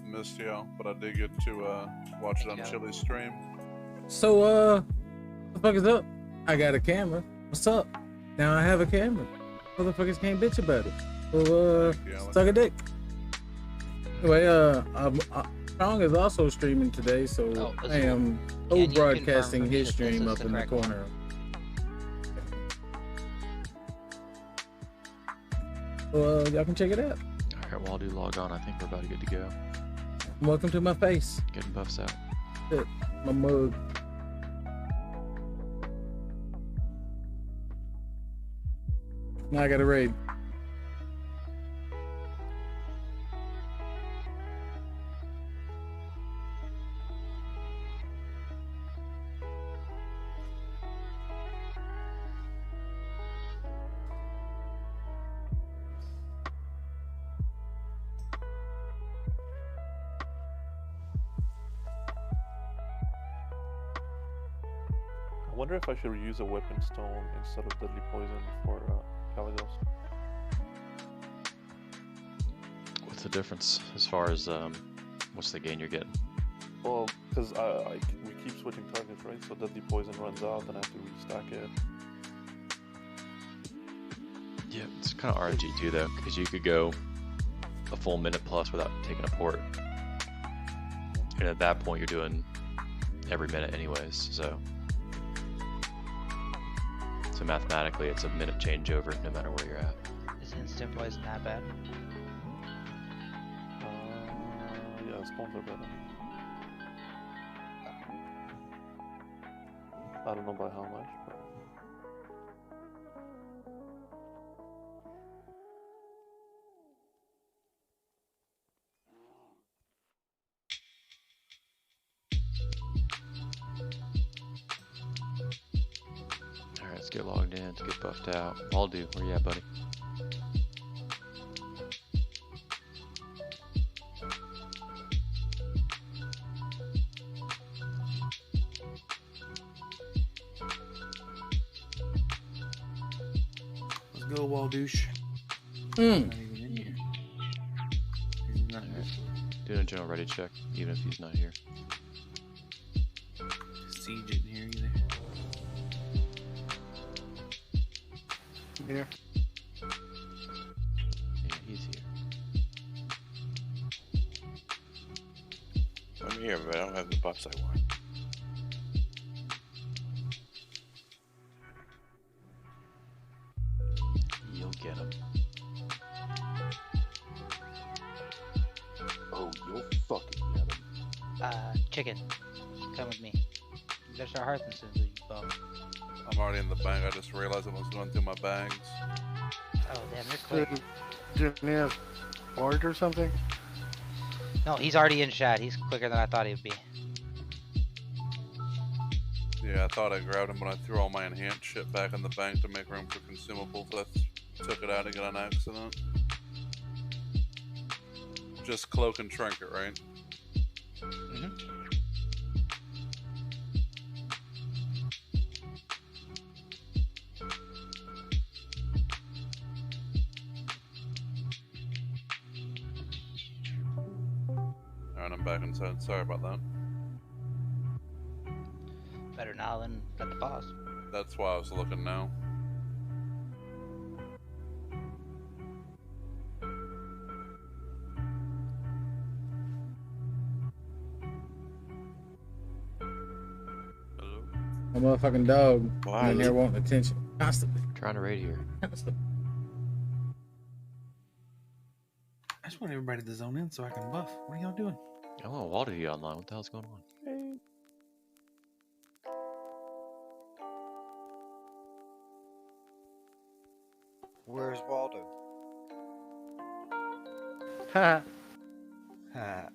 missed y'all, but I did get to watch it on Chili's stream. So, what the fuck is up? I got a camera. What's up? Now I have a camera. Motherfuckers can't bitch about it. So, suck a dick. Anyway, Strong is also streaming today, so I am broadcasting his stream up in the corner. Well, y'all can check it out. Alright, while I do log on, I think we're about good to go. Welcome to my face. Getting buffs out. Shit, my mug. Now I got a raid. I wonder if I should use a weapon stone instead of deadly poison for Caligos. What's the difference as far as what's the gain you're getting? Well, because we keep switching targets, right? So deadly poison runs out, then I have to restack it. Yeah, it's kind of RNG too though, because you could go a full minute plus without taking a port, and at that point you're doing every minute anyways. So mathematically, it's a minute changeover no matter where you're at. Is instant poison that bad? Yeah, spawns are better. I don't know by how much, but... Alright, let's get logged in, let's get buffed out. Waldo, where you at, buddy? Let's go, Waldouche. Hmm. Not even in here. He's not Alright. Doing a general ready check, even if he's not here. Siege in here either. Here. Yeah, he's here. I'm here, but I don't have the buffs I want. You'll get him. Oh, you'll fucking get him. Chicken, come with me. You better start hearthing soon, so you bum. I'm already in the bank. I just realized I was going through my bags. Oh damn, you're quick. Didn't he have Horde or something? No, he's already in chat. He's quicker than I thought he would be. Yeah, I thought I grabbed him, but I threw all my enhanced shit back in the bank to make room for consumables. I took it out again on accident. Just cloak and trinket, right? Mm-hmm. Alright, I'm back inside. Sorry about that. Better now than at the boss. That's why I was looking now. Hello? A motherfucking dog Why? in there wanting attention constantly. Trying to raid here. I just want everybody to zone in so I can buff. What are y'all doing? I want Waldo here online. What the hell's going on? Where's Waldo? Ha! Ha.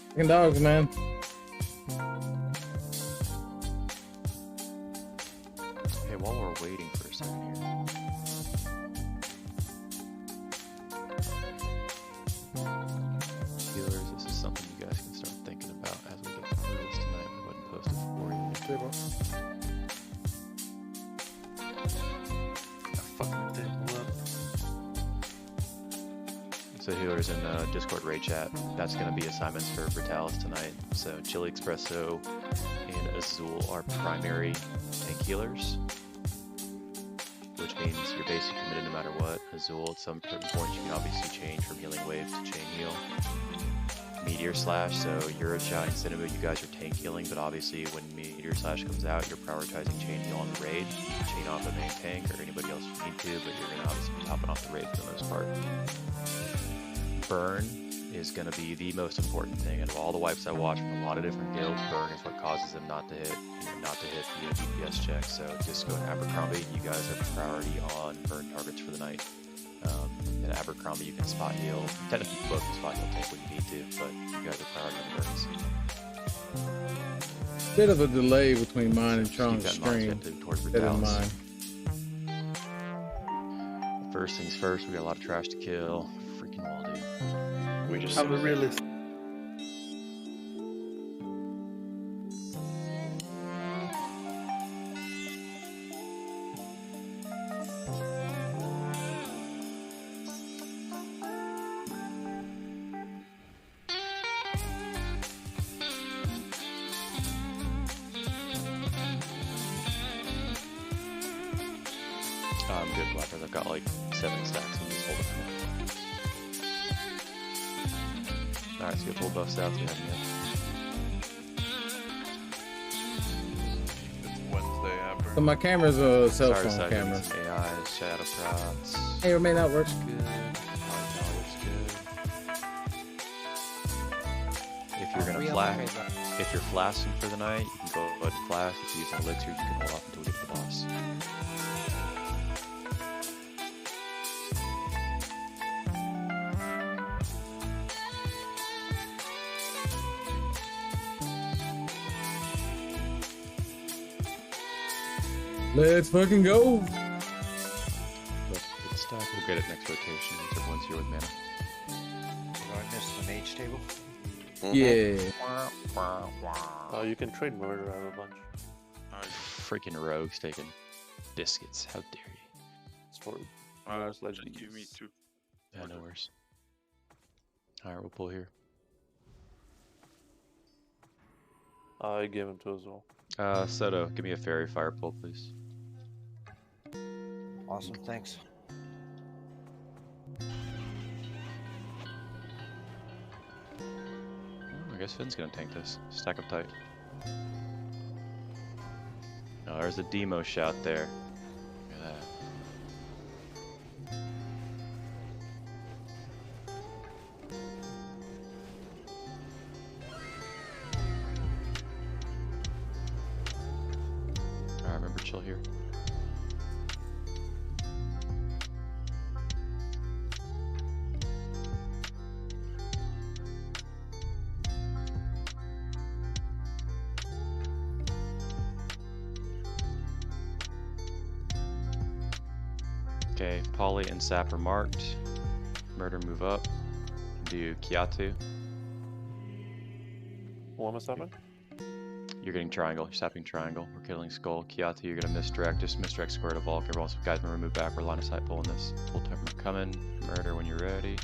Fucking dogs, man. Hey, while we're waiting for a second here. Healers, this is something you guys can start thinking about as we get through this tonight. We wouldn't post it for you. the healers in Discord raid chat, that's going to be assignments for Brutallus tonight. So Chili Espresso and Azul are primary tank healers, which means you're basically committed no matter what. Azul, at some certain points, you can obviously change from healing wave to chain heal. Meteor Slash, so you're a Shouting Cinema, you guys are tank healing, but obviously when Meteor Slash comes out, you're prioritizing chain heal on the raid. You can chain off the main tank or anybody else if you need to, but you're going to obviously be topping off the raid for the most part. Burn is going to be the most important thing. Out of all the wipes I watch from a lot of different guilds, burn is what causes them not to hit the DPS check. So Disco and Abercrombie, you guys have priority on burn targets for the night. And Abercrombie, you can spot heal. Technically, you both can spot heal tank when you need to, but you guys are priority on the burns. Bit of a delay between mine and Tron's stream. Towards Better than mine. First things first, we got a lot of trash to kill. Freaking wall, dude. We just have a realist. I'm good, Blackers. I've got like 7 stacks in this whole thing. Alright, so we got full buff south. We haven't yet. It's Wednesday after. So my camera's a cell Sorry, phone camera. AI, shadow props. May or may not work. Good. Probably looks good. If you're gonna flash, if you're flashing for the night, you can go ahead and flash. If you use an elixir, you can hold off until we get to the boss. Let's fucking go. Look, good stuff. We'll get it next rotation once everyone's here with mana. Did I miss the mage table? Yeah. You can trade murder. I have a bunch. Freaking rogues taking biscuits. How dare you? It's for Give me 2. Yeah, no worries. Alright, we'll pull here. I gave him 2 as well. Soto, give me a fairy fire pull, please. Awesome, thanks. I guess Finn's gonna tank this. Stack up tight. Oh, there's a demo shout there. Look at that. Alright, remember, chill here. Okay, Polly and Sap are marked. Murder move up. Do Kiatu. What am I stopping? You're getting triangle. You're sapping triangle. We're killing skull. Kiatu, you're gonna misdirect. Just misdirect square to Volk. Everyone else, guys, remember move back. We're line of sight pulling this. Full timer coming. Murder when you're ready.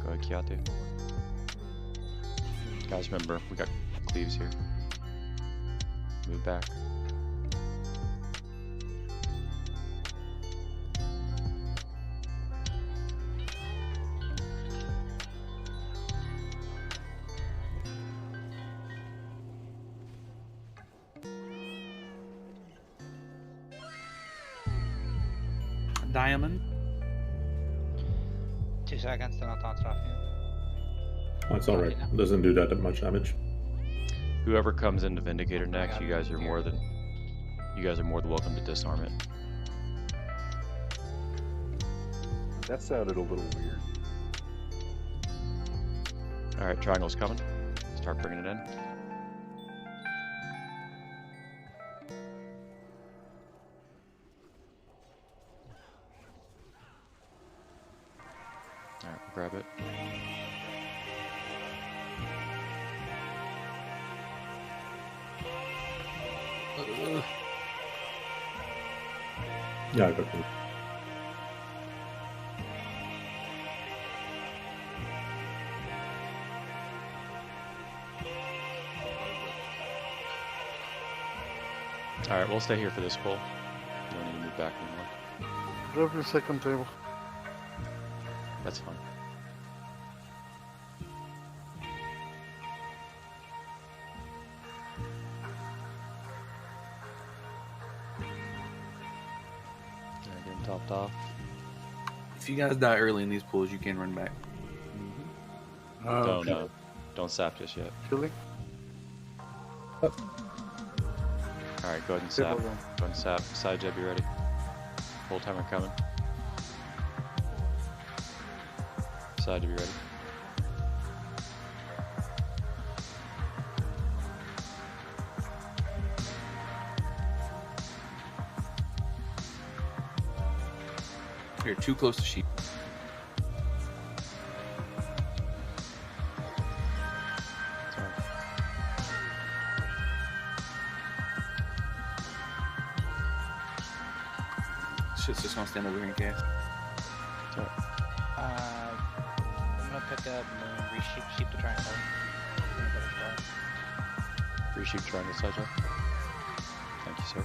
Go ahead, Kiatu. Guys, remember, we got cleaves here. Move back. Diamond. 2 seconds, then I'll taunt off you. Oh, it's alright. It doesn't do that much damage. Whoever comes into Vindicator next, you guys are more than welcome to disarm it. That sounded a little weird. Alright, triangle's coming. Start bringing it in. Alright, we'll grab it. Yeah, I got you. Alright, we'll stay here for this pull. You don't need to move back anymore. Grab your second table. That's fine. Alright, getting topped off. If you guys die early in these pools, you can run back. Don't sap just yet. Chili? Alright, go ahead and sap. Go ahead and sap. Side jab, you ready? Full timer coming. Side jab, you ready? You're too close to sheep. Shit's just gonna stand over here and cast. I'm gonna pick up Moon, resheep to triangle. Reshoot triangle side jab. Thank you, sir.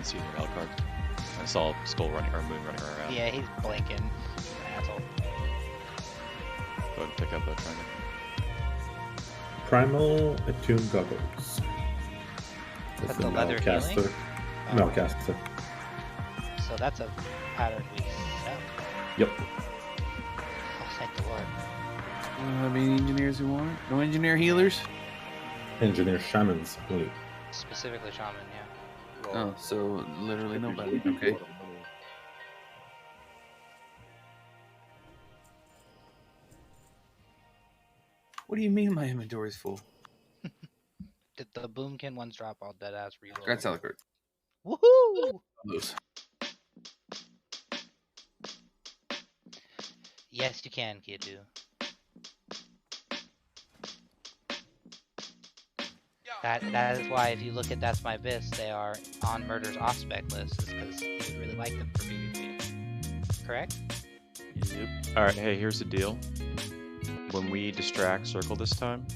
See the wild card. I saw Skull running or Moon running around. Yeah, he's blinking. Asshole. Go ahead and pick up that triangle. Primal attuned goggles. That's the leather healing? No, caster. So that's a pattern we set. Yep. Oh, thank the Lord. We don't have any engineers who want it? No engineer healers? Engineer shamans only. Specifically shaman, yeah. Oh, so literally nobody. Okay. What do you mean my inventory's full? Did the boomkin ones drop all dead ass reroll? That's Alucard. Woohoo! Those. Yes, you can, Kidu. That is why if you look at That's My Abyss, they are on Murder's off-spec list, is because he would really like them for PvP. Correct? Yep. Alright, hey, here's the deal. When we distract circle this time,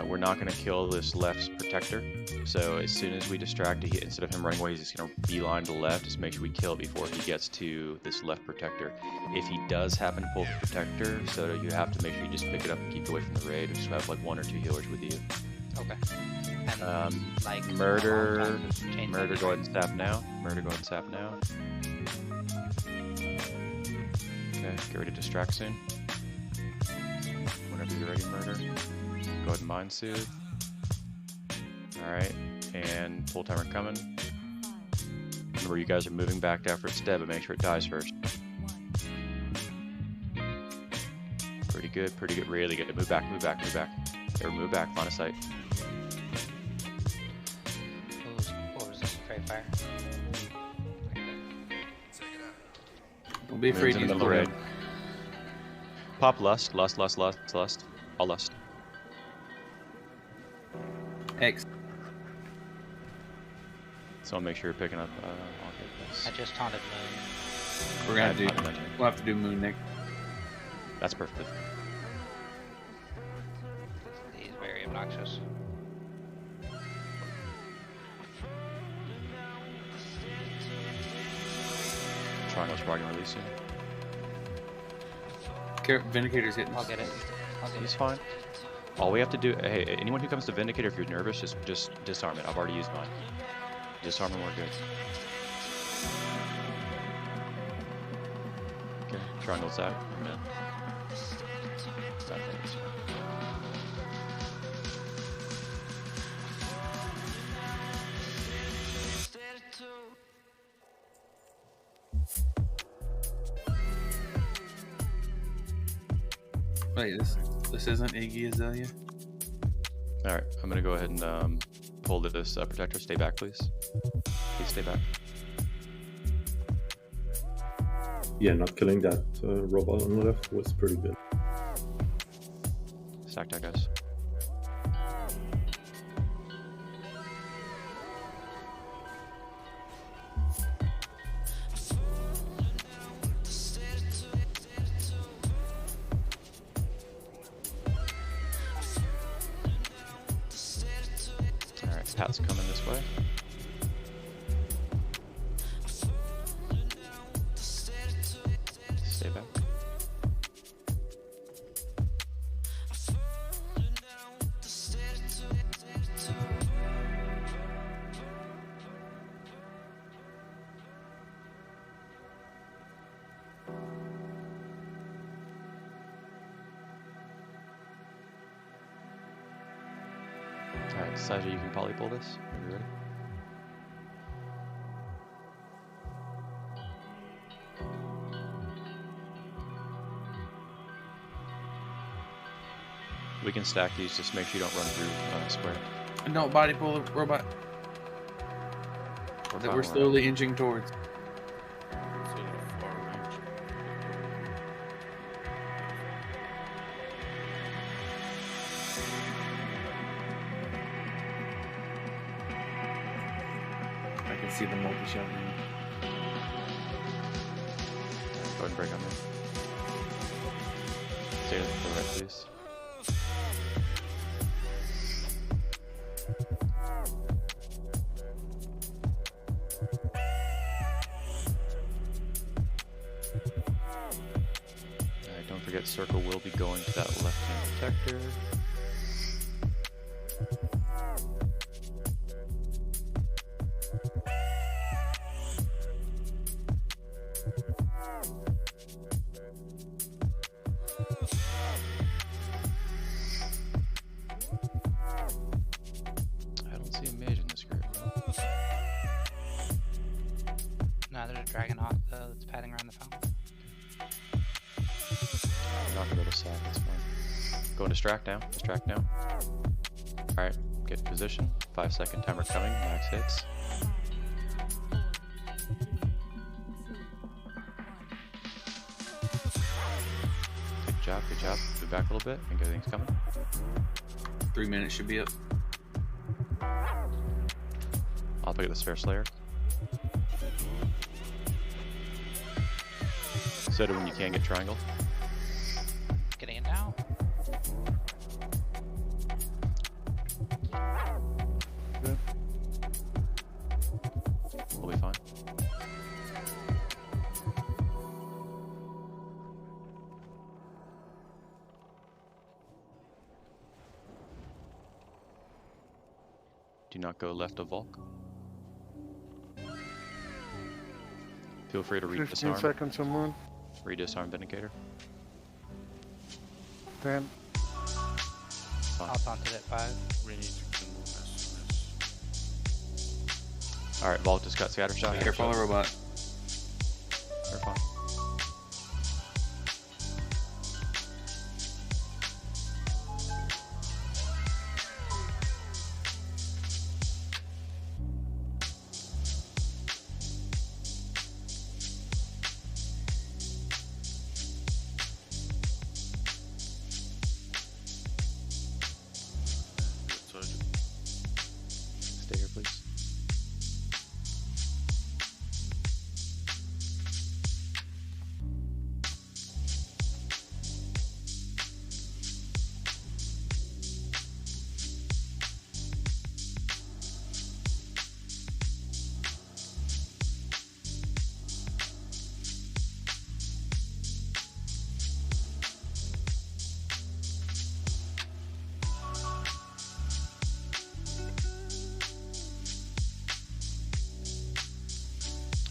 we're not going to kill this left's protector. So as soon as we distract, instead of him running away, he's just going to beeline to the left. Just make sure we kill before he gets to this left protector. If he does happen to pull the protector, so you have to make sure you just pick it up and keep it away from the raid. Just have like 1 or 2 healers with you. Okay. And like Murder, go ahead and sap now. Murder, go ahead and sap now. Okay, get ready to distract soon. Whenever you're ready, Murder. Go ahead and Mind Soothe. Alright, and full timer coming. Remember, you guys are moving back after it's dead, but make sure it dies first. Pretty good, really good. Move back. Or move back, find a sight. What was this? Fairy fire. Don't be afraid to use the raid. Pop lust. All lust. X. So make sure you're picking up. I'll get this. I just taunted Moon. We're gonna we'll have to do Moon next. That's perfect. He's very obnoxious. Triangle's probably gonna release soon. Vindicator's hitting. I'll get it. He's fine. All we have to do, hey, anyone who comes to Vindicator, if you're nervous, just disarm it. I've already used mine. Disarm and we're good. Okay, triangle's out. I'm in. Wait, this isn't Iggy Azalea? Alright, I'm gonna go ahead and pull this protector. Stay back, please. Please stay back. Yeah, not killing that robot on the left was pretty good. Stack that, guys. Alright, Pat's coming this way. Stay back. Alright, Saja, you can probably pull this. Are you ready? We can stack these, just make sure you don't run through square. And don't body pull the robot that we're slowly inching towards. I can see the multi-shot now. Go ahead and break on me. Stay to the right, please. Alright, don't forget circle will be going to that left-hand protector. I don't see a mage in this group. No, there's a dragon hawk that's padding around the fountain. I'm not gonna go to sack, that's fine. Go and distract now. Distract now. Alright, get in position. 5-second timer coming, max hits. Good job, good job. Move back a little bit and everything's coming. 3 minutes should be up. I'll pick up the Sphere Slayer. Set it when you can get triangle. Getting it now. We'll be fine. Do not go left of Volk. Feel free to 15 re-disarm. seconds to moon. Re-disarm Vindicator. 10. Fine. Hop onto it 5. We need to kill him as soon as. Alright, Volk just got scatter shot. Careful on the robot. You're fine. Stay here, please.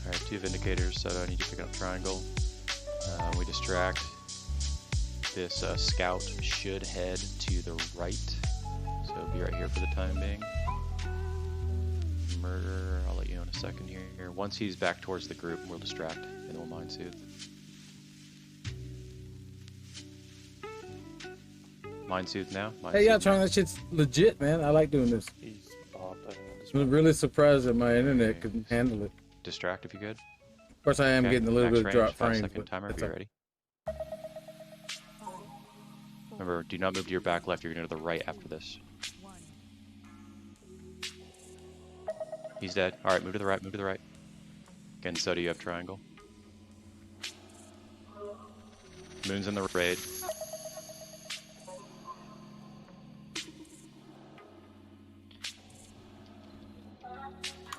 Alright, 2 Vindicators, so I need you to pick up triangle. We distract. This scout should head to the right, so be right here for the time being. Murder, I'll let you know in a second here. Once he's back towards the group, we'll distract, and we'll Mind Soothe. Mind soothe now. Mind Hey, y'all soothe trying that shit's legit, man. I like doing this. He's bombed. I mean, I'm really surprised that my internet could handle it. Distract if you could. Of course, I am Okay, getting a little max bit of range, drop 5 frames. second But timer, that's be all- ready. Remember, do not move to your back left. You're going to the right after this. He's dead. All right, move to the right. Move to the right. Again, so do you have triangle. Moon's in the raid.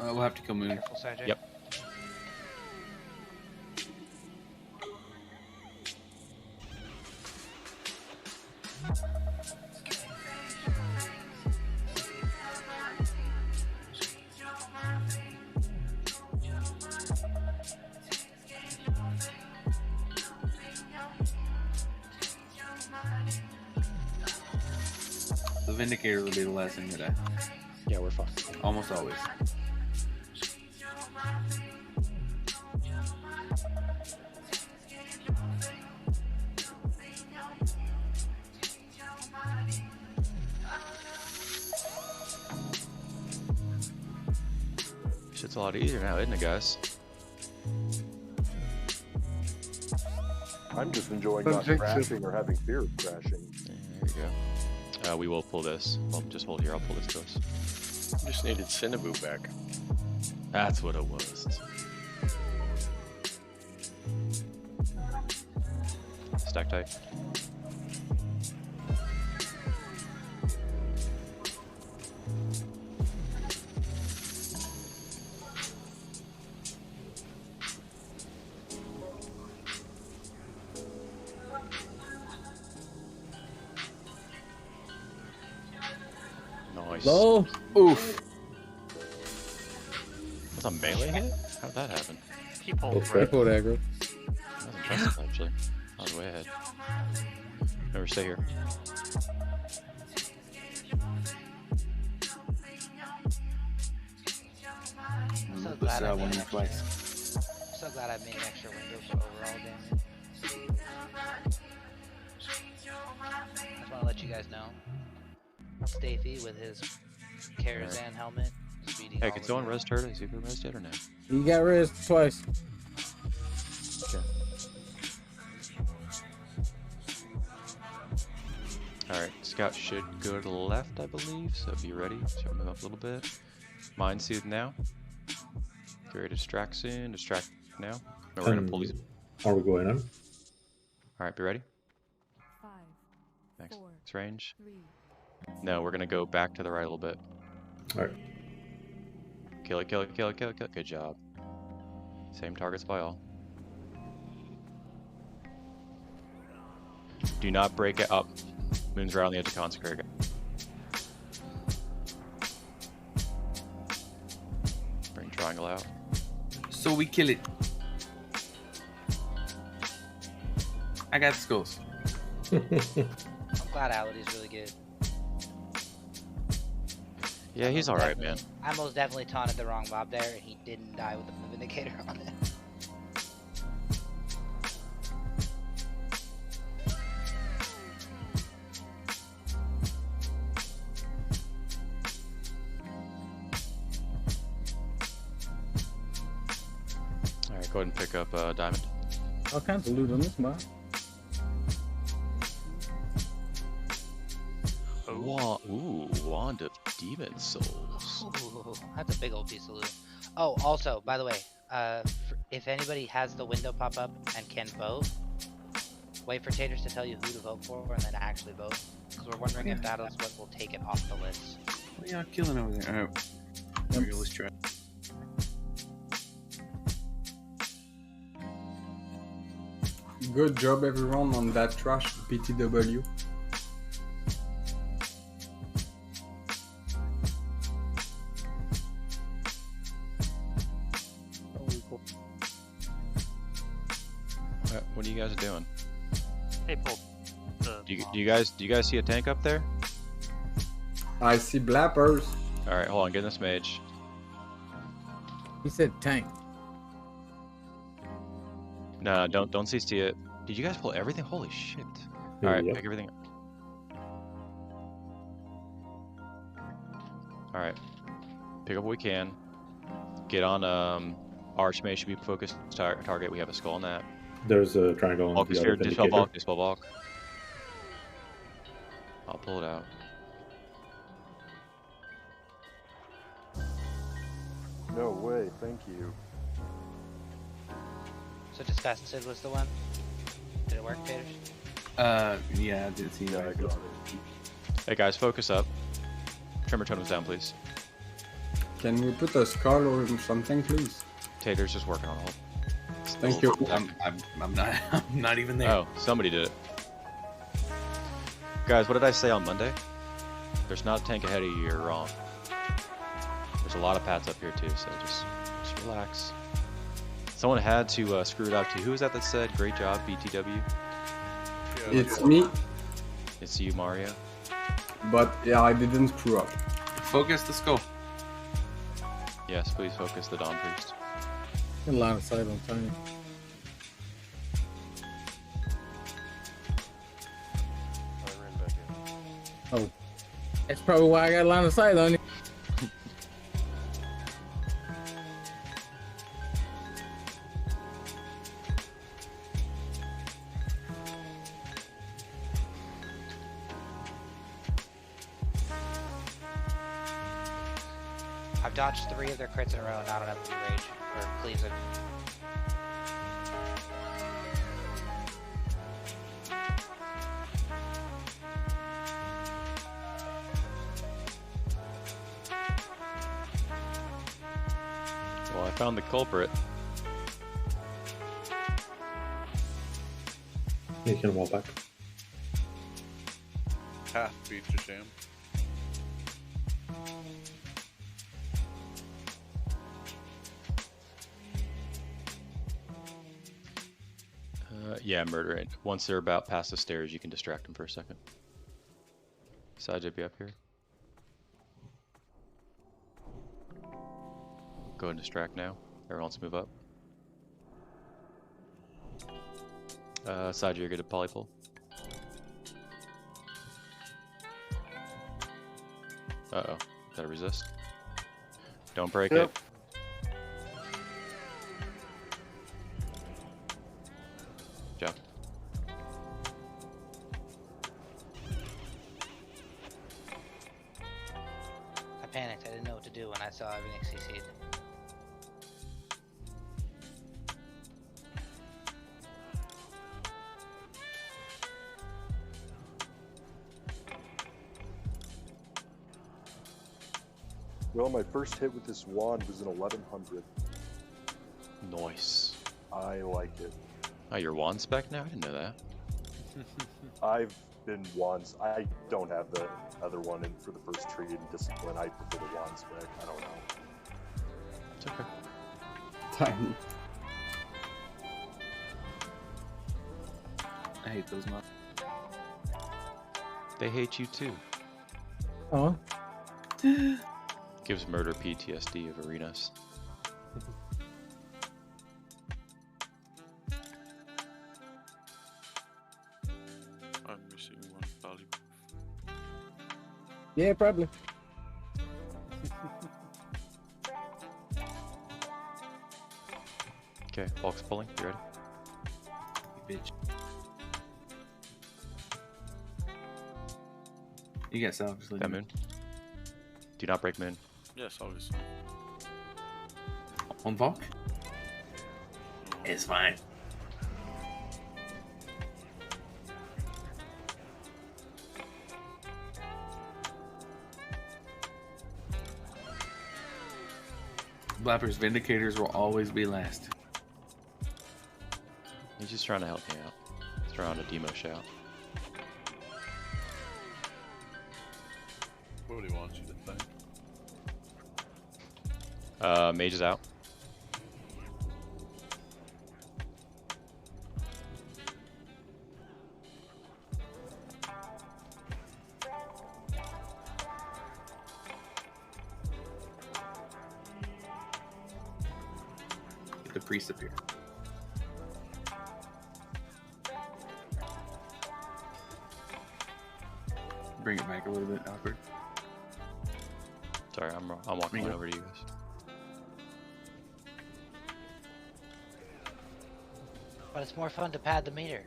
We'll have to kill Moon. Careful, Sergeant. Yep. The Vindicator will be the last thing that Yeah, we're fine. almost always. Shit's a lot easier now, isn't it, guys? I'm just enjoying not crashing or having fear of crashing. Yeah, there you go. We will pull this. Well, just hold here. I'll pull this to us. Just needed Cinnaboo back. That's what it was. Stack tight. Nice. Low. Oof. That's a melee hit? How'd that happen? People I pulled aggro. That was impressive, actually. I was way ahead. Never stay here. I'm so This glad I one made twice. I'm so glad I made an extra window for overall damage. I just want to let you guys know. Stafey with his Karazhan helmet. is beating Hey, all can of someone you. res turret? Is he ever res yet or no? You got res twice. Okay. Alright, scout should go to the left, I believe, so be ready. Start moving up a little bit. Mind soothe now. Get ready to distract soon. Distract now. No, we're gonna pull these. Are we going in? Alright, be ready. 5, Thanks. 4, It's range. 3. No, we're gonna go back to the right a little bit. Alright. Kill it, kill it, kill it, kill it, kill it. Good job. Same targets by all. Do not break it up. Moon's right on the edge of Consecrate. Bring triangle out. So we kill it. I got skulls. I'm glad Ality's really good. Yeah, he's alright, man. I most definitely taunted the wrong mob there, and he didn't die with the Vindicator on it. Alright, go ahead and pick up Diamond. All kinds of loot on this mob. Ooh, Wand of Demon Souls. Ooh, that's a big old piece of loot. Oh, also, by the way, if anybody has the window pop up and can vote, wait for Taters to tell you who to vote for and then actually vote. Because we're wondering if that is what will take it off the list. What are y'all killing over there? Alright. Here we go, let's try. Good job everyone on that trash BTW. What are you guys doing? Hey, Paul. Do you guys see a tank up there? I see blappers. Alright, hold on, get this mage. He said tank. No, don't CC it. Did you guys pull everything? Holy shit. Alright, Yeah. pick everything up. Alright. Pick up what we can. Get on Archmage should be focused target. We have a skull on that. There's a triangle on Bulk the is other here, dispel indicator. bulk, dispel bulk. I'll pull it out. No way, thank you. So Disgusted was the one? Did it work, Taters? Yeah, I did see Yeah, I that. got it. Hey guys, focus up. Tremor totems down, please. Can we put a skull or something, please? Tater's just working on it. Thank you. I'm not. I'm not even there. Oh, somebody did it. Guys, what did I say on Monday? There's not a tank ahead of you, you're wrong. There's a lot of paths up here too, so just relax. Someone had to screw it up too. Who was that said, great job, BTW? Yeah, It's me, It's you, Mario. but yeah, I didn't screw up. Focus the skull. Yes, please focus the Dawn Priest. A line of sight on Tiny. I ran back in. Oh, that's probably why I got a line of sight on you. I've dodged 3 of their crits in a row and I don't have to do rage or cleaves it. Well, I found the culprit. You can wall back. Half beat your sham. Yeah, murder it. Once they're about past the stairs, you can distract them for a second. Sajid, be up here. Go and distract now. Everyone wants to move up. Sajid, you're good at polypull. Uh-oh. Gotta resist. Don't break Yep. it. Job. I panicked. I didn't know what to do when I saw everything CC'd. Well, my first hit with this wand was an 1100. Nice. I like it. Oh, you're wand spec now? I didn't know that. I've been wands. I don't have the other one in for the first tree in discipline. I prefer the wand spec. I don't know. It's okay. Tiny. I hate those mobs. They hate you too. Oh, Gives murder PTSD of arenas. I'm missing one poly. yeah, probably. Okay, Bulk's pulling. You ready? Bitch. You got self. That moon. Do not break moon. Yes, obviously. On Volk? It's fine. Blapper's Vindicators will always be last. He's just trying to help me out. He's throwing a demo shout. What do you want you to think? Mage is out. Get the priest up here. Bring it back a little bit, awkward. Sorry, I'm walking right over to you guys. But it's more fun to pad the meter.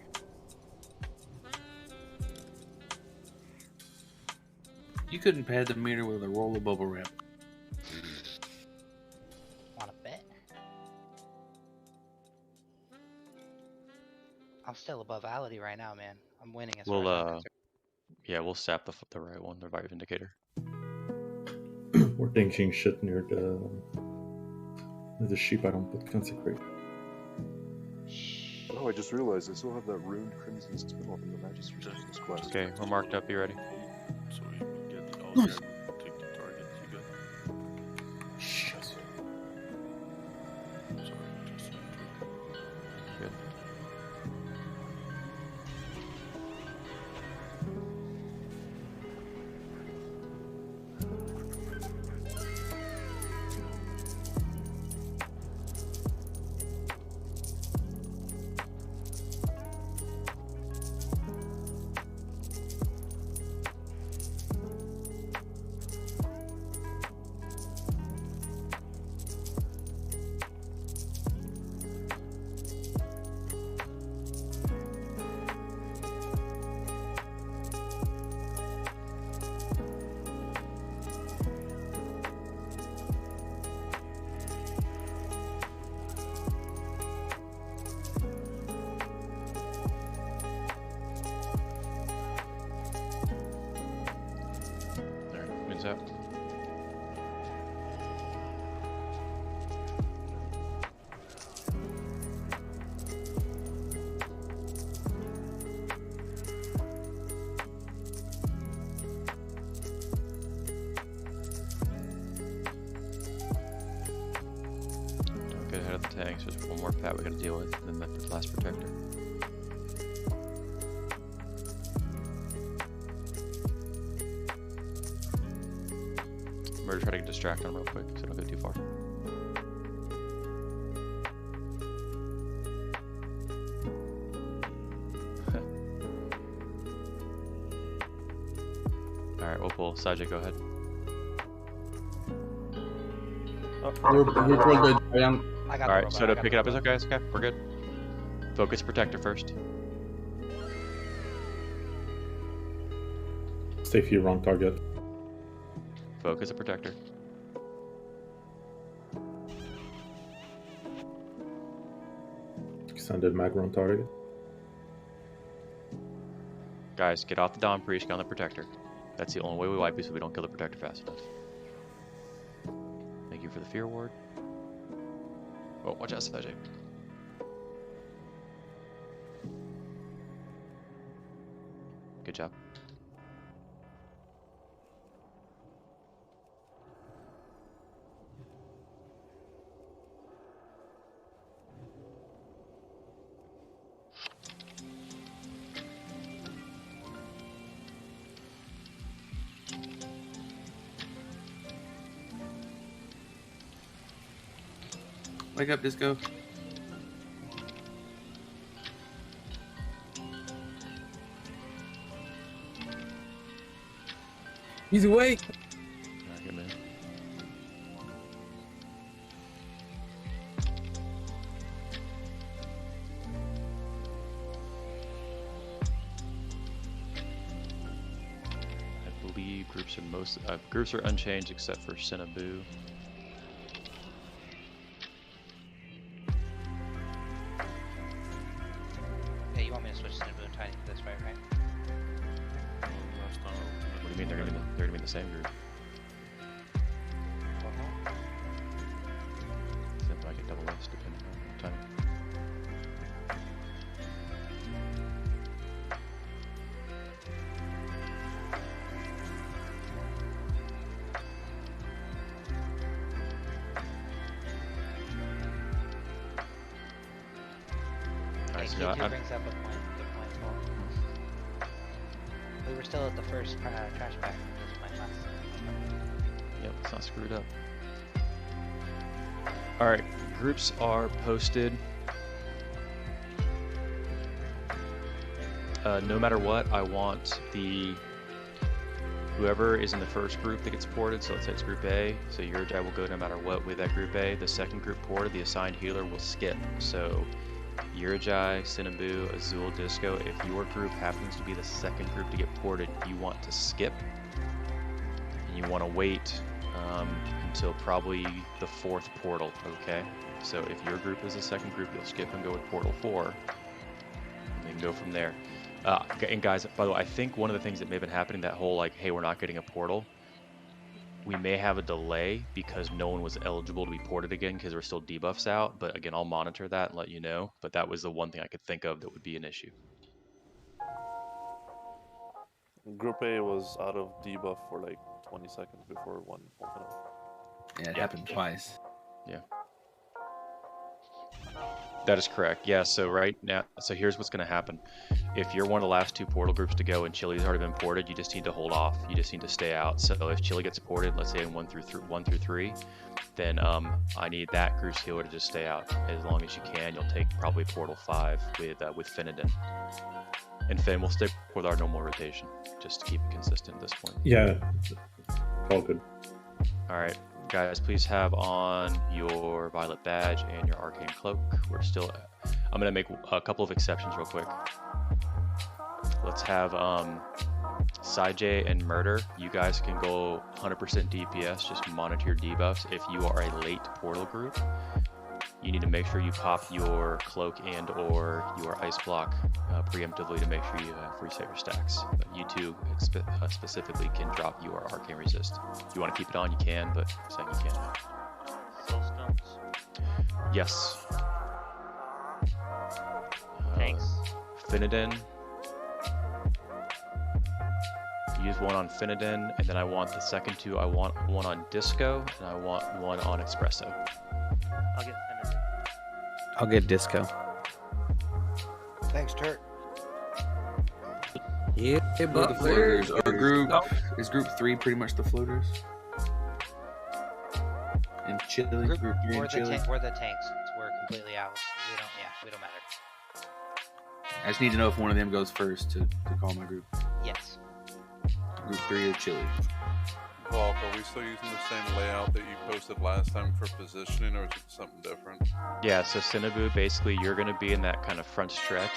You couldn't pad the meter with a roll of bubble wrap. Wanna bet? I'm still above Ality right now, man. I'm winning as far as I'm concerned. Yeah, we'll sap the right one, the right indicator. We're dinking shit near the sheep. I don't put consecrate. Oh, I just realized I still have that ruined crimson spell from the Magister's quest. Okay, we're marked up. You ready? So we can get all here, take the targets. You good? Shit. Sorry, just Good. Out. Don't get ahead of the tanks. There's one more pad we gotta deal with, and then the last protector. We're trying to distract them real quick so don't go too far. Alright, we'll pull. Sajid, go ahead. Alright, so to pick it up is okay, it's okay. We're good. Focus protector first. Stay fear on target. Focus a protector. Extended macro on target. Guys, get off the Dawn Priest, get on the protector. That's the only way we wipe you so we don't kill the protector fast enough. Thank you for the fear ward. Oh, watch out, Sajid. Good job. Wake up, Disco. He's awake. Alright, good man. I believe groups are unchanged except for Cinnaboo. Yeah, you want me to switch Cinnaboo and Tiny to this, right? What do you mean they're gonna be in the same group? Except I get double S depending on time. Hey, Q2 brings up a point. Good point, Paul. We were still at the first trash pack from this point last. Yep, it's not screwed up. Alright, groups are posted. No matter what, I want the whoever is in the first group that gets ported, so let's say it's Group A, so your guy will go no matter what with that Group A. The second group ported, the assigned healer will skip. So Urajai, Cinnaboo, Azul, Disco, if your group happens to be the second group to get ported, you want to skip. And you want to wait until probably the fourth portal, okay? So if your group is the second group, you'll skip and go with Portal 4, and then go from there. And guys, by the way, I think one of the things that may have been happening, that whole like, hey, we're not getting a portal, we may have a delay because no one was eligible to be ported again because there were still debuffs out. But again, I'll monitor that and let you know. But that was the one thing I could think of that would be an issue. Group A was out of debuff for like 20 seconds before one opened up. Yeah, it happened twice. Yeah. That is correct. Yeah, so right now, so here's what's going to happen. If you're one of the last two portal groups to go and Chili's already been ported, you just need to hold off. You just need to stay out. So if Chili gets ported, let's say in 1 through 3, then I need that group's healer to just stay out as long as you can. You'll take probably Portal 5 with Finnegan. And Finn will stick with our normal rotation, just to keep it consistent at this point. Yeah, all good. All right. Guys, please have on your violet badge and your arcane cloak. We're still, I'm gonna make a couple of exceptions real quick. Let's have Saijay and Murder. You guys can go 100% DPS, just monitor your debuffs. If you are a late portal group, you need to make sure you pop your cloak and or your ice block preemptively to make sure you reset your stacks. But you two specifically can drop your arcane resist. If you want to keep it on, you can, but I'm saying you can't. Soul stones. Yes. Thanks. Finnegan. Use one on Finnegan, and then I want the second two. I want one on Disco, and I want one on Espresso. I'll get Finnegan. I'll get Disco. Thanks, Turk. Yeah, The floaters. Our group is Group 3 pretty much the floaters. And Chili, Group 3 We're and Chili. we're the tanks. We're completely out. We don't matter. I just need to know if one of them goes first to call my group. Yes. Group 3 or Chili. Valk, are we still using the same layout that you posted last time for positioning, or is it something different? Yeah, so Cinnaboo, basically you're going to be in that kind of front stretch,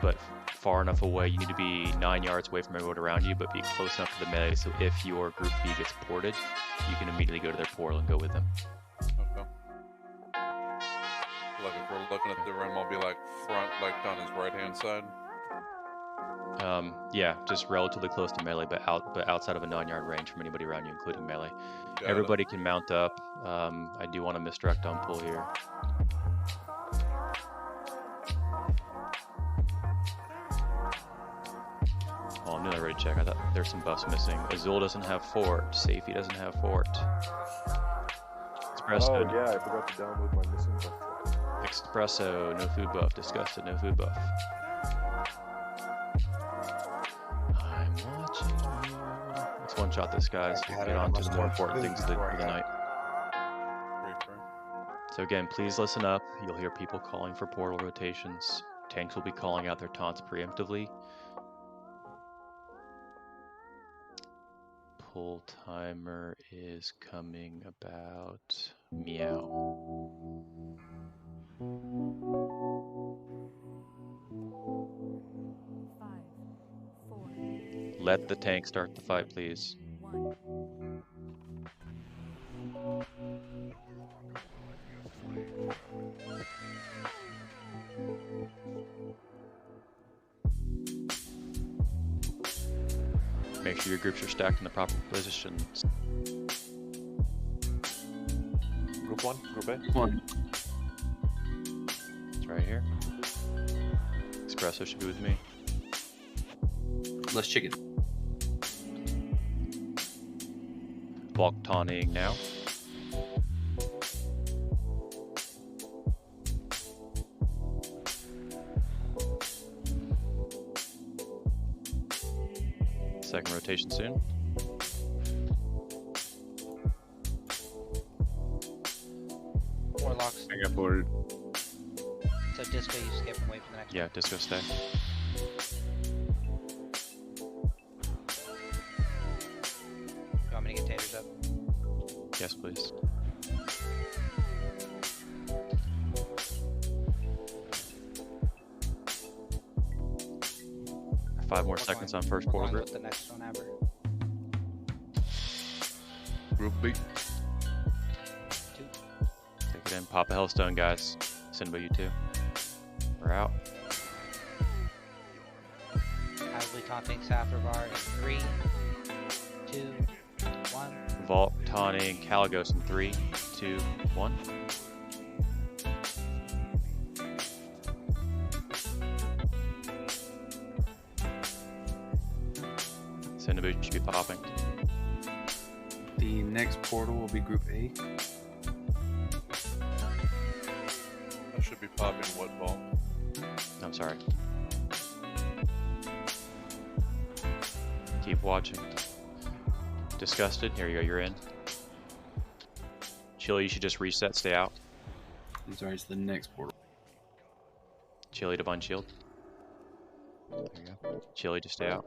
but far enough away. You need to be 9 yards away from everyone around you, but be close enough to the melee, so if your Group B gets ported, you can immediately go to their portal and go with them. Okay. Like if we're looking at the room, I'll be like front, like on his right-hand side. Yeah, just relatively close to melee, but outside of a 9-yard range from anybody around you, including melee. Got Everybody can mount up. I do want to misdirect on pull here. Oh, I'm gonna ready to check. I thought there's some buffs missing. Azul doesn't have fort. Safety doesn't have fort. Espresso. Oh yeah, I forgot to download my missing buff. Espresso, no food buff. Disgusted, no food buff. I'm watching you. Let's one-shot this, guys. We'll get on to the more important things of the night. So again, please listen up. You'll hear people calling for portal rotations. Tanks will be calling out their taunts preemptively. Pull timer is coming about meow. Let the tank start the fight, please. Make sure your groups are stacked in the proper positions. Group 1, Group A. 1. It's right here. Espresso should be with me. Less chicken. Bulk taunting now. Second rotation soon. Warlocks. I got boarded. So Disco, you skip and wait for the next Yeah, Disco stay. please. Five more seconds on first We're portal going group. with the next one, Aber. Group B. Take it in. Pop a Hellstone, guys. Sunwell, you too. We're out. I will be taunting Sathravar in 3, 2, 1. Vault, taunting, Caligos in 3, 2, 1. Cinnaboo should be popping. The next portal will be Group A. I should be popping what ball? I'm sorry. Keep watching. Disgusted. Here you go. You're in. Chili, you should just reset. Stay out. I'm sorry, it's the next portal. Chili to bun shield. There you go. Chili to stay out.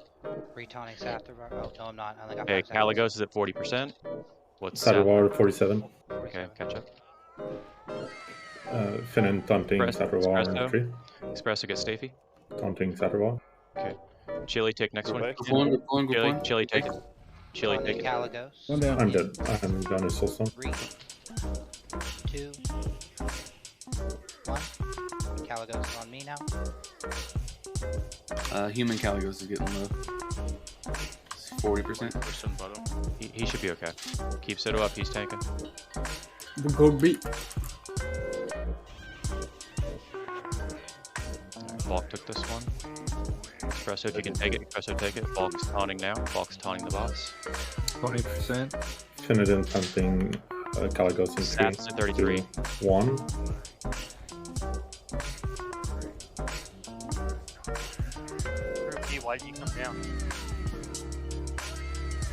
Retaunting Sathravar. Oh, no, I'm not. I only got Okay, 5 seconds. Caligos is at 40%. What's Saturvar 47. Okay, catch up. Finn and taunting Saturvar in 3. Espresso gets Stafy. Taunting Saturvar. Okay. Chili, take next one. Go on, go on, go on. Chili, take it. Chili, Taunting take it. Caligos. One down. I'm dead. I'm done with Soulstone. 3, 2, 1. Caligos is on me now. Human Caligos is getting low. It's 40%. He should be okay. Keep Soto up, he's tanking. Go B. Valk took this one. Espresso, if you can take it, Espresso take it. Valk's taunting now. Valk's taunting the boss. 20%. Finn and taunting Caligos in 3. Saps at 33. 2, 1. Why did you come down?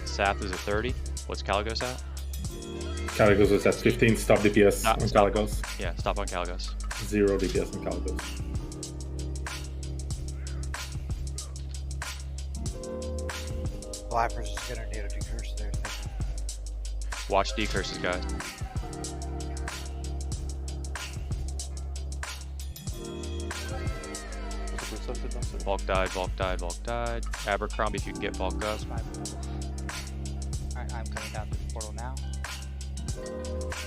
Sath is at 30. What's Caligos at? Caligos is at 15. Stop DPS on Caligos. Yeah, stop on Caligos. 0 DPS on Caligos. Vipers is gonna need a decurse there. Watch decurses, guys. Valk died, Valk died, Valk died. Abercrombie, if you can get Valk up. Alright, I'm coming down to the portal now.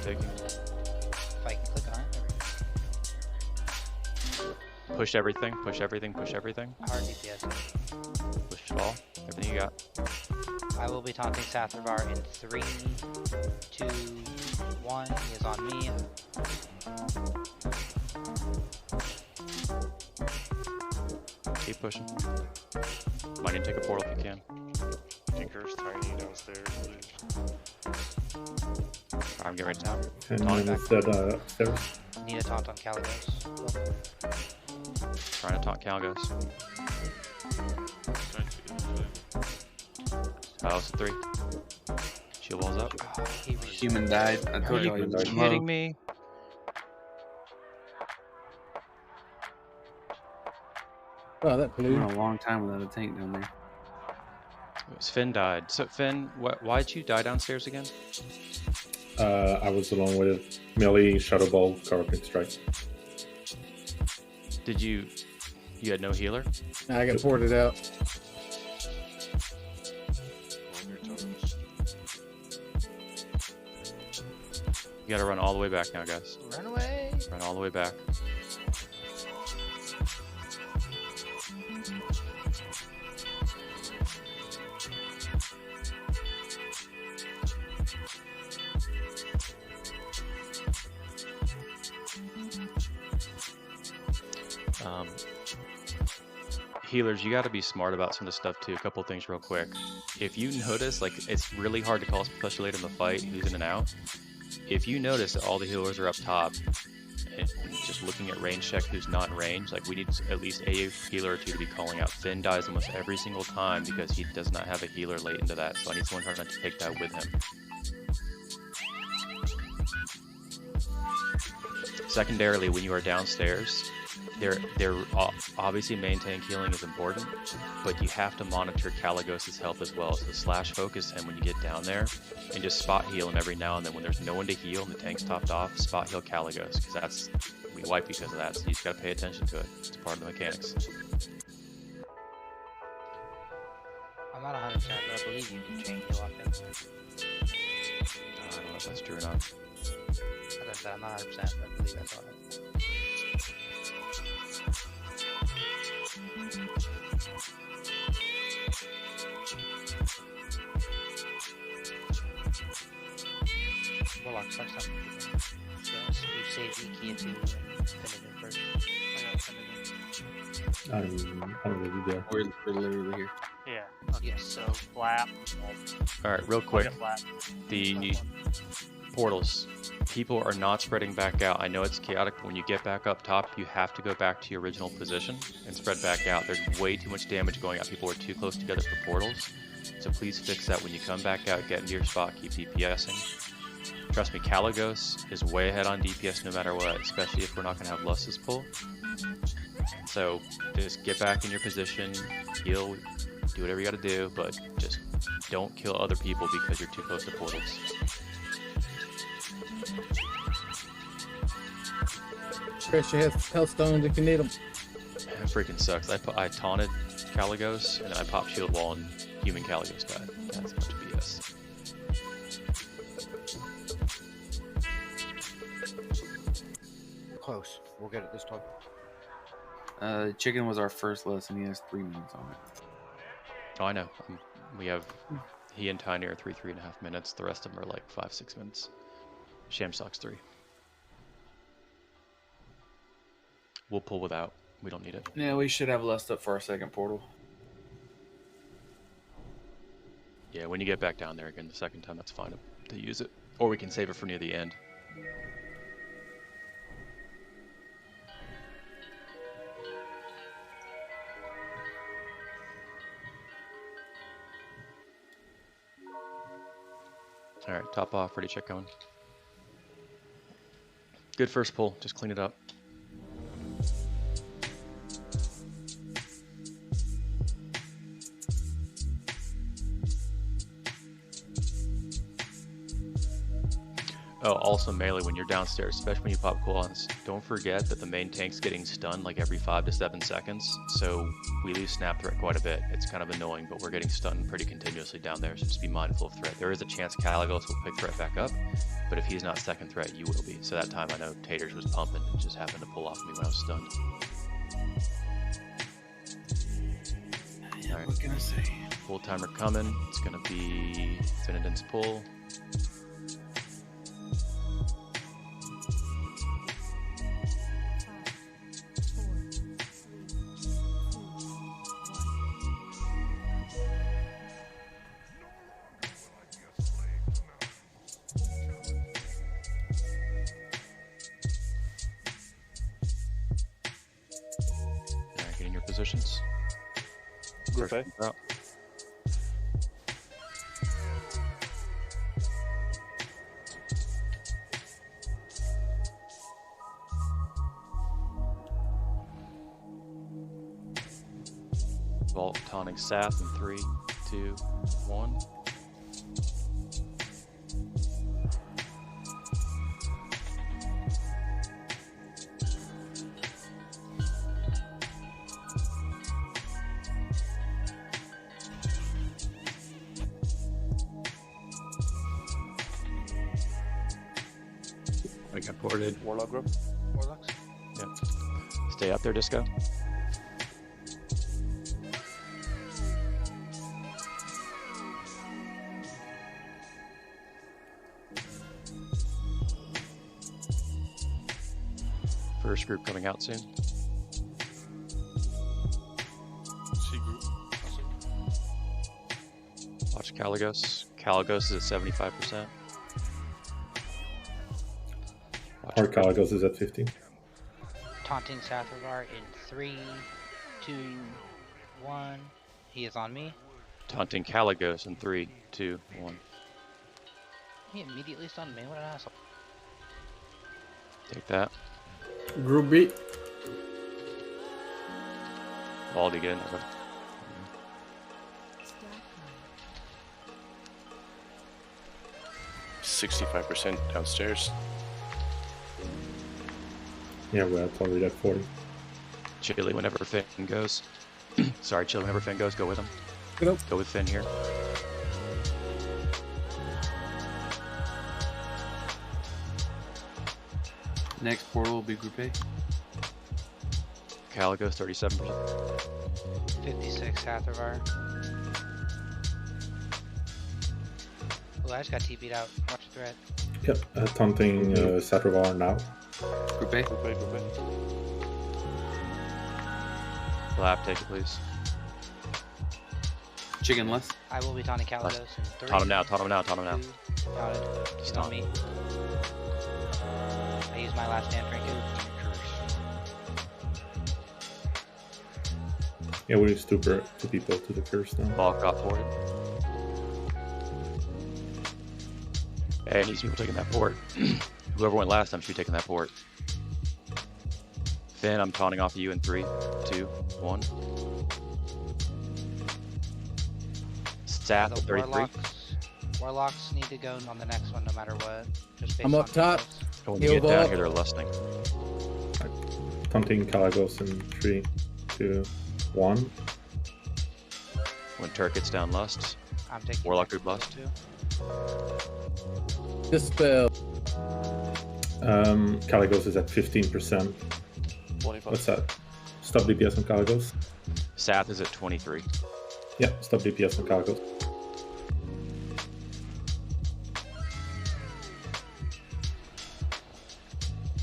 Taking. If I can click on it. There we Push everything, push everything, push everything. go. Hard DPS. Push it all. Everything you got. I will be taunting Sathravar in 3, 2, 1. He is on me. Keep pushing. Might need to take a portal if you can. Tinker's tiny downstairs, please. Alright, I'm getting ready to taunt. And Taunting then back. instead, upstairs. Need a taunt on Caligos. Trying to taunt Caligos. House at 3. Shield walls up. Oh, he reached Human died. I Are told you you he was low. kidding me? Oh, that Went blew. a long time without a tank down there. Finn died. So Finn, why'd you die downstairs again? I was along with Melee, Shadow Ball, Corrupting Strike. Did you had no healer? I got ported out. You gotta run all the way back now, guys. Run away! Run all the way back. Healers, you got to be smart about some of the stuff too. A couple things real quick. If you notice, like, it's really hard to call, especially late in the fight, who's in and out. If you notice that all the healers are up top, and just looking at range check who's not in range, like, we need at least a healer or two to be calling out. Finn dies almost every single time because he does not have a healer late into that, so I need someone trying to take that with him. Secondarily, when you are downstairs, they're obviously main tank healing is important, but you have to monitor Caligos' health as well. So slash focus him when you get down there, and just spot heal him every now and then when there's no one to heal and the tank's topped off. Spot heal Caligos because we wipe because of that. So you just gotta pay attention to it. It's part of the mechanics. I'm not 100%, but I believe you can chain heal off him. I don't know if that's true or not. As I said, I'm not 100%, but I believe I saw it. Warlock's like something. So you save the key to and finish him first. I'm already there. We're literally here. Yeah. Yes. So flap. Alright, real quick. The portals. People are not spreading back out. I know it's chaotic, but when you get back up top, you have to go back to your original position and spread back out. There's way too much damage going out. People are too close together for portals. So please fix that when you come back out. Get into your spot. Keep DPSing. Trust me, Caligos is way ahead on DPS no matter what, especially if we're not going to have Lust's pull. So just get back in your position, heal, do whatever you got to do, but just don't kill other people because you're too close to portals. Chris, you have health stones if you need them. That freaking sucks. I taunted Caligos and I popped shield wall and human Caligos died. That's a bunch of BS. Close. We'll get it this time. Chicken was our first lesson. He has 3 minutes on it. Oh, I know. We have he and Tiny are 3.5 minutes. The rest of them are like 5-6 minutes. Shamstock's 3. We'll pull without. We don't need it. Yeah, we should have Lust up for our second portal. Yeah, when you get back down there again the second time, that's fine to use it. Or we can save it for near the end. Alright, top off, ready, check going. Good first pull, just clean it up. Oh, also melee when you're downstairs, especially when you pop cooldowns, don't forget that the main tank's getting stunned like every 5 to 7 seconds, so we lose snap threat quite a bit. It's kind of annoying, but we're getting stunned pretty continuously down there, so just be mindful of threat. There is a chance Caligos will pick threat back up, but if he's not second threat, you will be. So that time I know Taters was pumping and just happened to pull off me when I was stunned. Yeah, what can I say? Full timer coming. It's going to be Finnegan's pull. Positions. Group A. Out. Vault taunting Sath in 3, 2, 1. I got boarded. Warlock group. Warlocks? Yep. Stay up there, Disco. First group coming out soon. C group. Watch Caligos. Caligos is at 75%. Our Caligos is at 15. Taunting Sathragar in 3, 2, 1. He is on me. Taunting Caligos in 3, 2, 1. He immediately stunned me. What an asshole. Take that. Group B. Baldy, get in there, bud. 65% downstairs. Yeah, we're already at 40. Chili, whenever Finn goes. Sorry, Chili, whenever Finn goes, go with him. Go. Go with Finn here. Next portal will be Group A. Caligos, 37%. 56 Hathervar. Oh, I just got TP'd out. Watch the threat. Yep, taunting Satravar now. Group A. Group A, Group A. Lap, take it, please. Chicken less. I will be taunting Caligos in 3. Taunt him now, taunt him now, taunt him now. 2, taunted. He's on me. I use my last stand trinket. Yeah, we need two people to the curse now. Ball got ported. Hey, these people taking that port. Whoever went last time should be taking that port. Finn, I'm taunting off of you in 3, 2, 1. Sat, The 33. Warlocks need to go on the next one no matter what. Just based I'm on up top. When you get Heal down ball. here, they're lusting. Taunting Caligos in 3, 2, 1. When Turk gets down, lust. I'm taking Warlock group lust. too. Dispel. Caligos is at 15%. 25. What's that? Stop DPS on Caligos. Sath is at 23. Yeah, stop DPS on Caligos.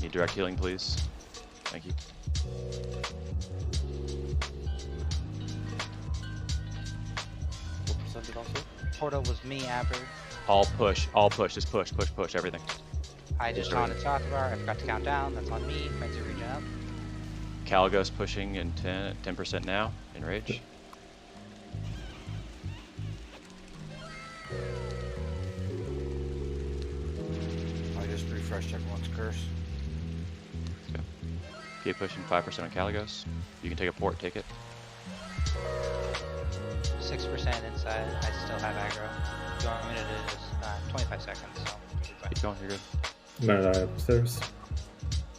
Need direct healing, please. Thank you. What percent did also? Portal was me, Aber. All push, just push, everything. I just taunted Sathavar. I forgot to count down. That's on me. Frenzy region up. Caligos pushing in 10% now, in rage. I just refreshed everyone's curse. Let's go. Keep pushing 5% on Caligos. You can take a port, take it. 6% inside. I still have aggro. Do you want me to do this? 25 seconds, so you'll be fine. Keep going, you're good. I'm gonna die upstairs.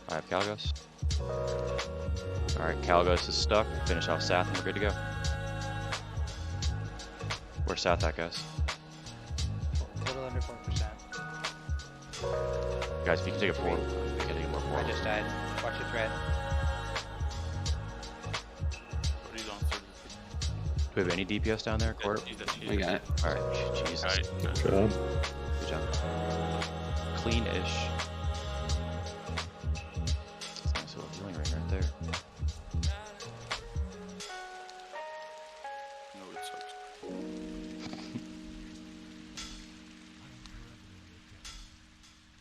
I have Caligos. Alright, Caligos is stuck. Finish off Sath and we're good to go. Where's Sath at, guys? A little under 4%. Guys, if you can take a port, we can take more I port. just died. Watch your threat. Do we have any DPS down there, Court? We got it. Alright, Jesus. Good job. Good job. Clean-ish. That's a nice little healing ring right there. No, it sucks.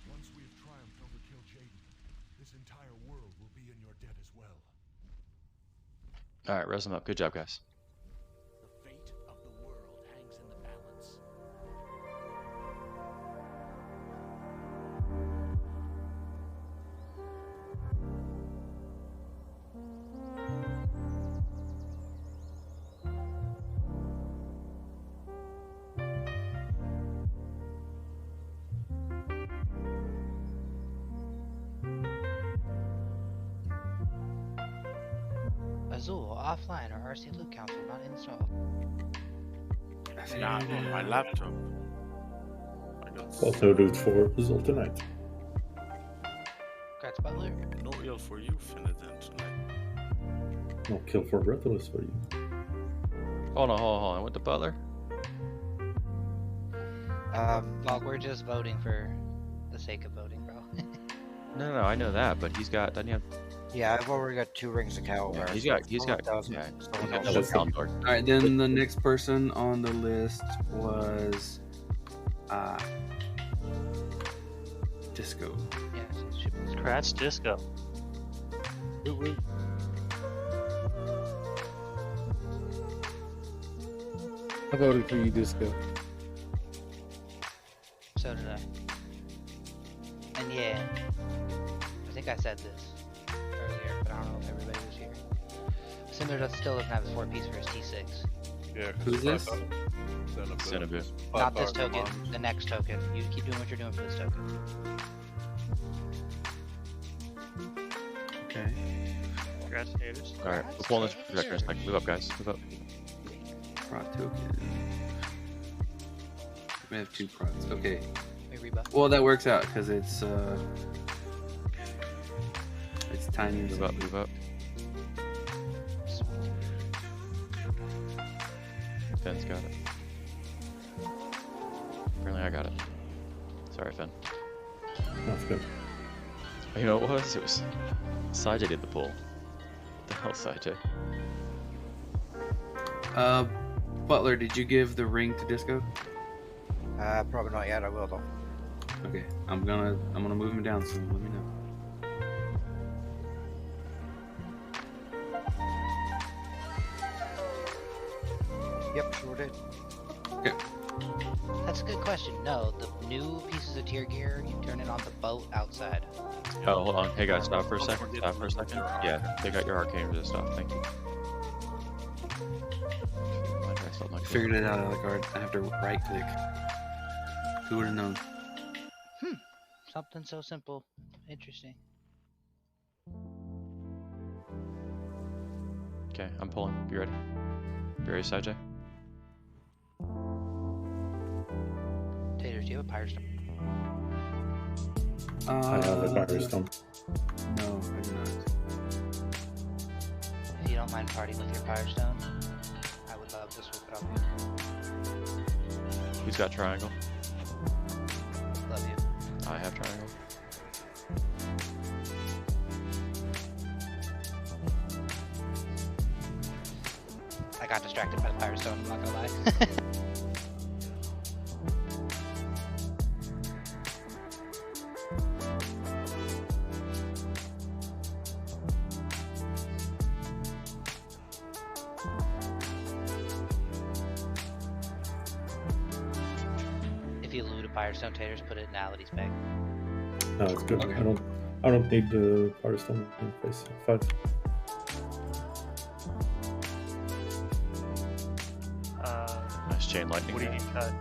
Once we have triumphed over Kill Jaden, this entire world will be in your debt as well. Alright, res them up. Good job, guys. The fate of the world hangs in the balance. Azul, offline or RC loot counter not installed. Not on my laptop. Also root for result tonight. Congrats, Butler. No ill for you, Finnegan, tonight. No kill for Brutallus for you. Hold on. With the Butler? Log, we're just voting for the sake of voting, bro. No, I know that, but he's got, doesn't he have? Yeah, I've already got 2 rings of Calvar. He's got, yeah, he's got double Calendor. Alright, then the next person on the list was Disco. Yes, Scratch Disco. I voted for you, Disco. So did I. And yeah, I think I said this earlier, but I don't know if everybody was here. Cinder still doesn't have his 4-piece for his T6. Yeah, Who's this? Cinnaboo. Not this token, the next token. You keep doing what you're doing for this token. Okay. Congrats, haters. Alright, we're pulling this projector in a second. Move up, guys. Move up. Prot token. We have 2 prots. Okay. Wait, rebuff. Well, that works out because it's tiny. Move up, move up. Finn's got it. Apparently I got it. Sorry, Finn. That's good. You know what it was? It was Sajay did the pull. What the hell, Sajay? Butler, did you give the ring to Disco? Probably not yet. I will though. Okay, I'm gonna move him down soon. Let me know. Yep, sure did. Okay. That's a good question. No, the new pieces of tier gear, you turn it on the boat outside. Oh, hold on. Hey guys, stop for a second. Stop for a second. Yeah, they got your arcane resist off. Thank you. Figured it out, Alucard. I have to right click. Who would have known? Something so simple. Interesting. Okay, I'm pulling. You ready? You ready, Sajay? Tater, do you have a pirate stone? I have a battery stone. No, I do not. If you don't mind partying with your pirate stone, I would love to swoop it up. Who's got triangle? Love you. I have triangle. I got distracted by the pirate stone, I'm not gonna lie. If you loot a pirate stone, Taters, put it in Ality's bag. No, it's good. Okay. I don't need the power stone in phase 5. Nice chain lightning. What do you there. need cut?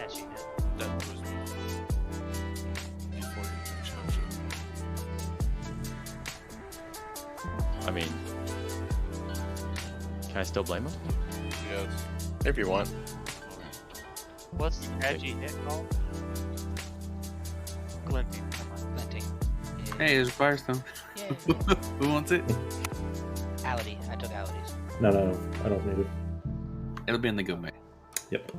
As you did. That was before you can charge it. I mean, can I still blame him? Yes. If you want. What's the edgy hit called? Glinting. Glinting. Hey, there's a firestone. Yay. Who wants it? Ality. I took Ality's. No, I don't need it. It'll be in the go bag. Yep.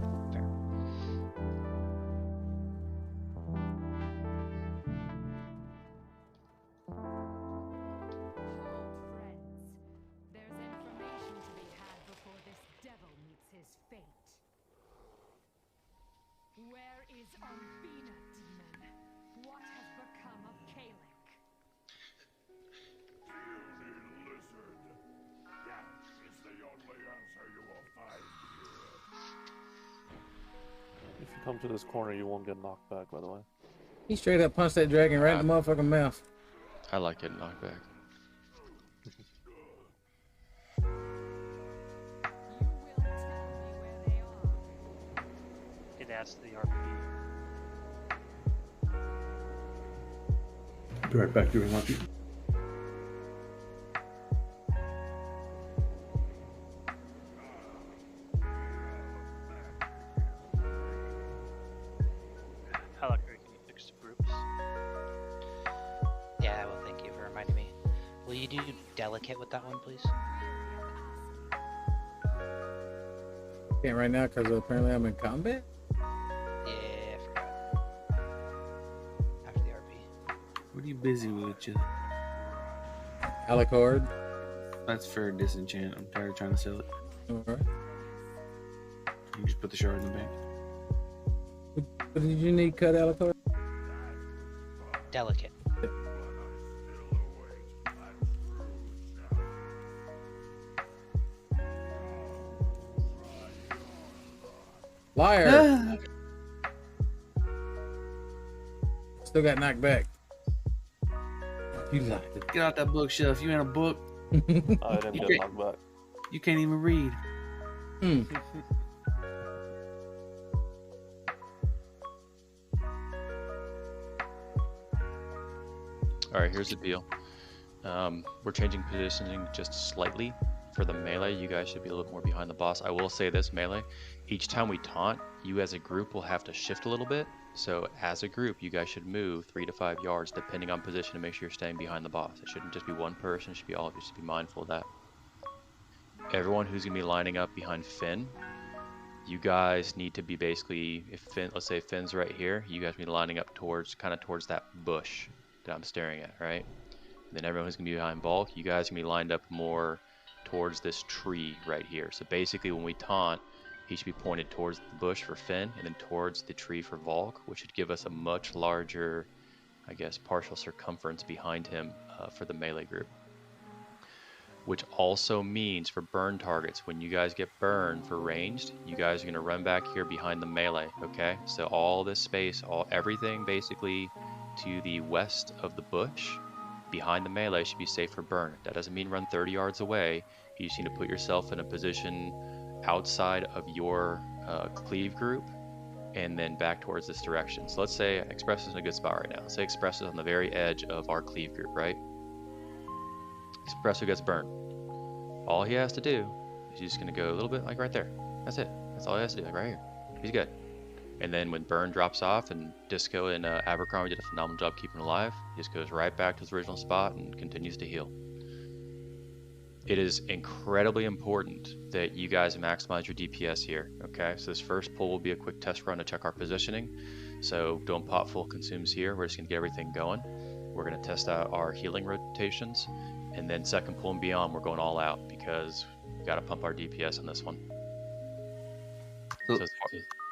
There's information to be had before this devil meets his fate. Where is Umbina, demon? What has become of Kalik? Lizard. That is the only answer you will find here. If you come to this corner, you won't get knocked back, by the way. He straight up punched that dragon right in the motherfucking mouth. I like getting knocked back. It adds to the RP. Be right back during lunch. Halaker, can you fix the groups? Yeah, well, thank you for reminding me. Will you do delicate with that one, please? Can't right now because apparently I'm in combat. Yeah, I forgot. After the RP. What are you busy with, you? Alucard. That's fair disenchant. I'm tired of trying to sell it. Alright. You just put the shard in the bank. What did you need cut, Alucard? Delicate. Liar! Still got knocked back. You lied. Get out that bookshelf. You ain't a book. I didn't You get can't- knocked back. You can't even read. All right, here's the deal. We're changing positioning just slightly. For the melee, you guys should be a little more behind the boss. I will say this, melee, each time we taunt, you as a group will have to shift a little bit. So as a group, you guys should move 3 to 5 yards depending on position to make sure you're staying behind the boss. It shouldn't just be one person, it should be all of you. Should be mindful of that. Everyone who's going to be lining up behind Finn, you guys need to be basically, if Finn, let's say Finn's right here, you guys need to be lining up towards, kind of towards that bush that I'm staring at, right? And then everyone who's going to be behind Bulk, you guys are going to be lined up more towards this tree right here. So basically when we taunt, he should be pointed towards the bush for Finn and then towards the tree for Volk, which would give us a much larger, I guess, partial circumference behind him for the melee group. Which also means for burn targets, when you guys get burned for ranged, you guys are going to run back here behind the melee, okay? So all this space, everything basically to the west of the bush, behind the melee should be safe for burn. That doesn't mean run 30 yards away. You just need to put yourself in a position outside of your cleave group and then back towards this direction. So let's say Express is in a good spot right now. Let's say Express is on the very edge of our cleave group, right? Expresso gets burned. All he has to do is he's just going to go a little bit like right there. That's it. That's all he has to do, like right here. He's good. And then when Burn drops off and Disco and Abercrombie did a phenomenal job keeping him alive, he just goes right back to his original spot and continues to heal. It is incredibly important that you guys maximize your DPS here, okay? So this first pull will be a quick test run to check our positioning. So don't pop full consumes here. We're just going to get everything going. We're going to test out our healing rotations. And then second pull and beyond, we're going all out because we got to pump our DPS on this one. So go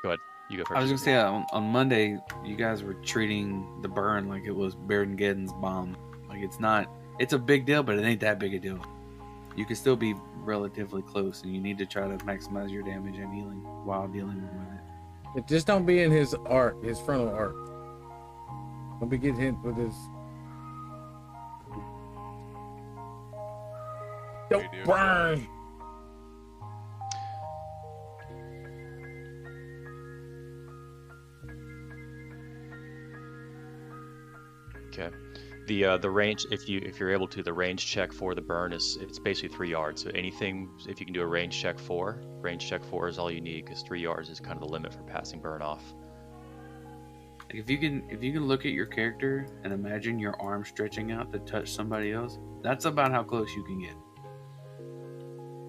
ahead. You go first. I was gonna say on Monday, you guys were treating the burn like it was Baron-Geddon's bomb. Like it's a big deal, but it ain't that big a deal. You can still be relatively close, and you need to try to maximize your damage and healing while dealing with it. But just don't be in his arc, his frontal arc. Don't be getting hit with his. Don't burn. Okay. The range, if you're able to, the range check for the burn it's basically 3 yards. So anything, if you can do a range check 4 is all you need because 3 yards is kind of the limit for passing burn off. Like if you can look at your character and imagine your arm stretching out to touch somebody else, that's about how close you can get.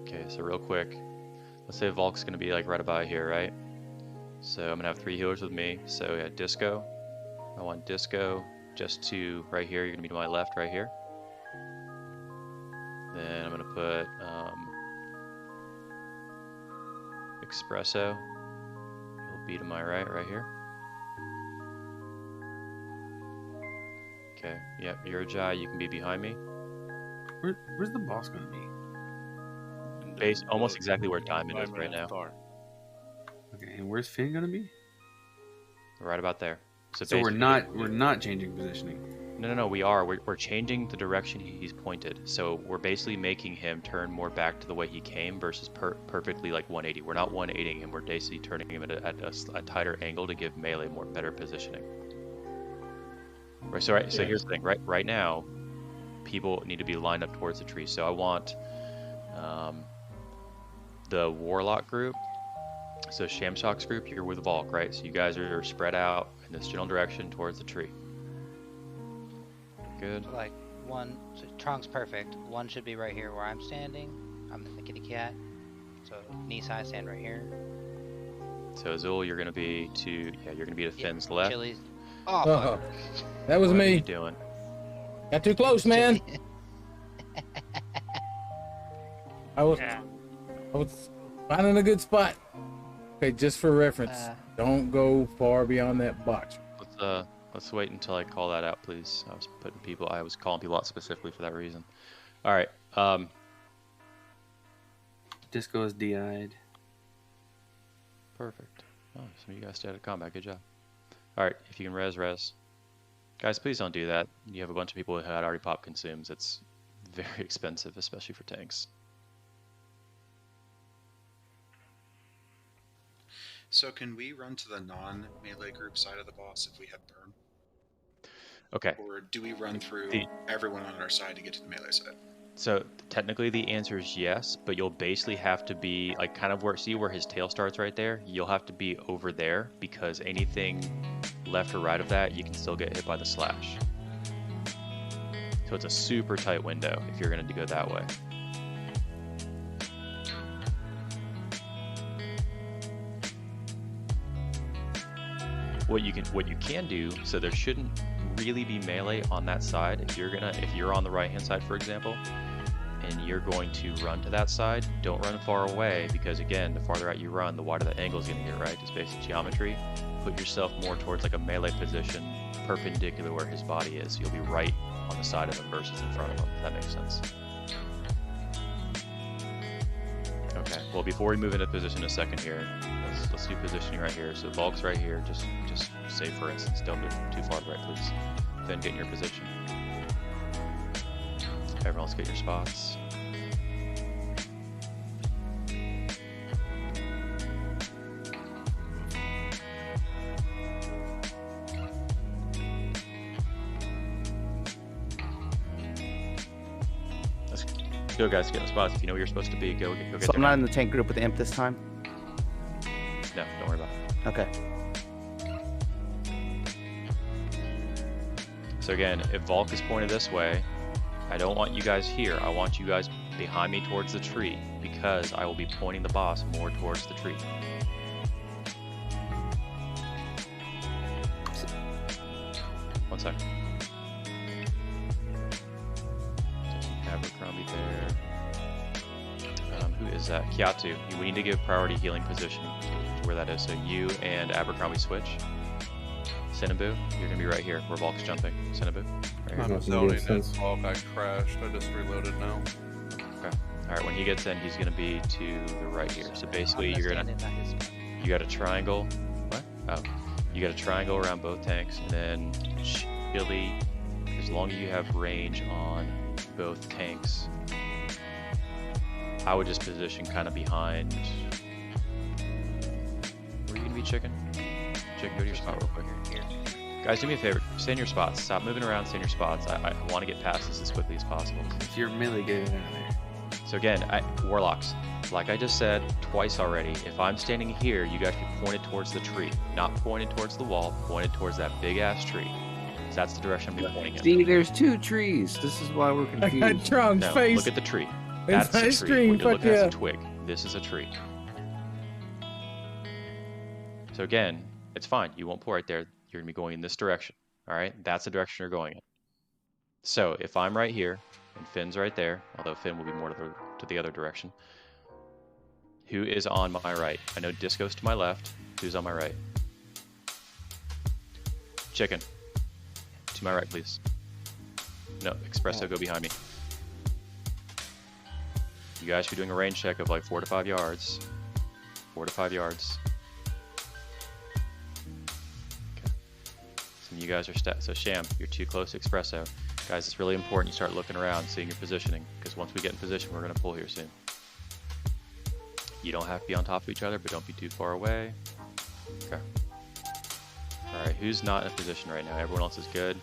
Okay, so real quick, let's say Volk's gonna be like right about here, right? So I'm gonna have 3 healers with me. So yeah, Disco. I want Disco just to right here. You're gonna be to my left, right here. Then I'm gonna put Espresso. He'll be to my right here. Okay, yep, you're a Jai, you can be behind me. Where's the boss gonna be? Almost exactly where Diamond is right now. Okay, and where's Finn gonna be? Right about there. So we're not changing positioning. No, we are. We're changing the direction he's pointed. So we're basically making him turn more back to the way he came versus perfectly like 180. We're not 180ing him. We're basically turning him at a tighter angle to give melee more better positioning. Right. So here's the thing. Right now, people need to be lined up towards the tree. So I want the Warlock group. So Shamshock's group, you're with Volk, right? So you guys are spread out in this general direction towards the tree. Good. So like so Trong's perfect. One should be right here where I'm standing. I'm in the kitty cat. So knee high, stand right here. So Azul, you're gonna be to Finn's left. Chili's. Oh, that was what me. Are you doing? Got too close, man. I was finding a good spot. Okay, just for reference, don't go far beyond that box. Let's wait until I call that out, please. I was calling people out specifically for that reason. All right. Disco is DI'd. Perfect. Oh, some of you guys stayed out of combat. Good job. All right, if you can res. Guys, please don't do that. You have a bunch of people who had already popped consumes. It's very expensive, especially for tanks. So can we run to the non-melee group side of the boss if we have burn? Okay. Or do we run through everyone on our side to get to the melee side? So technically the answer is yes, but you'll basically have to be like kind of see where his tail starts right there? You'll have to be over there because anything left or right of that, you can still get hit by the slash. So it's a super tight window if you're going to go that way. What you can do, so there shouldn't really be melee on that side. If you're on the right hand side, for example, and you're going to run to that side, don't run far away because again, the farther out you run, the wider the angle is going to get, right? Just basic geometry. Put yourself more towards like a melee position, perpendicular where his body is. You'll be right on the side of him versus in front of him, if that makes sense. Okay, well before we move into position a second here, let's do positioning right here. So Volk's right here, just say for instance, don't move too far to the right, please. Then get in your position. Everyone else get your spots. Let's go guys, get in the spots. If you know where you're supposed to be, go get So I'm not in the tank group with the imp this time? No, don't worry about it. Okay. So again, if Volk is pointed this way, I don't want you guys here. I want you guys behind me towards the tree because I will be pointing the boss more towards the tree. One second. Abercrombie there. Who is that? Kiatu. We need to give priority healing position to where that is. So you and Abercrombie switch. Cinnaboo, you're gonna be right here where Volk's jumping. Cinnaboo, right here. I'm zoning in Volk. I crashed. I just reloaded now. Okay. All right. When he gets in, he's gonna be to the right here. So basically, you got a triangle. What? Oh, you got a triangle around both tanks, and then Chili. As long as you have range on both tanks, I would just position kind of behind. Where are you gonna be, Chicken? Chicken, go to your spot real quick. Guys, do me a favor. Stay in your spots. Stop moving around. Stay in your spots. I want to get past this as quickly as possible. If you're melee, get in there. So again, Warlocks, like I just said twice already, if I'm standing here, you guys be pointed towards the tree. Not pointed towards the wall, pointed towards that big-ass tree. So that's the direction I'm pointing in. See, there's two trees. This is why we're confused. I got Trunk's No, face. look at the tree. It's That's a my tree. stream, When you're fuck looking yeah. at a twig. This is a tree. So again, it's fine. You won't pull right there. You're going to be going in this direction. All right? That's the direction you're going in. So if I'm right here and Finn's right there, although Finn will be more to the other direction, who is on my right? I know Disco's to my left. Who's on my right? Chicken. To my right, please. No, Espresso, go behind me. You guys should be doing a range check of like 4 to 5 yards. 4 to 5 yards. Okay. Some of you guys are so Sham, you're too close to Espresso. Guys, it's really important you start looking around, seeing your positioning, because once we get in position, we're going to pull here soon. You don't have to be on top of each other, but don't be too far away. Okay. Alright, who's not in a position right now? Everyone else is good.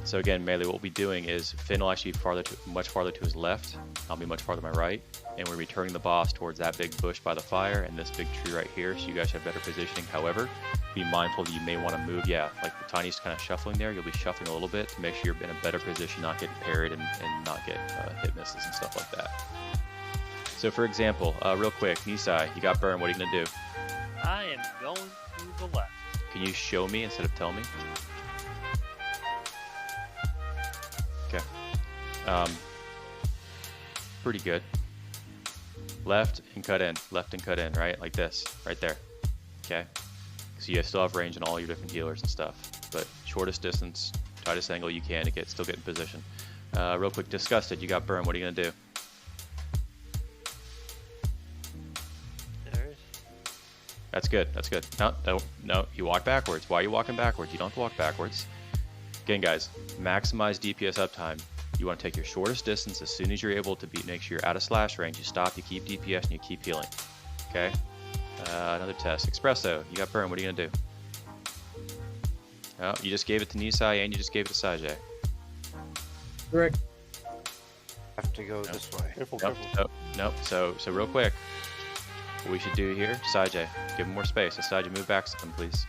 So again, melee, what we'll be doing is Finn will actually be much farther to his left. I'll be much farther to my right. And we're returning the boss towards that big bush by the fire and this big tree right here, so you guys have better positioning. However, be mindful that you may want to move, like the Tiny's kind of shuffling there. You'll be shuffling a little bit to make sure you're in a better position, not get parried and not get hit misses and stuff like that. So for example, real quick, Nisai, you got burn, what are you going to do? I am going to the left. Can you show me instead of tell me? Okay. Pretty good. Left and cut in, right? Like this, right there. Okay. So you still have range in all your different healers and stuff, but shortest distance, tightest angle you can to still get in position. Real quick, Disgusted, you got burn, what are you gonna do? That's good, that's good. No, you walk backwards. Why are you walking backwards? You don't have to walk backwards. Again, guys, maximize DPS uptime. You want to take your shortest distance as soon as you're able to make sure you're out of slash range. You stop, you keep DPS, and you keep healing. Okay? Another test. Espresso, you got burn. What are you going to do? Oh, you just gave it to Nisai and you just gave it to Sajay. Correct. Have to go this way. Nope. So real quick, what we should do here, Sajay, give him more space. Sajay, move back some, please.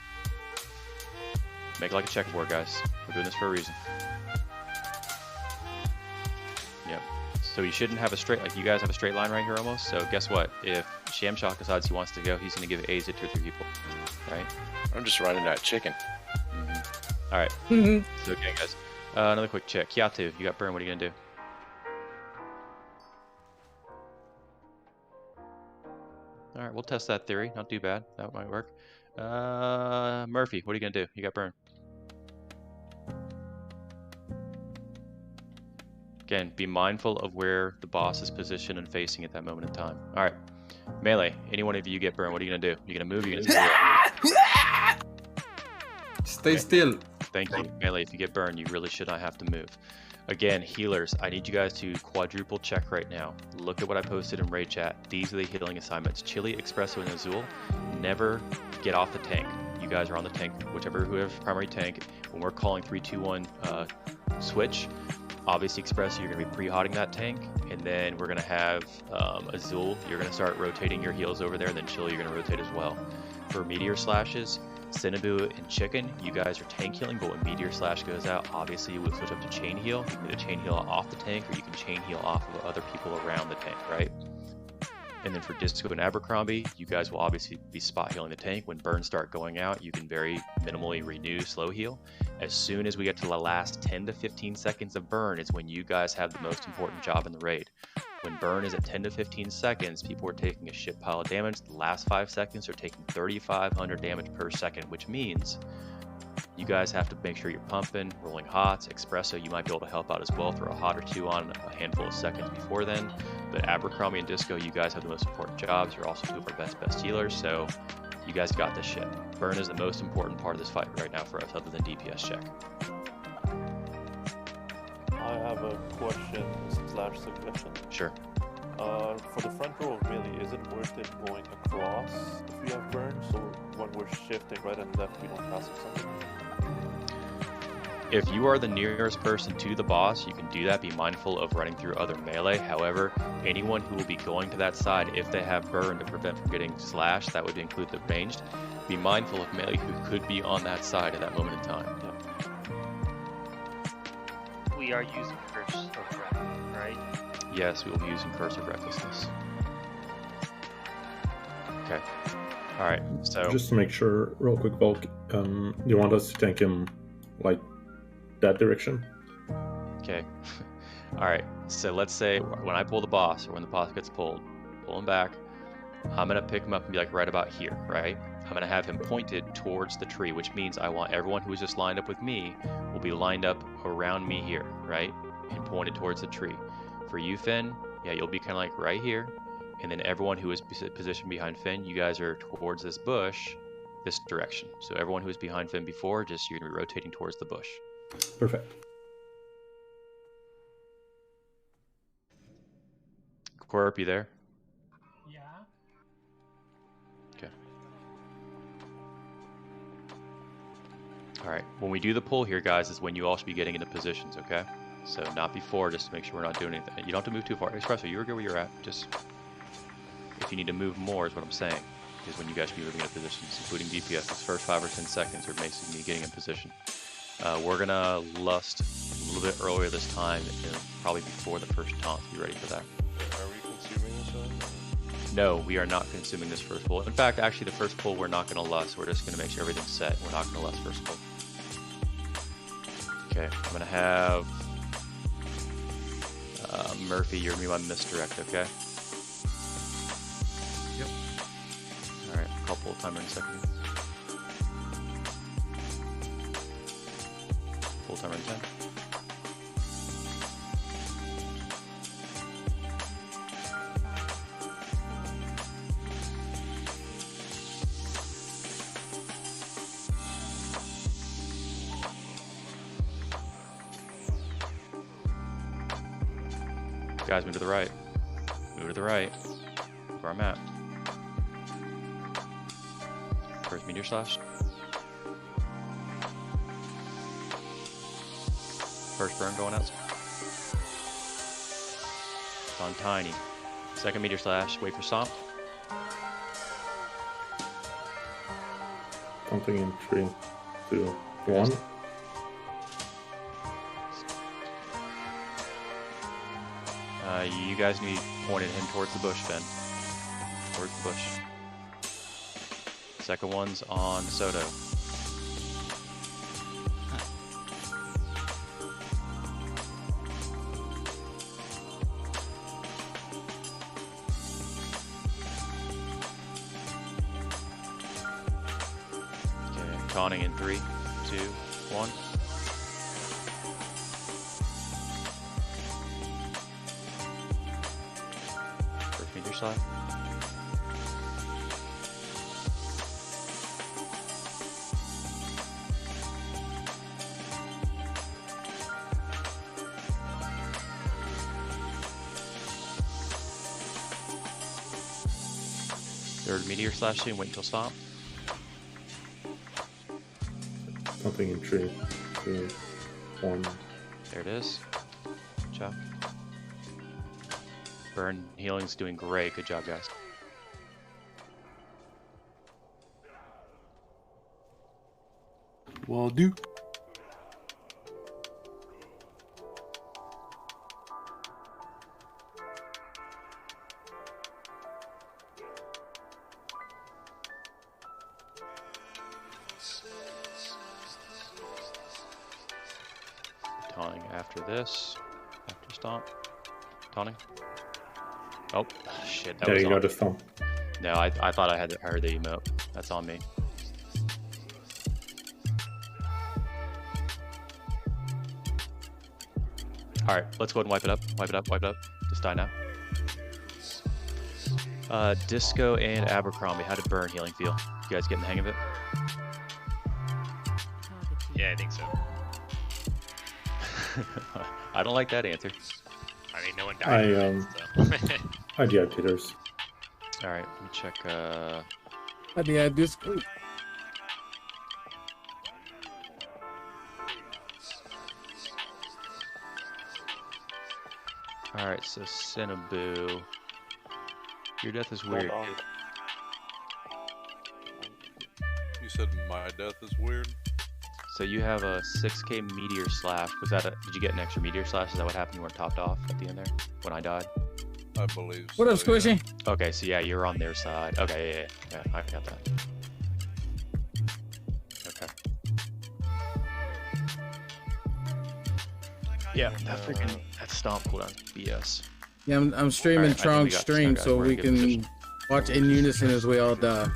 Make it like a checkerboard, guys. We're doing this for a reason. Yep. So you shouldn't have a straight, like you guys have a straight line right here almost. So guess what? If Shamshock decides he wants to go, he's going to give A's to 2 or 3 people, right? I'm just running that chicken. All right. So okay, guys. Another quick check. Kiatu, you got burn. What are you going to do? All right, we'll test that theory. Not too bad. That might work. Murphy, what are you going to do? You got burn. Again, be mindful of where the boss is positioned and facing at that moment in time. All right. Melee, any one of you get burned, what are you going to do? You're going to move, you're going to Stay still. Thank you. Melee, if you get burned, you really should not have to move. Again, healers, I need you guys to quadruple check right now. Look at what I posted in Raid Chat. These are the healing assignments. Chili, Espresso, and Azul. Never get off the tank. You guys are on the tank, whichever who have primary tank. When we're calling 3, 2, 1 switch, obviously Espresso, you're going to be pre-hotting that tank. And then we're going to have Azul, you're going to start rotating your heals over there. And then Chili, you're going to rotate as well. For meteor slashes, Cinnaboo and Chicken, you guys are tank healing, but when Meteor Slash goes out, obviously you would switch up to Chain Heal. You can either Chain Heal off the tank, or you can Chain Heal off of other people around the tank, right? And then for Disco and Abercrombie, you guys will obviously be spot healing the tank. When burns start going out, you can very minimally renew, slow heal. As soon as we get to the last 10 to 15 seconds of burn is when you guys have the most important job in the raid. When burn is at 10 to 15 seconds, people are taking a shit pile of damage. The last 5 seconds are taking 3,500 damage per second, which means you guys have to make sure you're pumping, rolling hots. Espresso, you might be able to help out as well. Throw a hot or 2 on a handful of seconds before then. But Abercrombie and Disco, you guys have the most important jobs. You're also 2 of our best healers, so you guys got this shit. Burn is the most important part of this fight right now for us, other than DPS check. I have a question / suggestion. Sure. For the front row of melee, is it worth it going across if we have burn, so when we're shifting right and left, we don't pass something? If you are the nearest person to the boss, you can do that. Be mindful of running through other melee. However, anyone who will be going to that side, if they have burn to prevent from getting slashed, that would include the ranged. Be mindful of melee who could be on that side at that moment in time. We are using Curse of Wrath, right? Yes, we will be using Curse of Recklessness. Okay. Alright, so... Just to make sure, real quick, Volk, you want us to tank him, like, that direction? Okay. Alright, so let's say when I pull the boss, or when the boss gets pull him back, I'm going to pick him up and be like right about here, right? I'm going to have him pointed towards the tree, which means I want everyone who is just lined up with me will be lined up around me here, right? And pointed towards the tree. For you, Finn, yeah, you'll be kind of like right here. And then everyone who is positioned behind Finn, you guys are towards this bush, this direction. So everyone who was behind Finn before, just you're going to be rotating towards the bush. Perfect. Corp, you there? Yeah. Okay. Alright, when we do the pull here, guys, is when you all should be getting into positions, okay? So not before, just to make sure we're not doing anything. You don't have to move too far. Espresso, you were good where you're at. Just, if you need to move more is what I'm saying, is when you guys should be moving into positions, including DPS. Those first 5 or 10 seconds are basically getting in position. We're gonna lust a little bit earlier this time, probably before the first taunt. Be ready for that. Are we consuming this one? No, we are not consuming this first pull. In fact, actually, the first pull we're not going to lust. We're just going to make sure everything's set. We're not going to lust first pull. Okay, I'm going to have Murphy, you're going to be my misdirect, okay? Yep. Alright, I'll pull timer in a second. Pull timer in 10. Guys, move to the right. Move to the right. Where I'm at. First meteor slash. First burn going out. It's on tiny. Second meteor slash. Wait for stomp. Something in 3, 2, 1. You guys need pointed him towards the bush, Ben. Towards the bush. Second one's on Soto. Okay, taunting in 3, 2, 1. Meteor slide. Third meteor slash soon, wait until stomp. Something in 3, 2, 1. There it is. Good job. Burn healing's doing great. Good job, guys. Will do. Taunting after this. After stomp. Taunting. Oh, shit. That There was you on go, the me. stomp. No, I thought I heard the emote. That's on me. Alright, let's go ahead and wipe it up. Wipe it up, wipe it up. Just die now. Disco and Abercrombie, how did burn healing feel? You guys getting the hang of it? Yeah, I think so. I don't like that answer. I mean, no one died. I DI Peters. Alright, let me check, I did this. Alright, so Cinnaboo. Your death is weird. You said my death is weird? So you have a 6k meteor slash. Was that did you get an extra meteor slash? Is that what happened? You weren't topped off at the end there when I died? I believe so. What up, Squishy? Yeah. Okay, so yeah, you're on their side. Okay, yeah, I got that. Okay. Yeah, that stomp cooldown BS. Yeah, I'm streaming Alright, I think we Trunk got stream this guy, guys. so We're we gonna give can watch in unison as we all die.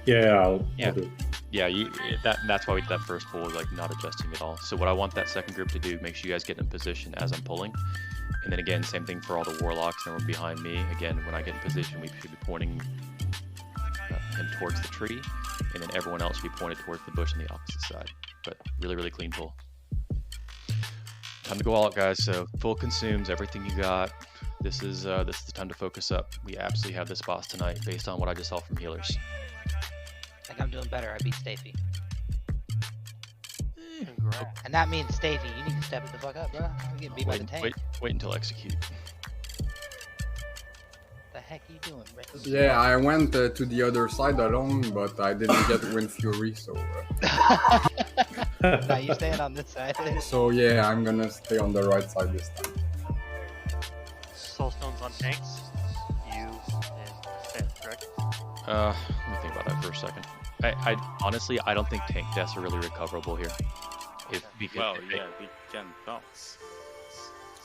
Yeah, I'll do it. Yeah, that's why we did that first pull, like not adjusting at all. So what I want that second group to do, make sure you guys get in position as I'm pulling. And then again, same thing for all the warlocks and everyone behind me. Again, when I get in position, we should be pointing him towards the tree. And then everyone else should be pointed towards the bush on the opposite side. But really, really clean pull. Time to go all out, guys. So full consumes everything you got. This is the time to focus up. We absolutely have this boss tonight based on what I just saw from healers. I think I'm doing better. I beat Stafey. And that means Stafey, you need to step it the fuck up, bro. I'm getting beat by the tank. Wait until execute. The heck are you doing, Rick? Yeah, I went to the other side alone, but I didn't get Wind Fury, so... Now you staying on this side. So yeah, I'm gonna stay on the right side this time. Soulstone's on tanks. You and Stan, correct? Let me think about that for a second. I honestly, I don't think tank deaths are really recoverable here. Well, yeah, we can bounce.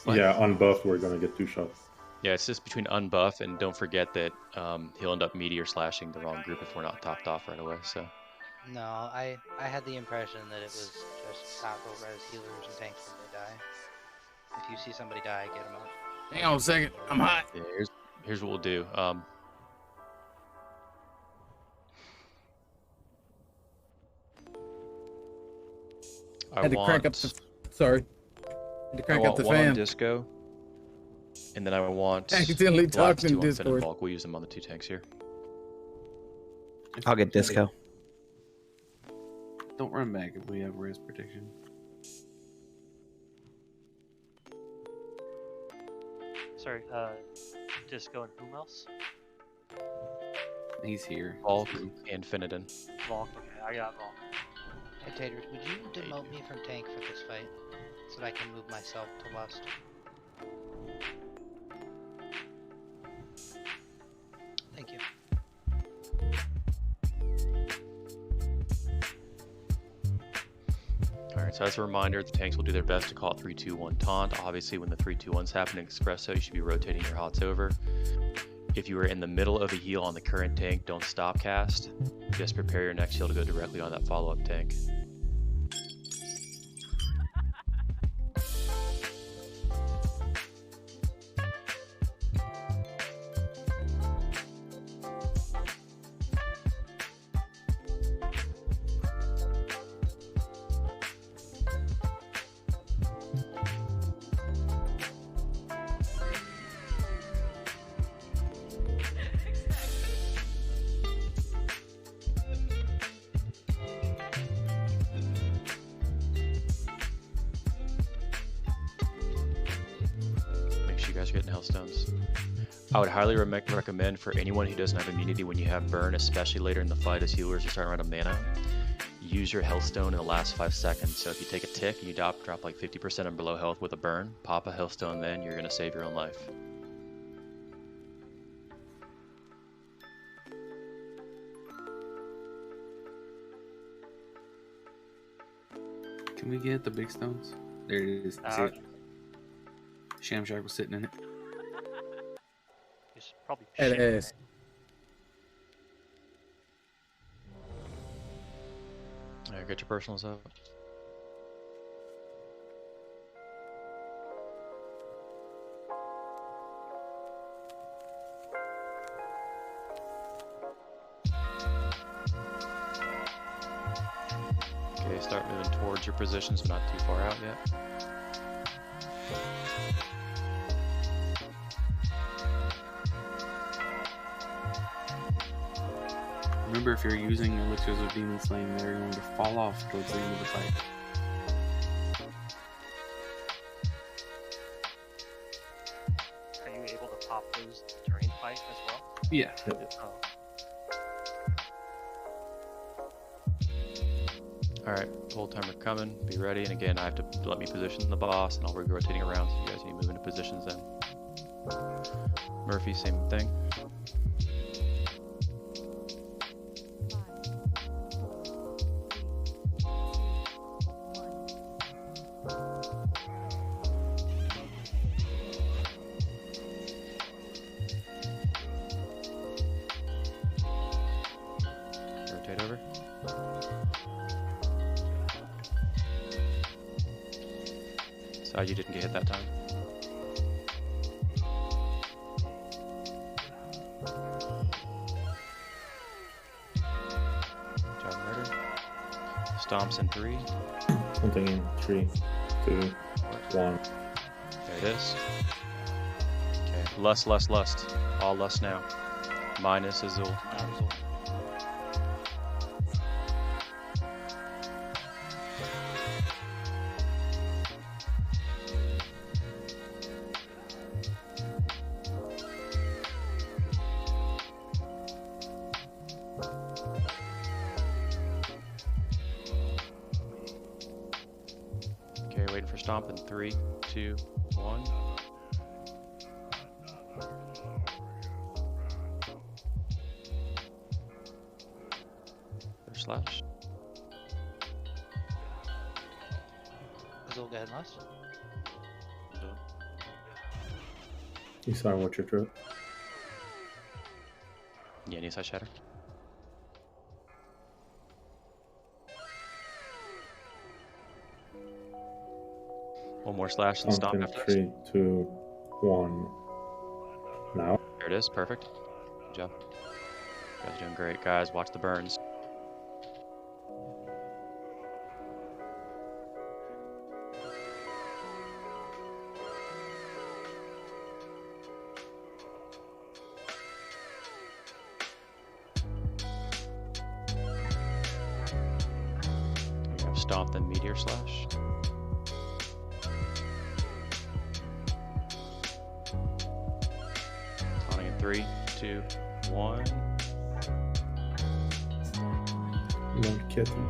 Yeah, on buff, we're gonna get 2 shots. Yeah, it's just between unbuff and don't forget that he'll end up meteor slashing the wrong group if we're not topped off right away. So. No, I had the impression that it was just auto res healers and tanks when they die. If you see somebody die, get them up. Hang on a second, I'm hot. Yeah, here's what we'll do. I had to crank up the... Sorry. To I crank want up the one on fan. disco, and then I want Accidentally labs talked in 2 on fin and Discord. bulk. We'll use them on the 2 tanks here. I'll get disco. Don't run back if we have res protection. Sorry, Disco and whom else? He's here. Bulk and Finnegan. Volk, okay, I got Volk. Hey Taters, would you demote me from tank for this fight? So that I can move myself to lust? Thank you. Alright, so as a reminder, the tanks will do their best to call it 3-2-1 taunt. Obviously, when the 3-2-1s happen in Espresso, you should be rotating your hots over. If you are in the middle of a heal on the current tank, don't stop cast. Just prepare your next heal to go directly on that follow-up tank. Getting Hellstones. I would highly recommend for anyone who doesn't have immunity when you have burn, especially later in the fight as healers are starting to run out of mana, use your Hellstone in the last 5 seconds. So if you take a tick and you drop like 50% and below health with a burn, pop a Hellstone, then you're going to save your own life. Can we get the big stones? There it is. See it? Shamshark was sitting in it. It's probably It is. Alright, get your personals up. Okay, start moving towards your positions, but not too far out yet. Remember, if you're using elixirs of demon slaying, they're going to fall off towards the end of the fight. Are you able to pop those during fight as well? Yeah. Oh. Alright, full timer coming, be ready, and again I have to let me position the boss and I'll be rotating around, so you guys need to move into positions then. Murphy, same thing. Rotate over. You didn't get hit that time. Job murder. Stomps in 3. Something in 3, 2, 1. There it is. Okay, lust. All lust now. Minus Azul. Waiting for stomp in 3, 2, 1. There's slash. Azul, go ahead and lust. East side, watch your throat. Yeah, east side shatter. One more slash and stomp after 3, 2, 1. Now. There it is, perfect. Good job. You guys are doing great, guys. Watch the burns. Stomp then Meteor Slash. Taunting in 3, 2, 1. Won't get him.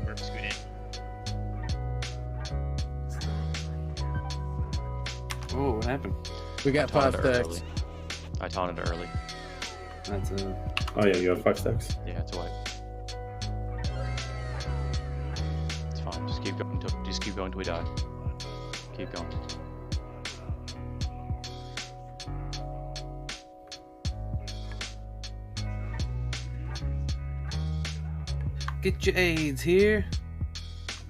Work scoot in. Oh, what happened? We got 5 stacks. I taunted early. That's a. Oh yeah, you have 5 stacks. Yeah, it's a wipe. It's fine. Just keep going till we die. Keep going. Get your aids here.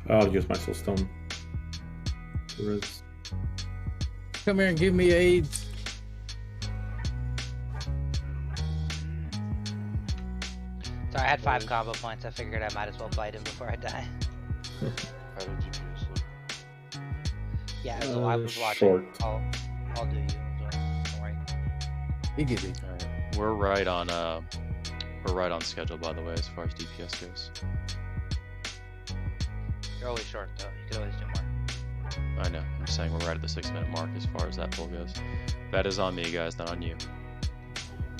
I'll use my soulstone. Res. Come here and give me AIDS. So I had 5 combo points. I figured I might as well bite him before I die. How did you do this? Yeah, so I was watching. Short. I'll do you as well. Don't worry. You get it. Alright. We're right on schedule, by the way, as far as DPS goes. You're always short though. You could always do more. I know. I'm saying we're right at the 6-minute mark as far as that pull goes. That is on me, guys, not on you.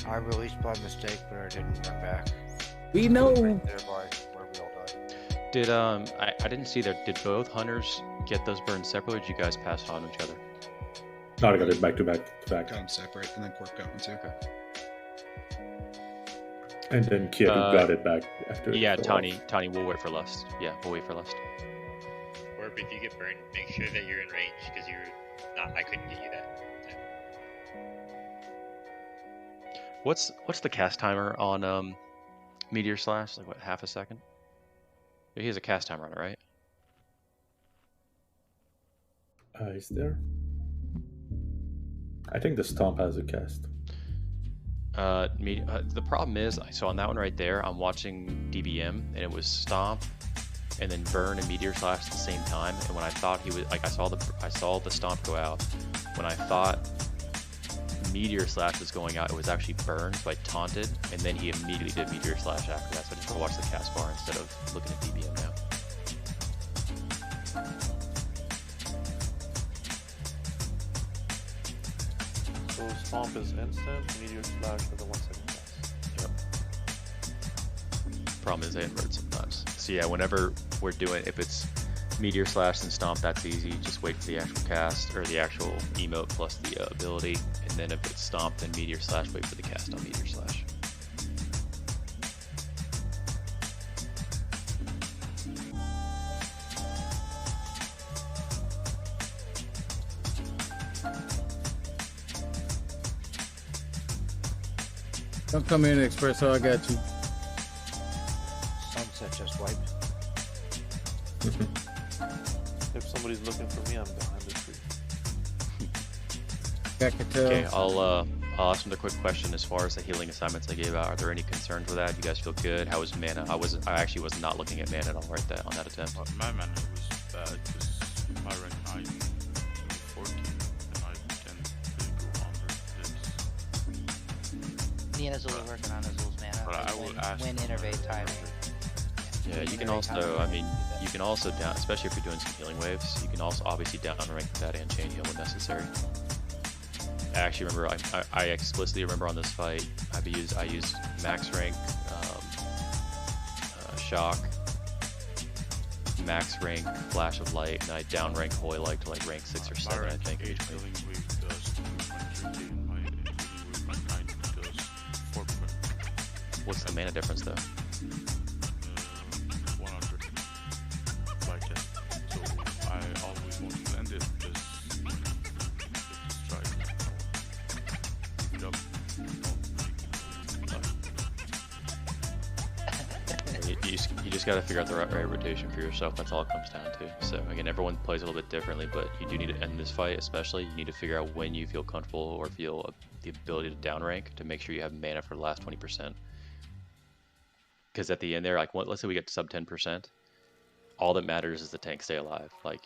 I released by mistake, but I didn't run back. We know. Right there by where we all died. Did I didn't see there. Did both hunters get those burns separately, or did you guys pass it on to each other? No, I got it back to back to back. Got them separate, and then Corp got one too. Okay. And then Kieru got it back after. Yeah, Tawny, we'll wait for Lust. Yeah, we'll wait for Lust. Or if you get burned, make sure that you're in range because you're not. I couldn't get you that time. What's the cast timer on Meteor Slash? Like what, half a second? He has a cast timer on it, right? Is there? I think the Stomp has a cast. The problem is, so on that one right there, I'm watching DBM, and it was Stomp, and then Burn and Meteor Slash at the same time. And when I thought he was, like, I saw the Stomp go out. When I thought Meteor Slash was going out, it was actually Burn, so I taunted, and then he immediately did Meteor Slash after that. So I just watched the cast bar instead of looking at DBM now. So Stomp is instant, Meteor Slash with a 1 second pass. Yep. Problem is they invert sometimes. So yeah, whenever we're doing, if it's Meteor Slash and Stomp, that's easy. Just wait for the actual cast, or the actual emote plus the ability. And then if it's Stomp, then Meteor Slash, wait for the cast on Meteor Slash. Don't come in, Espresso. I got you. Sunset just wiped. If somebody's looking for me, I'm behind the tree. Okay, I'll ask them the quick question as far as the healing assignments I gave out. Are there any concerns with that? You guys feel good? How was mana? I actually was not looking at mana at all right there on that attempt. Well, my mana was bad because my rank 9 to 14 and I can really go under this. Me and Azul are working on Azul's mana. But I will ask When innervate timing. Yeah, you can also, I mean, you can also down, especially if you're doing some healing waves, you can also obviously down rank that and chain heal when necessary. I actually remember, I explicitly remember on this fight, I used max rank shock, max rank flash of light, and I down rank holy light to like rank 6 or 7, I think. Healing wave does 2.3k and my healing wave rank 9 does 4. What's the mana difference though? 100 by 10. So I always want to end it because it's strike. Keep it up. You just got to figure out the right rotation for yourself. That's all it comes down to. So again, everyone plays a little bit differently, but you do need to end this fight, especially. You need to figure out when you feel comfortable or feel the ability to down rank to make sure you have mana for the last 20%. Because at the end there, like let's say we get to sub 10%, all that matters is the tank stay alive. Like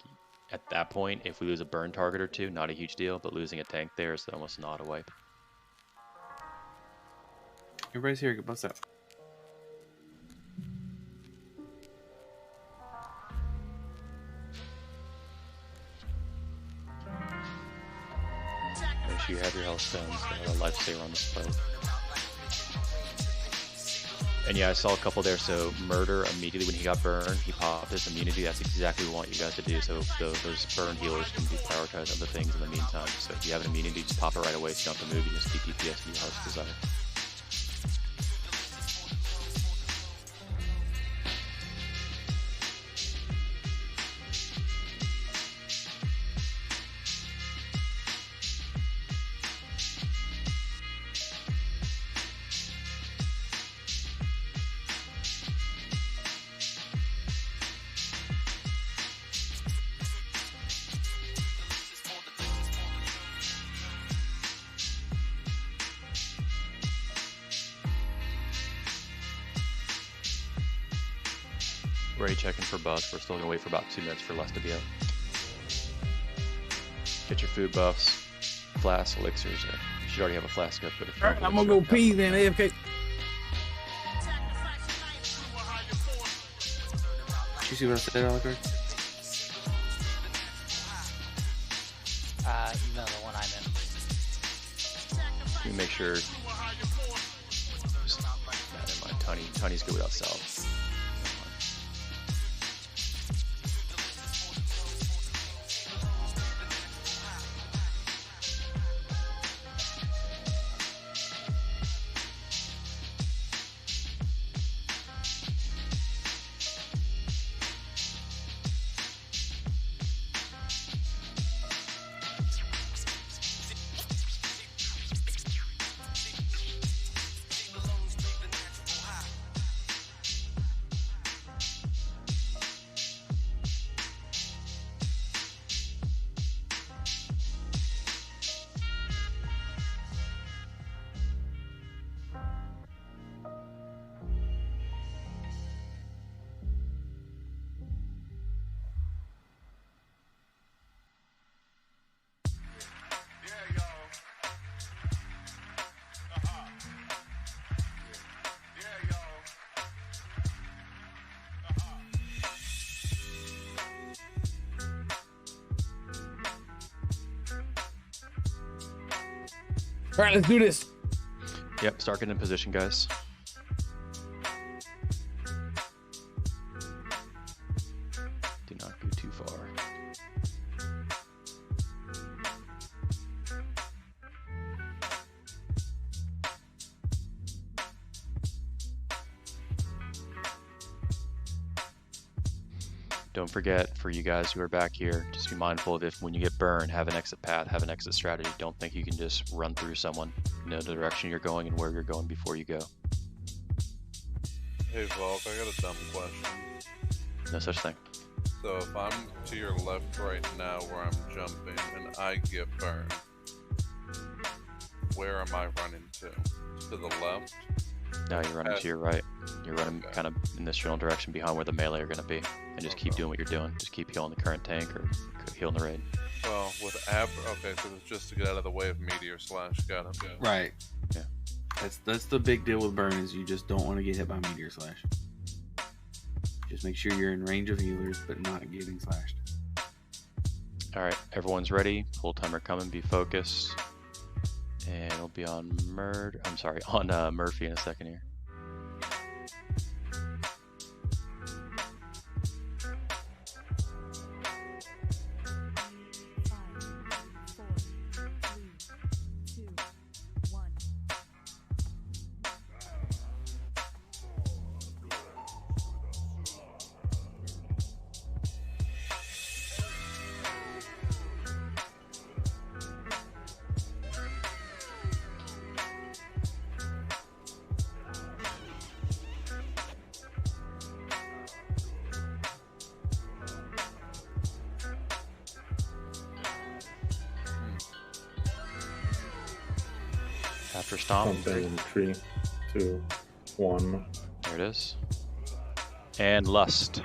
at that point, if we lose a burn target or two, not a huge deal, but losing a tank there is almost an auto wipe. Everybody's here. Get bust up. Make sure you have your health stones. A lifesaver on this plate. And yeah, I saw a couple there. So Murder, immediately when he got burned, he popped his immunity. That's exactly what we want you guys to do. So those burn healers can be prioritized other things in the meantime. So if you have an immunity, just pop it right away. So you don't have to move. You just keep DPS to your heart's desire. Ready checking for buffs. We're still gonna wait for about 2 minutes for Les to be out. Get your food buffs, flasks, elixirs. You should already have a flask up, but if Alright, I'm gonna go pee then, AFK. Did you see what I said, Alec? No, the one I'm in. You make sure. Just, never mind. Tiny's good without salve. All right, let's do this. Yep, start getting in position, guys. Do not go too far. Don't forget, for you guys who are back here, just be mindful of if when you get burned, have an exit path, have an exit strategy. Don't think you can just run through someone. Know the direction you're going and where you're going before you go. Hey Volk, I got a dumb question. No such thing. So if I'm to your left right now where I'm jumping and I get burned, where am I running to? To the left? No, you're running to your right. You're running kind of in this general direction behind where the melee are going to be. And just keep doing what you're doing. Just keep healing the current tank or healing the raid. Well, with okay, so it's just to get out of the way of Meteor Slash. Got it. Right. Yeah. That's the big deal with burn is you just don't want to get hit by Meteor Slash. Just make sure you're in range of healers, but not getting slashed. All right, everyone's ready. Full timer coming. Be focused. And it'll be on Murphy in a second here. After stomp. Something in 3, 2, 1. There it is. And lust.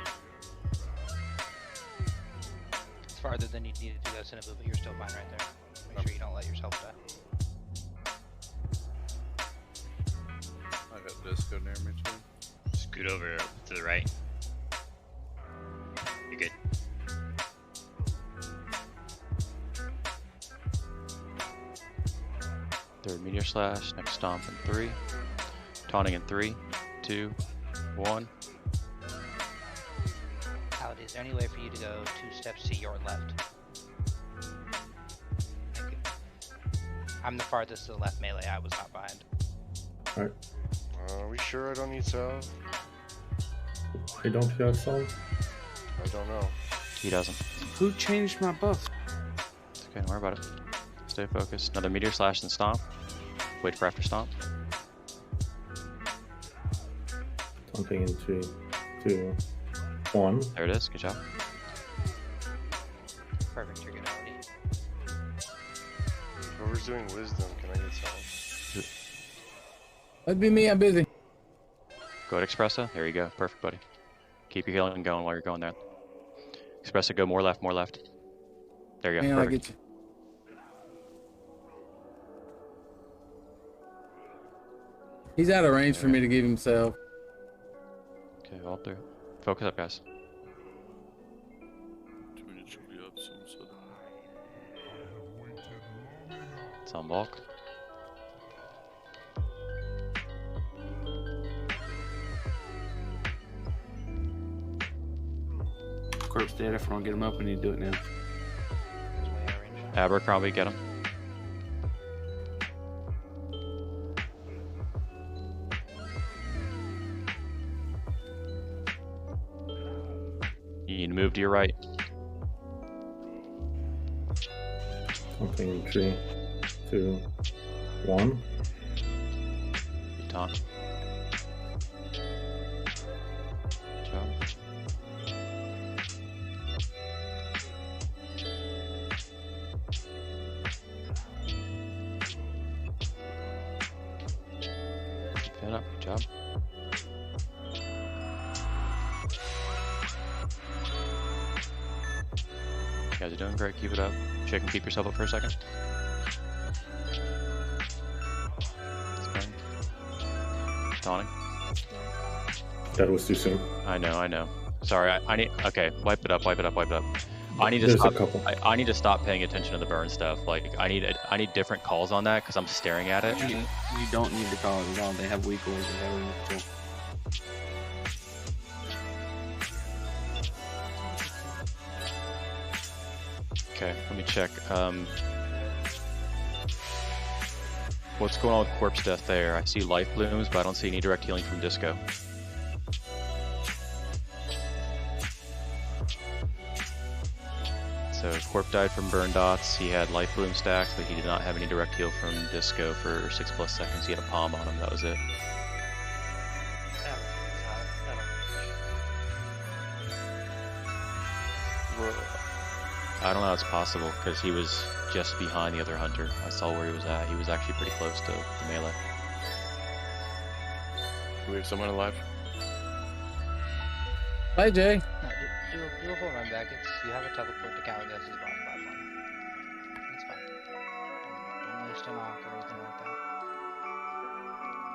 It's farther than you needed to go, Cinnaboo, but you're still fine right there. Make sure you don't let yourself die. go near me too. Scoot over to the right. You're good. Third meteor slash, next stomp in 3. Taunting in 3, 2, 1. Howdy, is there any way for you to go 2 steps to your left? Thank you. I'm the farthest to the left melee. I was not behind. Alright. Are we sure I don't need salve? I don't have some. I don't know. He doesn't. Who changed my buff? It's okay, don't worry about it. Stay focused. Another meteor slash and stomp. Wait for after stomp. Something in 3, 2, 1. There it is. Good job. Perfect, you're good already. Whoever's doing wisdom, can I get salve? That'd be me, I'm busy. Go ahead, Expressa. There you go. Perfect, buddy. Keep your healing going while you're going there. Expressa, go more left, more left. There you go. Man, I Perfect. get you. He's out of range for me to give himself. Okay, all through. Focus up, guys. 2 minutes should be up soon, so It's on bulk. Corpse dead. If I don't get him up, we need to do it now. Abercrombie, get him. You need to move to your right. Something in 3, 2, 1. You taunt. Good job. Keep that up. Good job. You guys are doing great. Keep it up. Check and keep yourself up for a second. It's fine. Taunting. That was too soon. I know. Sorry, I need. Okay, wipe it up. I need to There's a stop. couple. I need to stop paying attention to the burn stuff. Like, I need different calls on that because I'm staring at it. You don't need to call it at all. They have weak orders. They have weak too. Okay, let me check. What's going on with corpse death there? I see life blooms, but I don't see any direct healing from Disco. So Corp died from burn dots. He had life bloom stacks, but he did not have any direct heal from Disco for 6+ seconds. He had a palm on him. That was it. I don't know how it's possible because he was just behind the other hunter. I saw where he was at. He was actually pretty close to the melee. Do we have someone alive? Bye, Jay. No, do a full run back. You have a teleport to Calagus's boss platform. It's fine. Don't waste a knock or anything like that.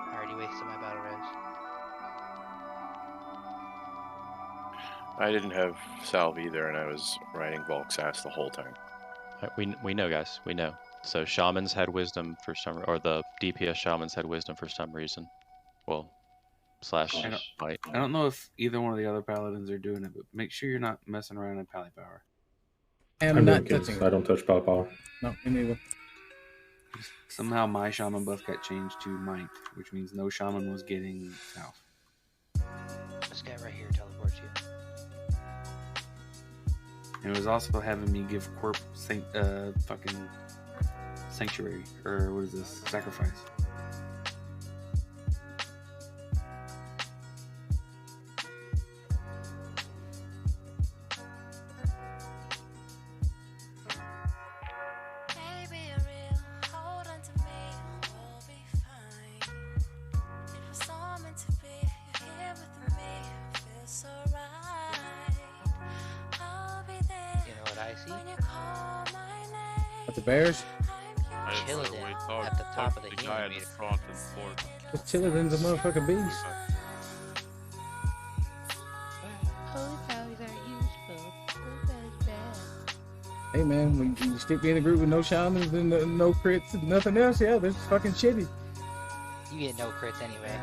I already wasted my battle res. I didn't have salve either, and I was riding Volk's ass the whole time. We know, guys. We know. So shamans had wisdom for some, or the DPS shamans had wisdom for some reason. Well, slash fight. I don't know if either one of the other paladins are doing it, but make sure you're not messing around in pally power. I'm not touching it. I don't touch power. No, me neither. Somehow my shaman buff got changed to might, which means no shaman was getting south. This guy right here teleports you. And it was also having me give Corp fucking sanctuary, or what is this? Sacrifice. At the Bears? Chilling at the top of the guy at the front and forth. It's chiller than the motherfucking bees. Hey man, when you stick me in a group with no shamans and no crits and nothing else, yeah, that's fucking shitty. You get no crits anyway.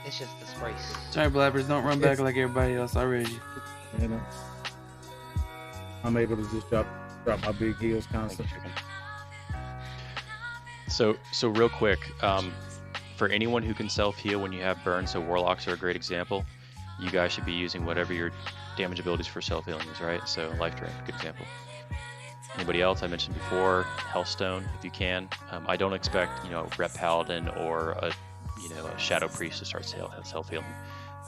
It's just the sprays. Sorry, blabbers, don't run back like everybody else. I read you. You know, I'm able to just drop my big heals constantly. So real quick, for anyone who can self-heal when you have burn, so warlocks are a great example. You guys should be using whatever your damage abilities for self-healing is, right? So life drain, good example. Anybody else? I mentioned before, Healthstone, if you can. I don't expect, Rep Paladin or a Shadow Priest to start self-healing.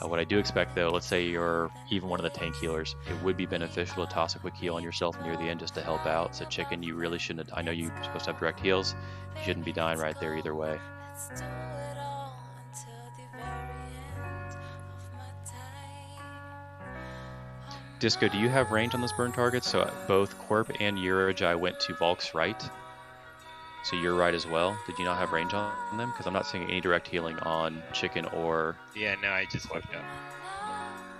What I do expect, though, let's say you're even one of the tank healers, it would be beneficial to toss a quick heal on yourself near the end just to help out. So Chicken, you really shouldn't, I know you're supposed to have direct heals, you shouldn't be dying right there either way. Disco, do you have range on this burn target? So both Corp and Eurojai went to Volk's right. So you're right as well. Did you not have range on them? Because I'm not seeing any direct healing on Chicken or... Yeah, no, I just looked up.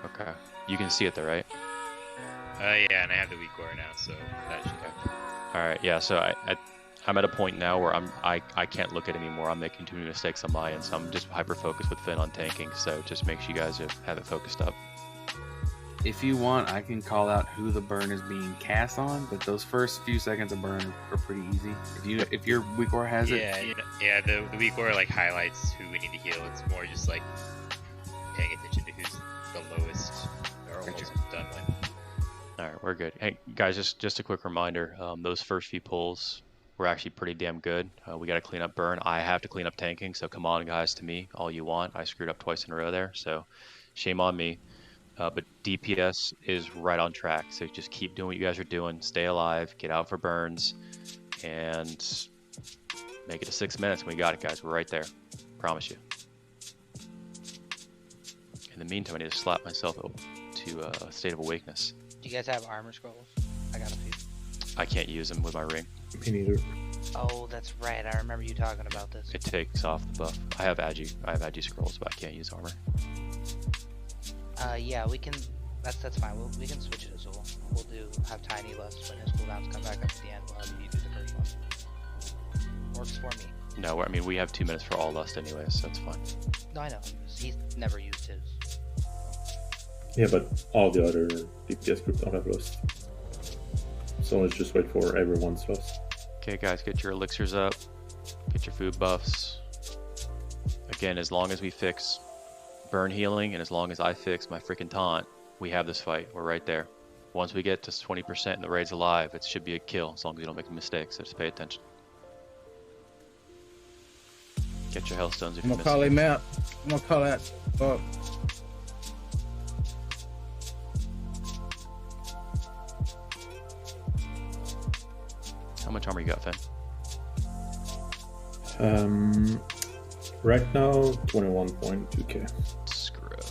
Okay. You can see it though, right? Yeah, and I have the weak core now, so that should help. Alright, yeah, so I'm at a point now where I can't look at it anymore. I'm making too many mistakes on my end, so I'm just hyper-focused with Finn on tanking. So just make sure you guys have it focused up. If you want, I can call out who the burn is being cast on, but those first few seconds of burn are pretty easy. If your weak ore has it. Yeah, the weak ore like highlights who we need to heal. It's more just like paying attention to who's the lowest or almost done with. Alright, we're good. Hey guys, just a quick reminder, those first few pulls were actually pretty damn good. We got to clean up burn. I have to clean up tanking, so come on guys to me, all you want. I screwed up twice in a row there, so shame on me. But DPS is right on track, so just keep doing what you guys are doing. Stay alive, get out for burns, and make it to 6 minutes. We got it, guys. We're right there. Promise you. In the meantime, I need to slap myself to a state of awakeness. Do you guys have armor scrolls? I got a few. I can't use them with my ring. Me neither. Oh, that's right. I remember you talking about this. It takes off the buff. I have agi scrolls, but I can't use armor. Yeah, we can. That's fine. We can switch it as well. We'll have Tiny Lust when his cooldowns come back up at the end. We'll have you do the first one. Works for me. No, I mean we have 2 minutes for all Lust anyway, so it's fine. No, I know. He's never used his. Yeah, but all the other DPS groups don't have Lust. So let's just wait for everyone's Lust. Okay, guys, get your elixirs up. Get your food buffs. Again, as long as we fix burn healing, and as long as I fix my freaking taunt, we have this fight. We're right there. Once we get to 20% and the raid's alive, it should be a kill, as long as you don't make a mistake, so just pay attention. Get your Hellstones if I'm you gonna call him out. I'm gonna call that fuck. How much armor you got, Finn? Right now, 21.2k. Screw up.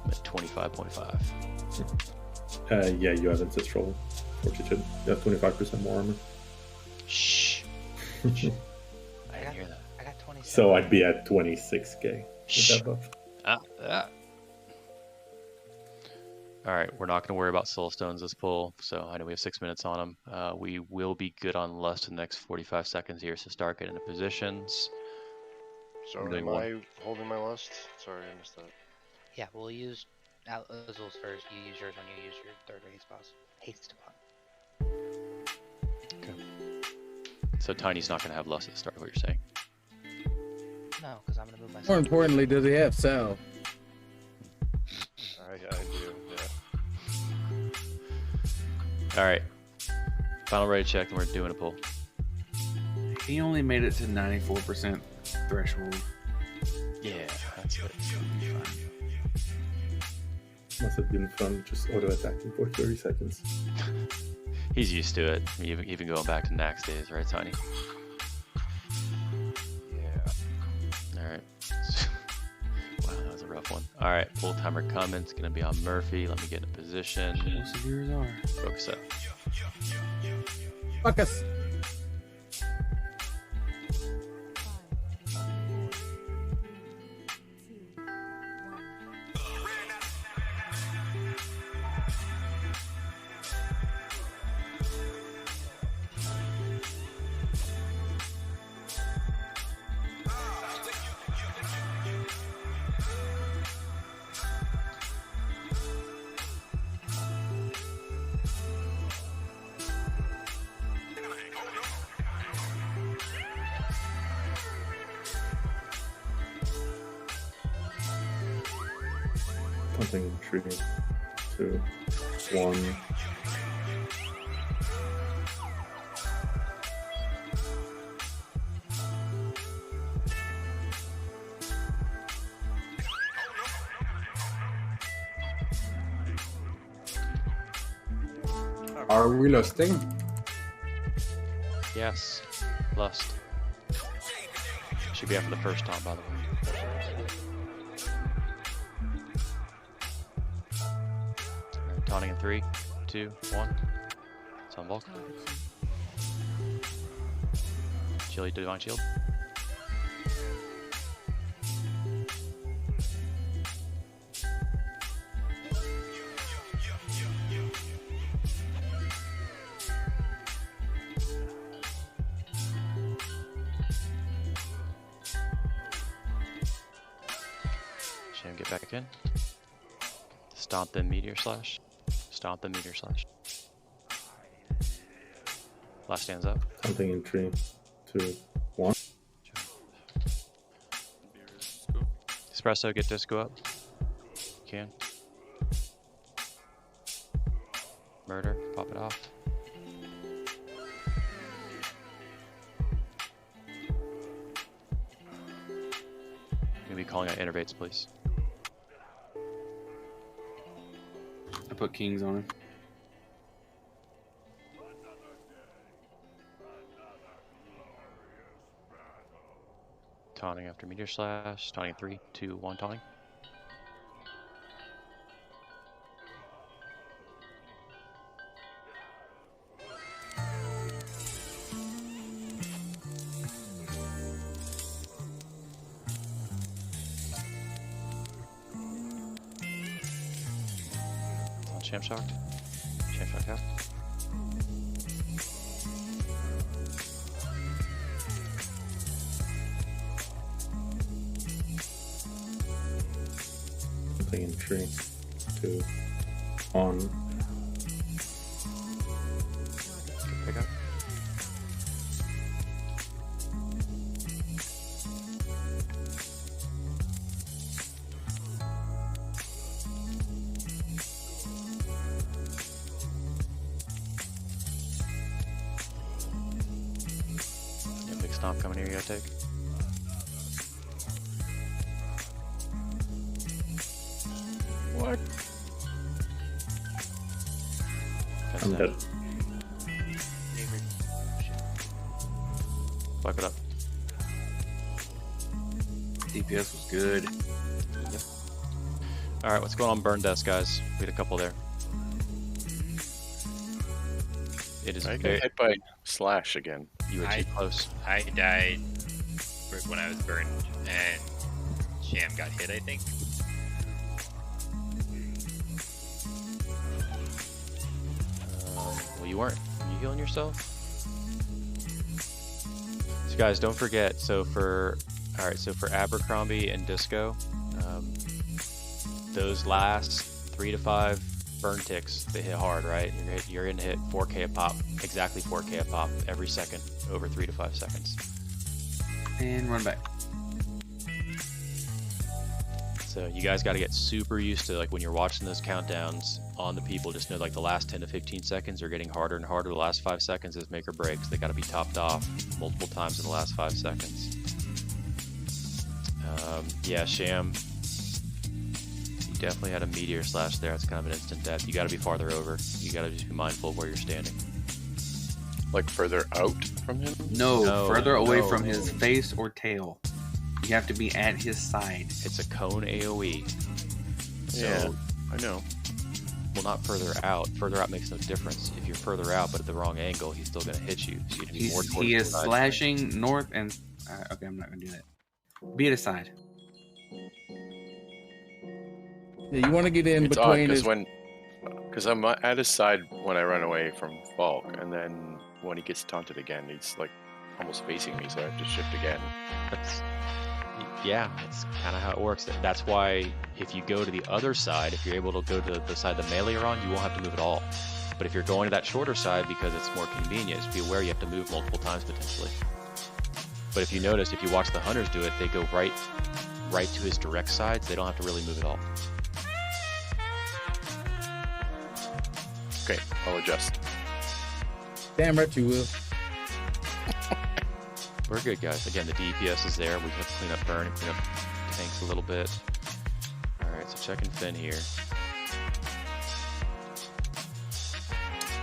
I'm at 25.5. Yeah, you have ancestral fortitude. You have 25% more armor. Shh. I didn't hear that. I got 27. So I'd be at 26k with that buff. Alright, we're not going to worry about soul stones this pull, so I know we have 6 minutes on them. We will be good on Lust in the next 45 seconds here, so start getting into positions. So am I holding my Lust? Sorry, I missed that. Yeah, we'll use Azul's first. You use yours when you use your third haste upon. Okay. So Tiny's not going to have Lust at the start of what you're saying? No, because I'm going to move myself. More importantly, does he have salve? I do, yeah. Alright. Final raid check and we're doing a pull. He only made it to 94% threshold. Yeah, that's it. Must have been fun just auto attacking for 30 seconds. He's used to it. Even going back to Nax days, right, Tiny? Yeah. Alright. Wow, that was a rough one. Alright, full timer coming. It's gonna be on Murphy. Let me get in a position. Most of yours are. Focus up. Focus. Something in 3, 2, 1. Are we lusting? Yes. Lust. Should be after the first taunt, by the way. Alright, taunting in 3, 2, 1. It's on Volk. Chili Divine Shield. Sham, get back in. Stomp them Meteor Slash. Stomp them Meteor Slash. Last stands up. Something in 3, 2, 1. Espresso, get Disco up. You can. Murder, pop it off. You'll be calling out innervates, please. I put kings on him. Taunting after Meteor Slash. Taunting 3, 2, 1, taunting. Champ shocked. Champ shocked out. Something in 3, 2, 1. Pick up. Stomp coming here, you gotta take. What? I'm dead. Wipe it up. DPS was good. Yep. Alright, what's going on Burn Desk, guys? We had a couple there. It is I got hit by Slash again. You were too close. I died when I was burned, and Sham got hit, I think. Well, you weren't. Are you healing yourself? So guys, don't forget, so for Abercrombie and Disco, those last 3 to 5 burn ticks, they hit hard, right? You're gonna hit 4K a pop, exactly 4K a pop every second, over 3 to 5 seconds. And run back. So you guys got to get super used to, like, when you're watching those countdowns on the people, just know like the last 10 to 15 seconds are getting harder and harder. The last 5 seconds is make or breaks. They got to be topped off multiple times in the last 5 seconds. Yeah, Sham, you definitely had a Meteor Slash there. It's kind of an instant death. You got to be farther over. You got to just be mindful of where you're standing. Like further out from him? No, further away from his face or tail. You have to be at his side. It's a cone AoE. So, yeah, I know. Well, not further out. Further out makes no difference. If you're further out but at the wrong angle, he's still going to hit you. So you need to be more towards he is the side. slashing north and... okay, I'm not going to do that. Be at his side. Yeah, you want to get in It's between odd his... because I'm at his side when I run away from Falk, and then when he gets taunted again, he's like almost facing me, so I have to shift again. Yeah, that's kind of how it works. That's why if you go to the other side, if you're able to go to the side the melee are on, you won't have to move at all. But if you're going to that shorter side because it's more convenient, just be aware you have to move multiple times potentially. But if you notice, if you watch the hunters do it, they go right to his direct sides. They don't have to really move at all. I'll adjust. Damn right you will. We're good, guys. Again, the DPS is there. We have to clean up burn and clean up tanks a little bit. All right, so checking Finn here.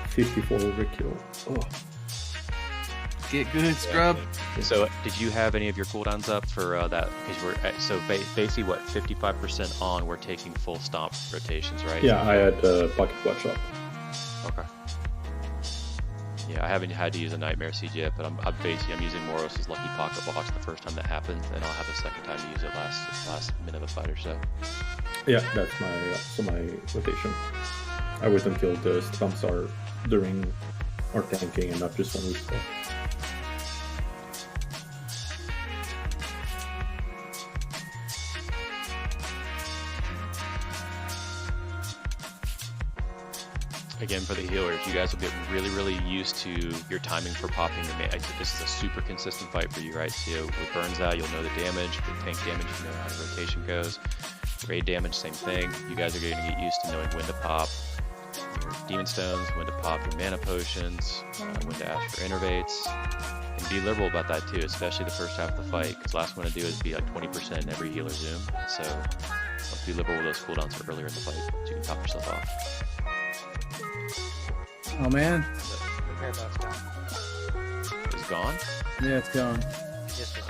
54 overkill. Oh. Get good, scrub. So, did you have any of your cooldowns up for that? Because we're so basically what 55% on. We're taking full stomp rotations, right? Yeah, I had pocket watch up. Okay. Yeah, I haven't had to use a Nightmare Siege yet, but I'm using Moros' Lucky Pocket Watch the first time that happened, and I'll have a second time to use it last minute of the fight or so. Yeah, that's my rotation. I wait until the stumps are during our tanking and not just when we stop. Again, for the healers, you guys will get really, really used to your timing for popping your this is a super consistent fight for you, right? So with burns out, you'll know the damage. With tank damage, you know how the rotation goes. Raid damage, same thing. You guys are going to get used to knowing when to pop your demon stones, when to pop your mana potions, when to ask for innervates, and be liberal about that too, especially the first half of the fight. Because last one to do is be like 20% in every healer zoom. So let's be liberal with those cooldowns for earlier in the fight, so you can top yourself off. Oh man. Repair box gone. It's gone? Yeah, it's gone. Just was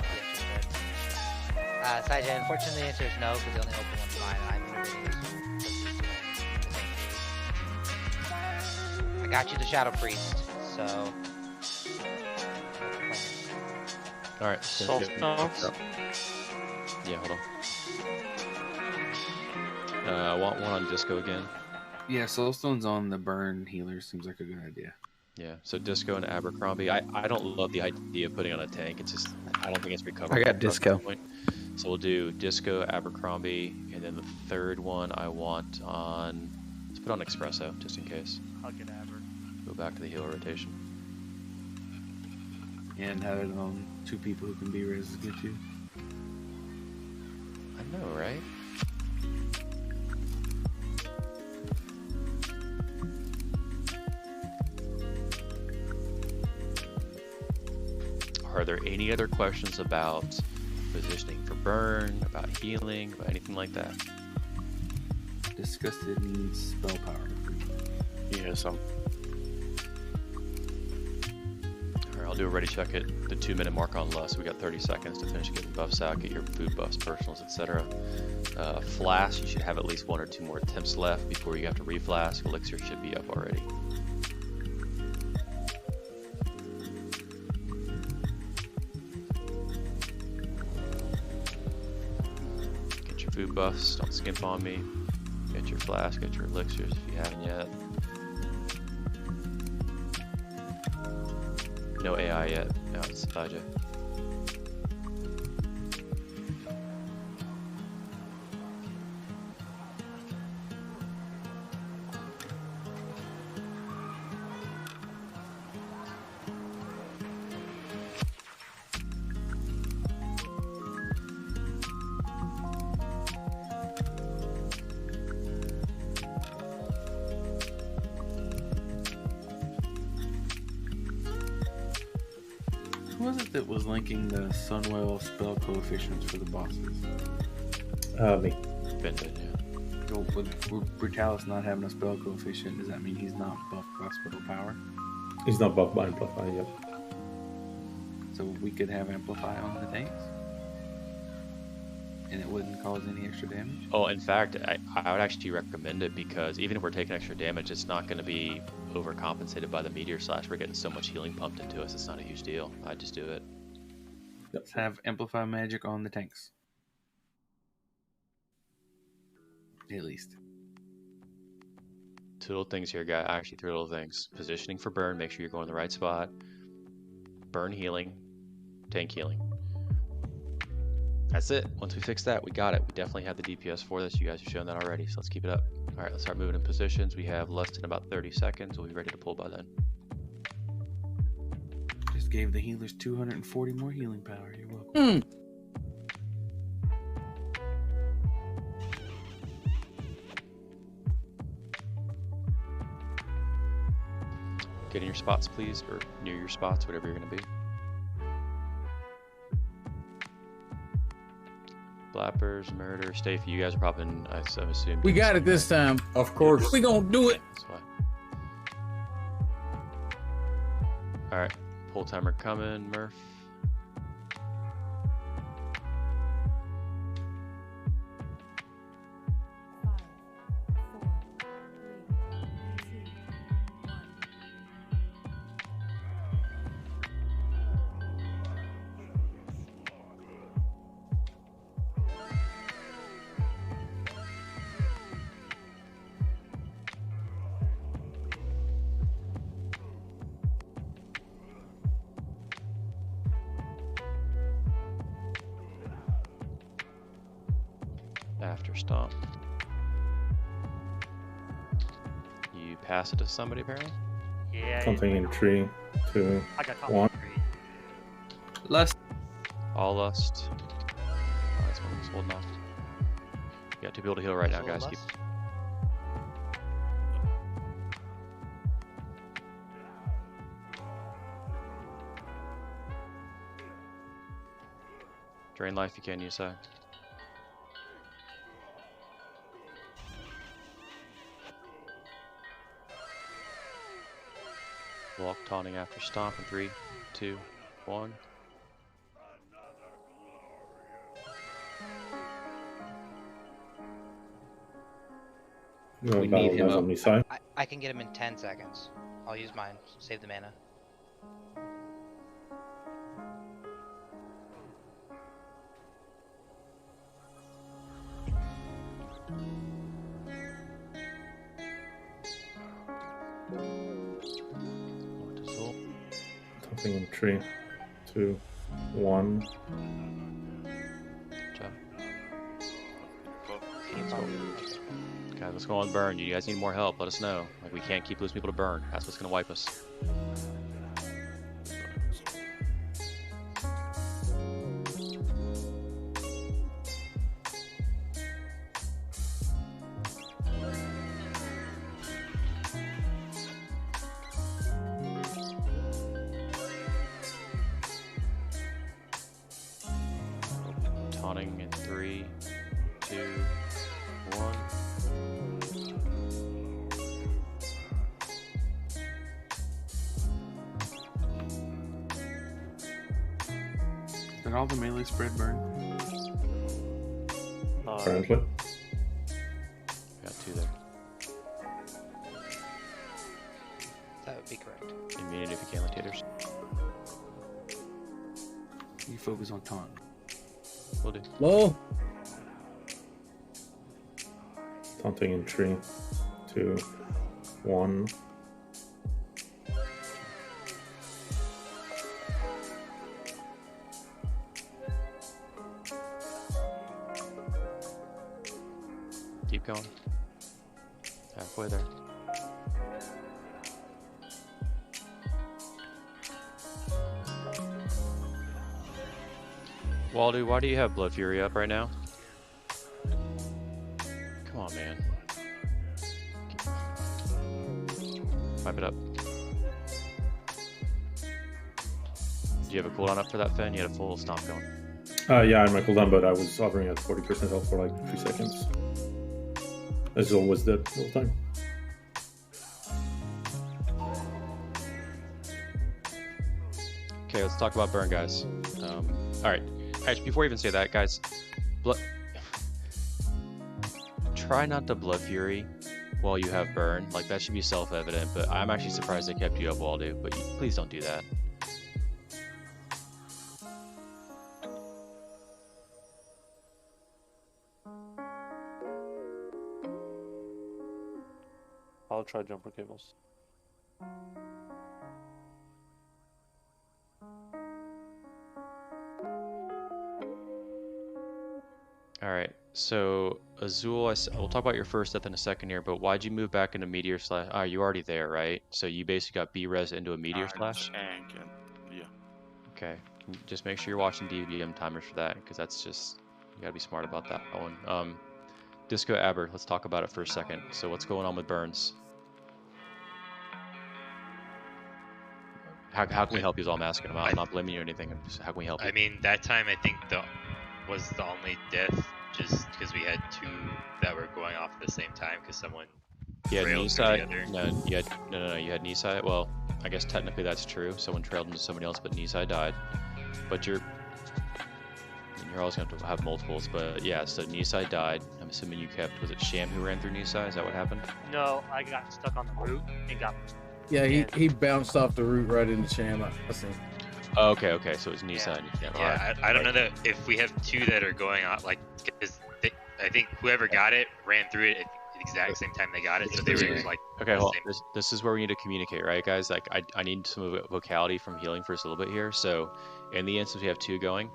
Sajay, unfortunately the answer is no, because they only open one mine, and I'm innovating this. I got you the Shadow Priest, so... Alright, Soul Stones? Yeah, hold on. I want one on Disco again. Yeah, Soulstone's on the burn healer seems like a good idea. Yeah, so Disco and Abercrombie. I don't love the idea of putting on a tank. It's just, I don't think it's recoverable. I got Disco. So we'll do Disco, Abercrombie, and then the third one I want on... Let's put on Espresso, just in case. I'll get Aber. Go back to the healer rotation. And have it on 2 people who can be res is good too. I know, right? Are there any other questions about positioning for burn, about healing, about anything like that? Disgusted needs spell power. Yeah, some. Alright, I'll do a ready check at the 2-minute mark on Lust. We got 30 seconds to finish getting buffs out, get your food buffs, personals, etc. Flask, you should have at least 1 or 2 more attempts left before you have to reflask. Elixir should be up already. Food buffs, don't skimp on me. Get your flask, get your elixirs if you haven't yet. No AI yet. No, it's Sajay. Who was it that was linking the Sunwell spell coefficients for the bosses? Me. Ben did, yeah. So with Brutallus not having a spell coefficient, does that mean he's not buffed by spell power? He's not buffed by Amplify, yep. So we could have Amplify on the tanks? And it wouldn't cause any extra damage? Oh, in fact, I would actually recommend it because even if we're taking extra damage, it's not going to be overcompensated by the Meteor Slash. We're getting so much healing pumped into us, it's not a huge deal. I'd just do it. Let's have Amplify magic on the tanks. At least. 2 little things here, guy. Actually, 3 little things. Positioning for burn, make sure you're going in the right spot. Burn healing, tank healing. That's it. Once we fix that, we got it. We definitely have the DPS for this. You guys have shown that already, so let's keep it up. All right, let's start moving in positions. We have less than about 30 seconds. We'll be ready to pull by then. Just gave the healers 240 more healing power. You're welcome. Get in your spots, please, or near your spots, whatever you're gonna be. Flappers, murder, Stafey, you guys are popping, I'm assuming. We got it this time. Of course. We gonna do it. That's why. Alright, pull timer coming, Murph. After stomp. You pass it to somebody apparently? Yeah. Something in 3, 2, I got 1. Lust. All lust. Oh, that's one that's holding off. You got 2 people to heal right now, guys. Keep... Drain life you can, use that. Walk taunting after stomp in 3, 2, 1. We need him on the side. I can get him in 10 seconds. I'll use mine. Save the mana. Something in 3, 2, 1. Guys, let's go on burn. You guys need more help. Let us know. Like, we can't keep losing people to burn. That's what's gonna wipe us. Taunting in 3, 2, 1. Did all the melee spread burn? Currently. Got 2 there. That would be correct. Immunity for Calitators. You focus on taunt. Will do. Whoa. Something in 3, 2, 1. Keep going. Halfway there. Waldo, why do you have Blood Fury up right now? Come on, man. Wipe it up. Do you have a cooldown up for that, Fen? You had a full stomp going. Yeah, I had my cooldown, but I was hovering at 40% health for like 3 seconds. As always, the whole time. Okay, let's talk about burn, guys. Alright, actually, before we even say that, guys, try not to Blood Fury while you have burn. Like, that should be self-evident, but I'm actually surprised they kept you up, Waldo, but please don't do that. I'll try jumper cables. Alright, so Azul, we'll talk about your first death in a second here, but why'd you move back into Meteor Slash? Ah, you're already there, right? So you basically got B-Res into a Meteor Slash? Tank and, yeah. Okay, just make sure you're watching DVM timers for that, because that's just, you gotta be smart about that one. Disco Aber, let's talk about it for a second. So what's going on with burns? How can we help you is all I'm asking about. I'm not blaming you or anything. How can we help you? I mean, that time I think was the only death, just because we had two that were going off at the same time because someone trailed through the other. No, you had Nisai. Well, I guess technically that's true. Someone trailed into somebody else, but Nisai died. But you're always going to have multiples. But yeah, so Nisai died. I'm assuming you kept. Was it Sham who ran through Nisai? Is that what happened? No, I got stuck on the route and got. Yeah, he bounced off the route right into Sham. I see. Oh, okay, so it's Nisai. Yeah, I don't know that if we have two that are going on, like, because I think whoever got it ran through it at the exact same time they got it, so they were like. Okay, well, this is where we need to communicate, right, guys? Like, I need some vocality from healing for us a little bit here. So, in the instance we have two going,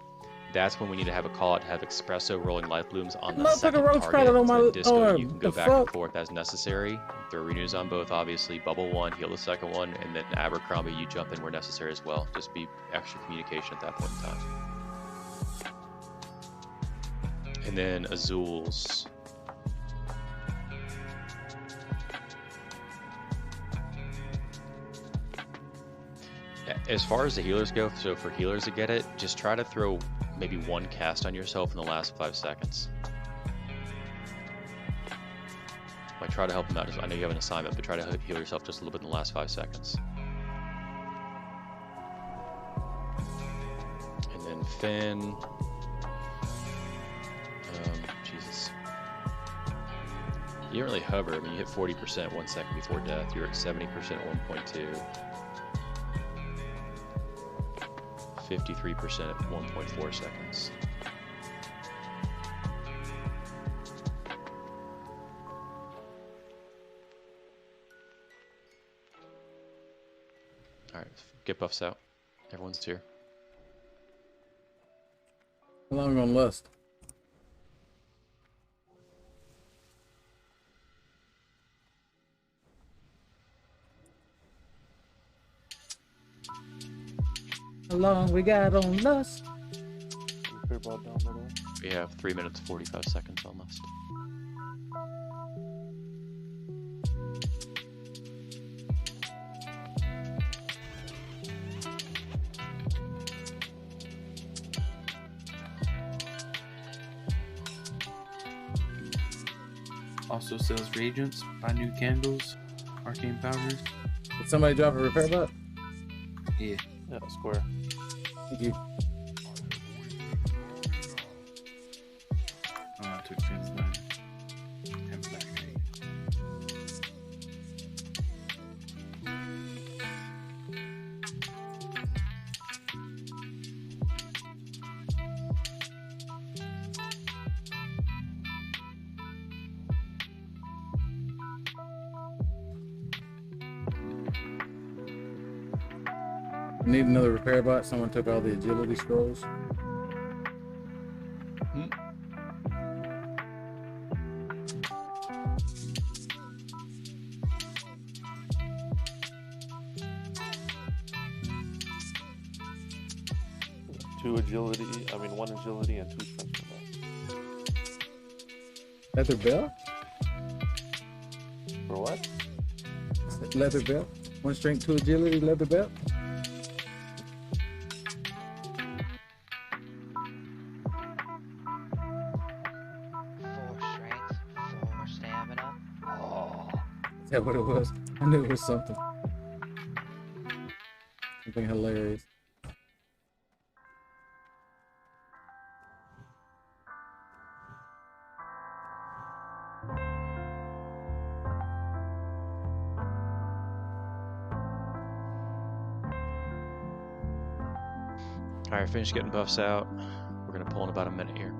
that's when we need to have a call out to have Espresso rolling life blooms on the second target. On my Disco, arm. you can go back and forth as necessary. Throw renews on both, obviously. Bubble one, heal the second one, and then Abercrombie, you jump in where necessary as well. Just be extra communication at that point in time. And then Azul's. As far as the healers go, so for healers to get it, just try to throw maybe one cast on yourself in the last 5 seconds. Like, try to help them out. I know you have an assignment, but try to heal yourself just a little bit in the last 5 seconds. And then Finn. Jesus. You didn't really hover. I mean, you hit 40% 1 second before death. You're at 70% at 1.2. 53% at 1.4 seconds. Alright, get buffs out. Everyone's here. How long on list? How long we got on lust? We have 3 minutes 45 seconds on list. Also sells reagents, buy new candles, arcane powders. Did somebody drop a repair bot? Yeah. Yeah, square. Thank you. Oh, I took Finn's line. Have it back. Need another repair bot. Someone took all the agility scrolls. One agility and 2 strength. Leather belt? For what? Leather belt? 1 strength, 2 agility, leather belt? Is that what it was? I knew it was something. Something hilarious. Alright, finish getting buffs out. We're gonna pull in about a minute here.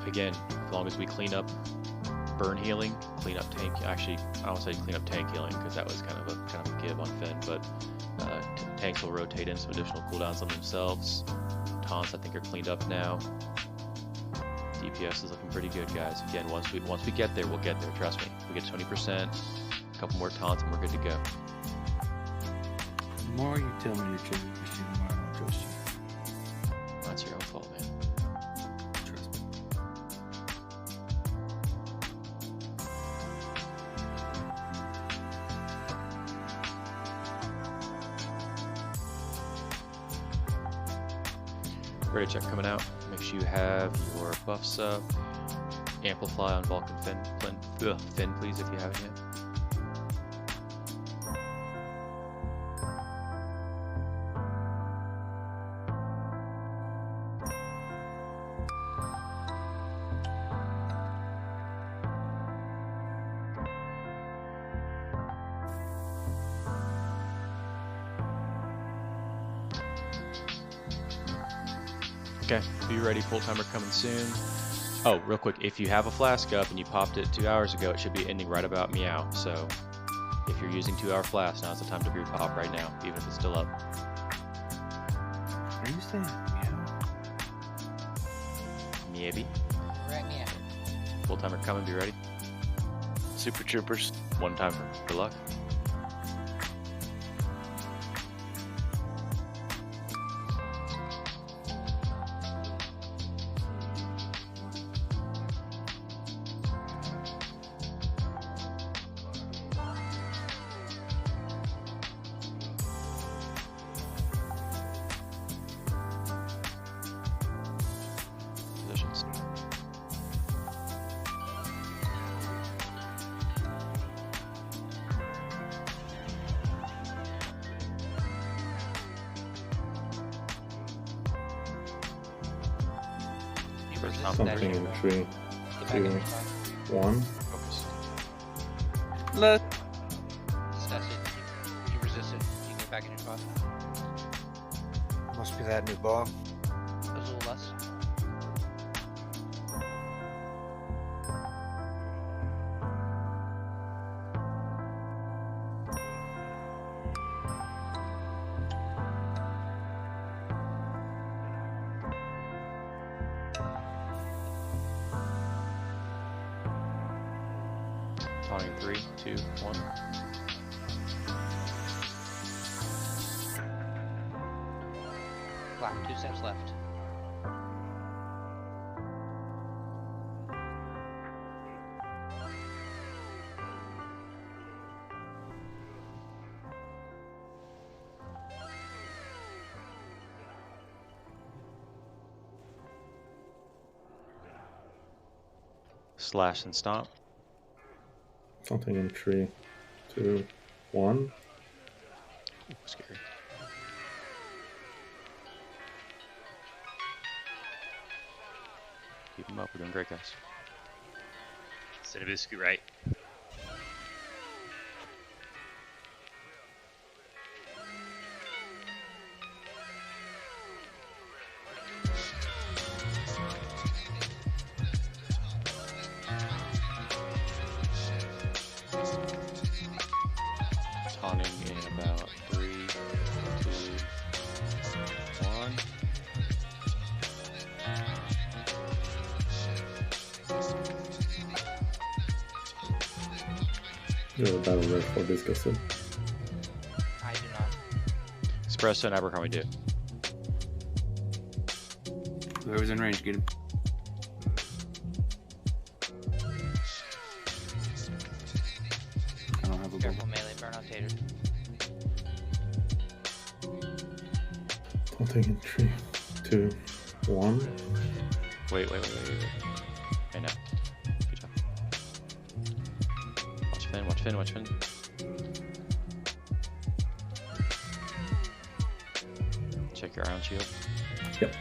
Again, as long as we clean up burn healing, clean up tank. Actually, I don't say clean up tank healing because that was kind of a give on Finn, but tanks will rotate in some additional cooldowns on themselves. Taunts I think are cleaned up now. DPS is looking pretty good, guys. Again, once we get there, we'll get there. Trust me. We get 20%, a couple more taunts, and we're good to go. The more you tell me you're trusting, the more I don't trust you. That's your own fault, man. Trust me. Ready check coming out. Make sure you have your buffs up. Amplify on Vulcan Finn, please, if you haven't yet. Okay, be ready, full timer coming soon. Oh, real quick, if you have a flask up and you popped it 2 hours ago, it should be ending right about meow. So if you're using 2 hour flask, now's the time to repop right now, even if it's still up. Are you saying meow? Maybe. Right, meow. Full timer coming, be ready. Super Troopers. One timer, good luck. Positions. Something in 3, 2, 1. Let. That's it. You resist it. You can get back in your spot. Must be that new bomb. Azul less. Taunting 3, 2, 1. Black, 2 steps left. Slash and stomp. Something in 3, 2, 1. Ooh, scary. Keep them up, we're doing great, guys. Cinnaboo, scoot right. Taunting in about 3, 2, 1. You have a battle red for disgusted. I do not. Espresso and Abercrombie do. Whoever's in range, get him. I don't have a Careful melee burn on Tater. Something in 3, 2, 1. Wait. Right now. Good job. Watch Finn. Check your iron shield. Yep.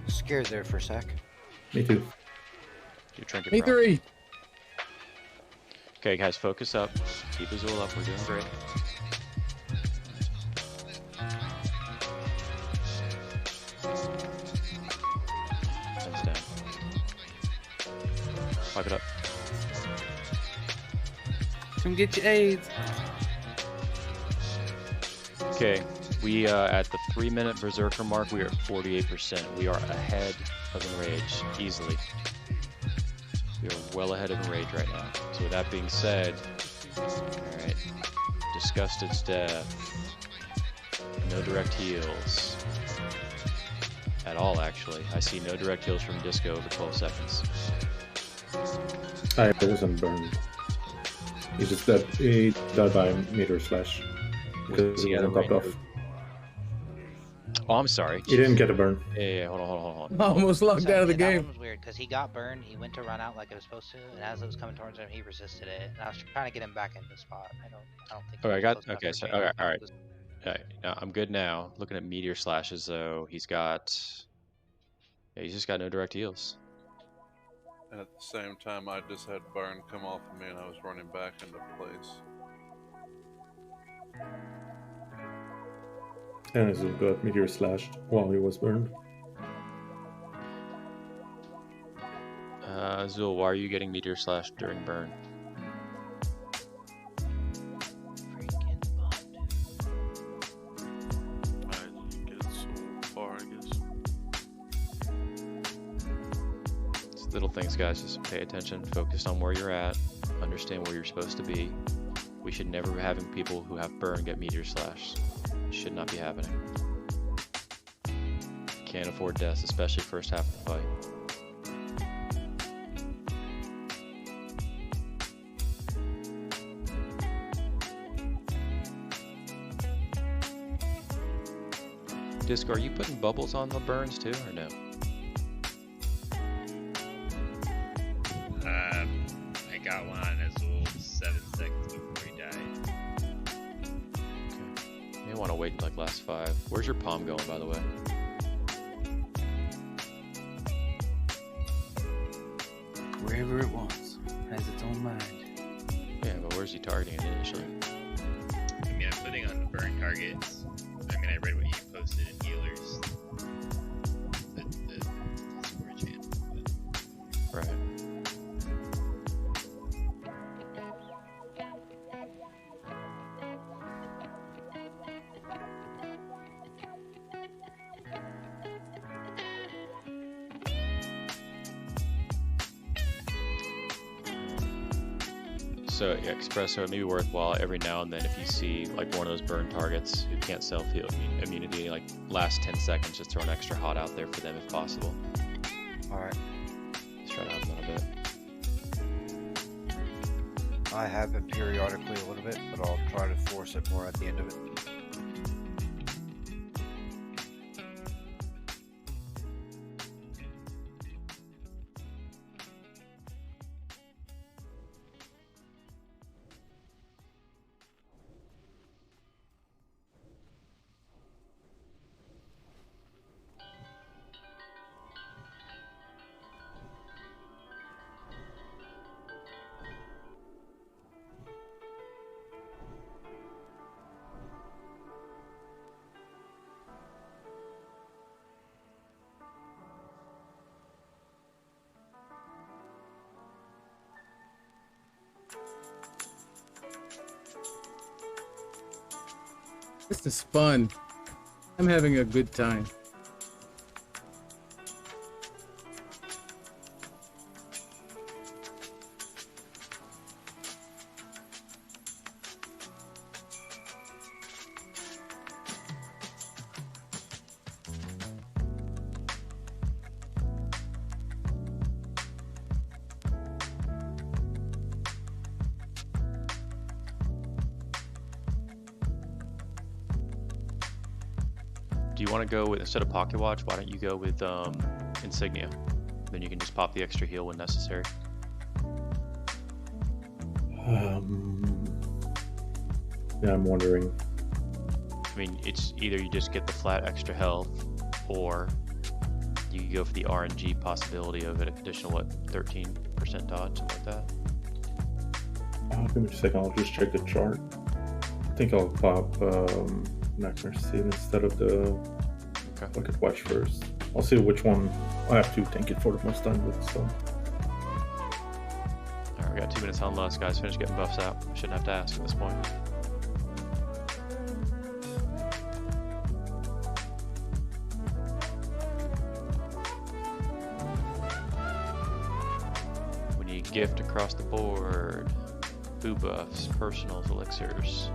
Scared there for a sec. Me too. Your trinket Me prop. 3. Okay, guys, focus up. Keep Azul up. We're doing great. Hands down. Wipe it up. Come get your AIDS. Okay, we at the 3-minute berserker mark, we are at 48%. We are ahead of Enrage easily. We are well ahead of Enrage right now. So with that being said, alright, Disgusted's death. No direct heals. At all, actually. I see no direct heals from Disco over 12 seconds. I wasn't burned. He just died. He died by meteor slash because he wasn't topped off. Oh, I'm sorry. He didn't get a burn. Yeah, hold on. Almost locked out of the That game. one was weird because he got burned. He went to run out like it was supposed to, and as it was coming towards him, he resisted it. And I was trying to get him back into the spot. I don't think. Okay, he I got. was close Okay, enough so for me. all right. I'm good now. Looking at meteor slashes though, he's got. Yeah, he's just got no direct heals. And at the same time, I just had burn come off of me, and I was running back into place. And Azul got meteor slashed while he was burned. Azul, why are you getting meteor slashed during burn? It's little things, guys. Just pay attention, focus on where you're at, understand where you're supposed to be. We should never be having people who have burn get meteor slashed. It should not be happening. Can't afford deaths, especially first half of the fight. Disco, are you putting bubbles on the burns too, or no? I got one on Azul 7 seconds before he died. Okay. You may want to wait until like last 5. Where's your palm going, by the way? Wherever it wants, has its own mind. Yeah, but where's he targeting it initially? I mean, I'm putting on the burn targets. I mean, I read what you posted in healers. The Discord channel. But... Right. So yeah, Espresso, it may be worthwhile every now and then if you see like one of those burn targets who can't self-heal immunity, like last 10 seconds, just throw an extra hot out there for them if possible. Alright. Just try to help them a little bit. I have it periodically a little bit, but I'll try to force it more at the end of it. This is fun. I'm having a good time. Do you want to go with, instead of Pocket Watch, why don't you go with Insignia? Then you can just pop the extra heal when necessary. Yeah, I'm wondering. I mean, it's either you just get the flat extra health, or you go for the RNG possibility of an additional, what, 13% dodge, something like that? Give me a second, I'll just check the chart. I think I'll pop Nightmare Seed instead of the Pocket Watch first. I'll see which one I have to tank it for the most time with, so. Alright, we got 2 minutes on last, guys. Finish getting buffs out. Shouldn't have to ask at this point. We need gift across the board. Boo buffs, personals, elixirs.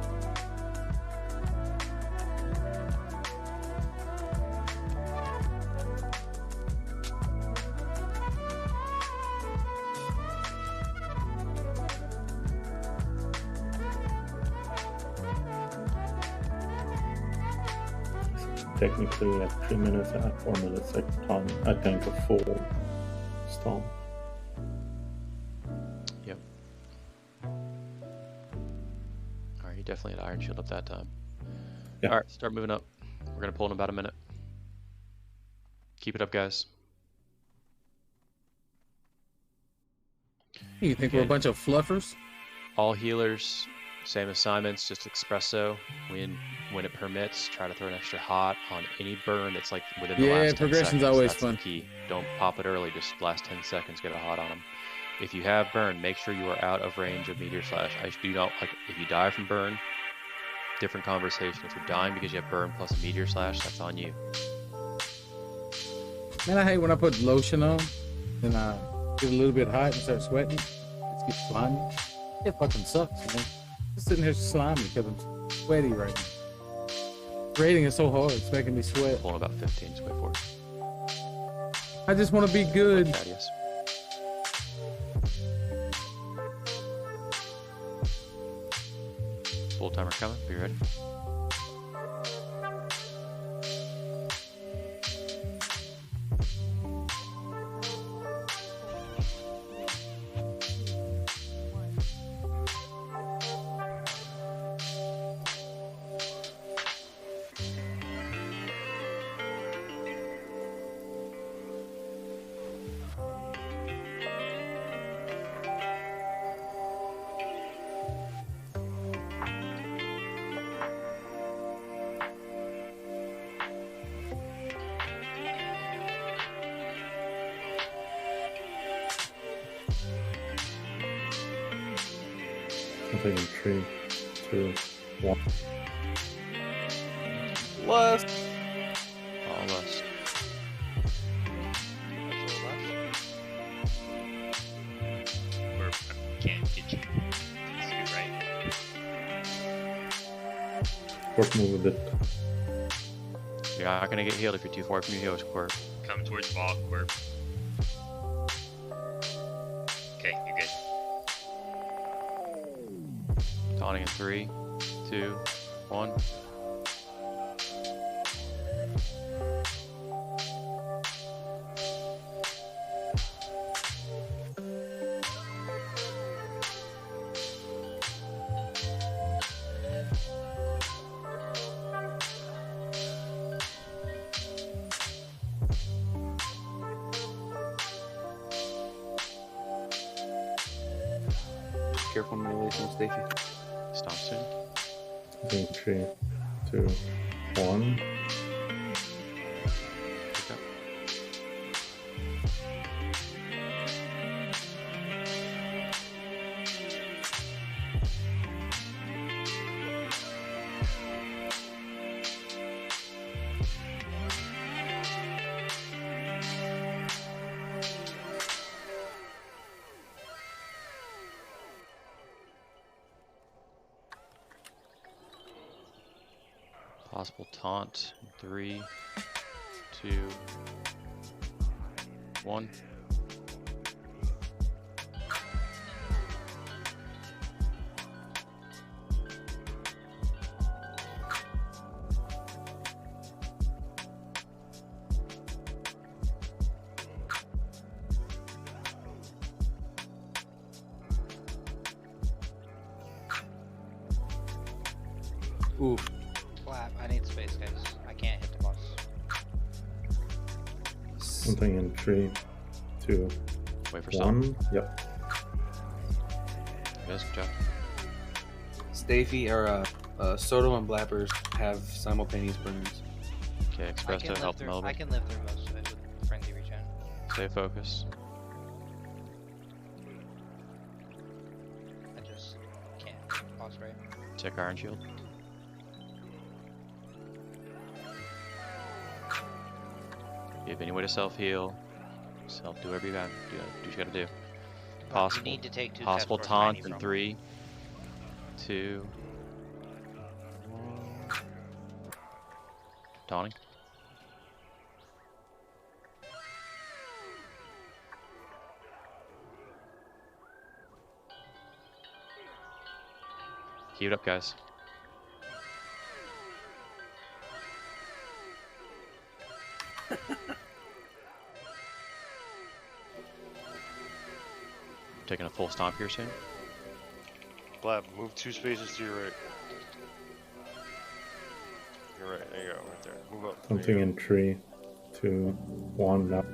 technically at 3 minutes and at 4 minutes I tank a full stomp. Yep. Alright, you definitely had Iron Shield at that time. Yeah. Alright, start moving up. We're gonna pull in about a minute. Keep it up, guys. You think we're a bunch of fluffers? All healers, same assignments, just espresso. When it permits, try to throw an extra hot on any burn that's like within the last 10 seconds. progression's always That's fun. The key. Don't pop it early, just last 10 seconds, get a hot on them. If you have burn, make sure you are out of range of meteor slash. I do not like if you die from burn, different conversation. If you're dying because you have burn plus a meteor slash, that's on you. Man, I hate when I put lotion on, then I get a little bit hot and start sweating. It gets slimy. It fucking sucks, man. Just sitting here slimy because I'm sweaty right now. Raiding is so hard, it's making me sweat. Pulling about 15, just wait for it. I just want to be good. Thaddeus. Full timer coming, be ready. Something in 3, 2, 1. Lust. All lust. Or can't get you. It's right. Quirk move with it. You're not gonna get healed if you're too far from your healers, Quirk. Come towards ball, Quirk. Okay, you're good. Taunting in 3, 2, 1. Careful melee from Stacey. Stop soon. Something in 3, 2, 1. Pick up. Possible taunt. 3, 2, 1. Ooh. Clap. I need space, guys. I can't hit the boss. Something in 3, 2, Wait for 1. Yep. Yes, good job. Stacey or Soto and Blappers have simultaneous burns. Okay, Expresso, help them a little I bit. can live through most of it with frenzy regen. Stay focused. I just can't. Boss right. Check Iron Shield. You have any way to self-heal. Do whatever you got. Do what you gotta do. Possible. You need to take 2 possible steps towards taunt 90 in from. 3, 2, 1. Taunting. Keep it up, guys. Taking a full stomp here soon. Blab, move 2 spaces to your right. You're right, there you go, right there. Move up. Something in 3, 2, 1 now.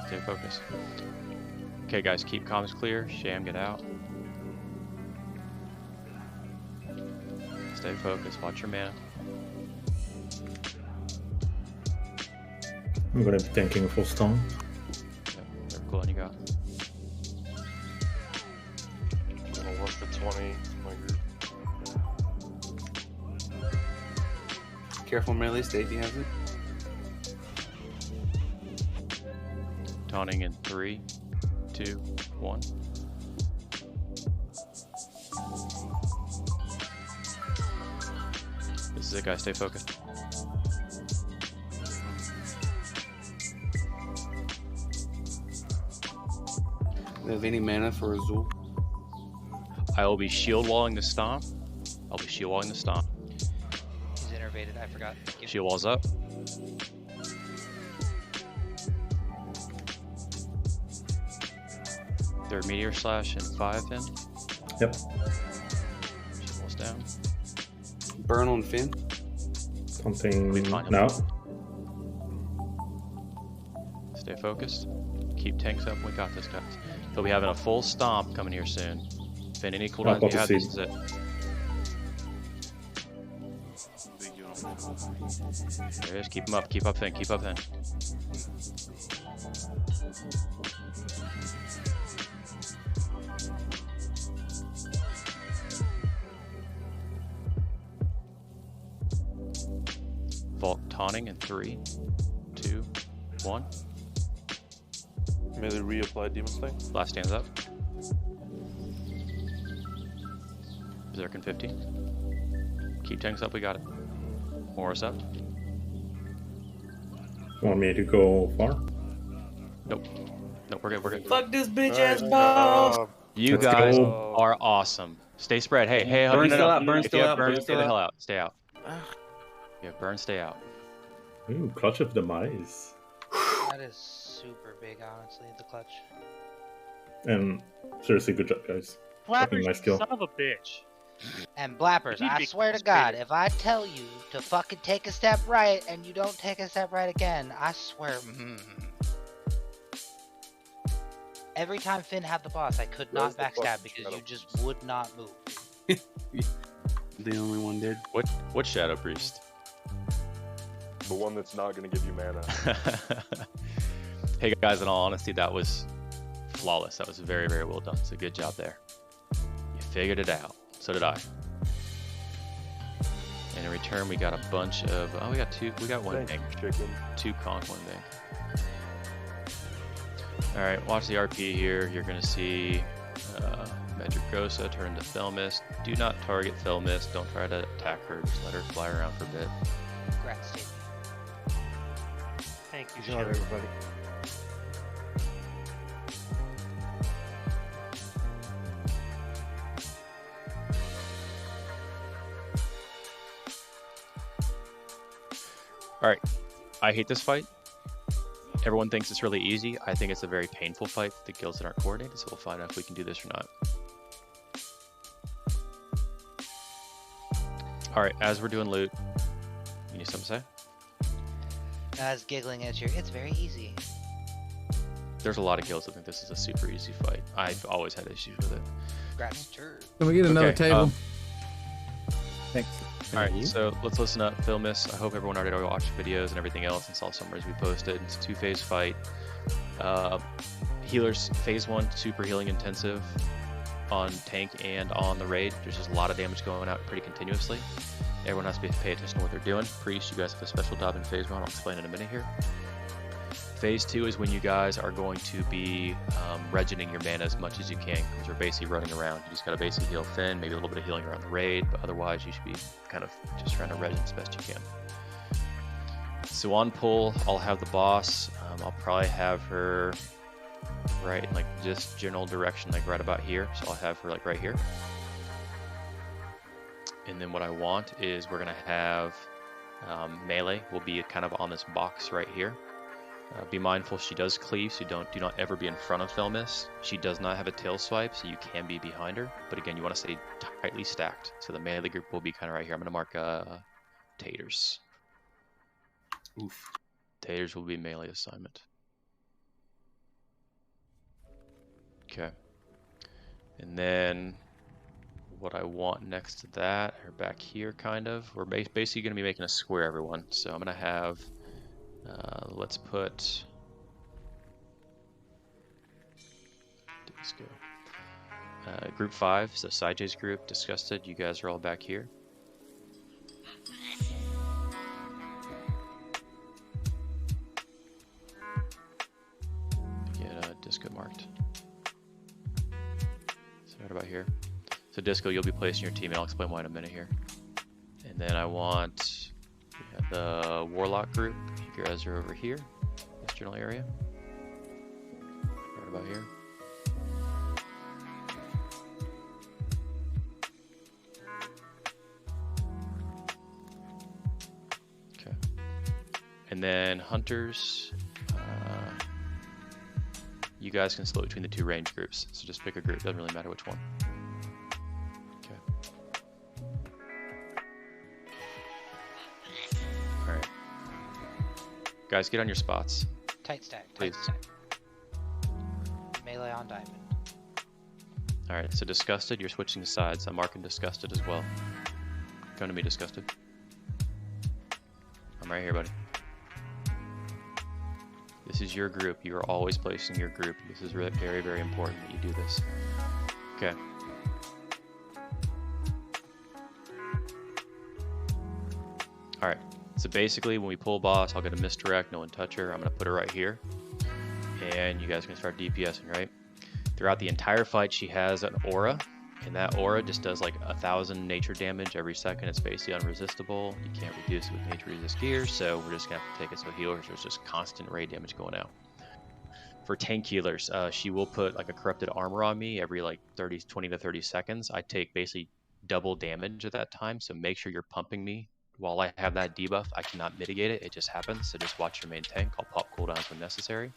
Stay focused. Okay, guys, keep comms clear. Sham, get out. Stay focused. Watch your mana. I'm gonna be tanking a full stone. Yep, they're cool, and you go. I'm gonna work the 20 my group. Careful melee, Stacey has it. Taunting in 3, 2, 1. This is it, guys. Stay focused. Do you have any mana for Azul? I will be shield walling the stomp. I'll be shield walling the stomp. He's innervated, I forgot. Shield walls up. Third meteor slash and 5 in. Yep. Shield walls down. Burn on Finn. Something now. Stay focused. Keep tanks up. We got this, guys. He'll be having a full stomp coming here soon. Finn, any cooldowns you have, this is it. There it is. Keep him up. Keep up, Finn. Keep up, Finn. Vault taunting in 3, 2, 1. Melee reapply Demon Slayer. Last stands up. Berserk in 15. Keep tanks up, we got it. Morris up. Want me to go far? Nope. Nope, we're good, we're good. Fuck this bitch ass boss! You Let's guys go. are awesome. Stay spread. Hey, Burn still out, burn if still you have out, burn, burn stay still the out. hell out. Stay out. Yeah, burn, stay out. Ooh, Clutch of Demise. That is super big, honestly, the clutch. And seriously, good job, guys. Fucking nice kill. Son of a bitch. And Blappers, You need to I be swear to God, if I tell you to fucking take a step right and you don't take a step right again, I swear. Every time Finn had the boss, I could not Where's the backstab fucking because shadow? you just would not move. The only one did. What Shadow Priest? The one that's not going to give you mana. Hey guys, in all honesty, that was flawless. That was very, very well done. So good job there. You figured it out. So did I. And in return, we got a bunch of. Oh, we got two. We got one bank. Chicken. 2 conch, 1 bank. All right, watch the RP here. You're gonna see Medricosa turn to Thelmist. Do not target Thelmist. Don't try to attack her. Just let her fly around for a bit. Congrats, Steve. Thank you, Good job, Shadow. everybody. All right, I hate this fight. Everyone thinks it's really easy. I think it's a very painful fight for the guilds that aren't coordinated, so we'll find out if we can do this or not. All right, as we're doing loot, you need something to say? I was giggling at you. It's very easy. There's a lot of guilds that think this is a super easy fight. I've always had issues with it. Congrats, turd. Can we get another Okay, table? Thanks. All right, so let's listen up. Filmus, I hope everyone already watched videos and everything else and saw summaries we posted. It's a 2-phase fight. Healers, phase 1, super healing intensive on tank and on the raid. There's just a lot of damage going out pretty continuously. Everyone has to pay attention to what they're doing. Priest, you guys have a special job in phase 1. I'll explain in a minute here. Phase 2 is when you guys are going to be regening your mana as much as you can, because you're basically running around. You just gotta basically heal Finn, maybe a little bit of healing around the raid, but otherwise you should be kind of just trying to regen as best you can. So on pull, I'll have the boss. I'll probably have her right in like just general direction, like right about here. So I'll have her like right here. And then what I want is we're gonna have Melee will be kind of on this box right here. Be mindful she does cleave, so do not ever be in front of Felmis. She does not have a tail swipe, so you can be behind her. But again, you want to stay tightly stacked. So the melee group will be kind of right here. I'm going to mark Taters. Oof. Taters will be melee assignment. Okay. And then what I want next to that, or back here kind of, we're basically going to be making a square, everyone. So I'm going to have, let's put, let's go. Group 5, so J's group, Disgusted, you guys are all back here. Get Disco marked. So right about here. So Disco, you'll be placing your team, and I'll explain why in a minute here. And then I want the Warlock group. You guys are over here, this general area. Right about here. Okay. And then Hunters, you guys can split between the 2 range groups. So just pick a group, doesn't really matter which one. Guys, get on your spots. Tight stack. Please. Tight stack. Melee on diamond. Alright, so Disgusted, you're switching sides. I'm marking Disgusted as well. Come to me, Disgusted. I'm right here, buddy. This is your group. You are always placing your group. This is very, very important that you do this. Okay. Alright. So basically, when we pull boss, I'll get a misdirect, no one touch her. I'm going to put her right here. And you guys can start DPSing, right? Throughout the entire fight, she has an aura. And that aura just does like 1,000 nature damage every second. It's basically unresistible. You can't reduce it with nature resist gear, so we're just going to have to take it. So healers, there's just constant raid damage going out. For tank healers, she will put like a corrupted armor on me every like 20 to 30 seconds. I take basically double damage at that time, so make sure you're pumping me. While I have that debuff, I cannot mitigate it. It just happens, so just watch your main tank. I'll pop cooldowns when necessary.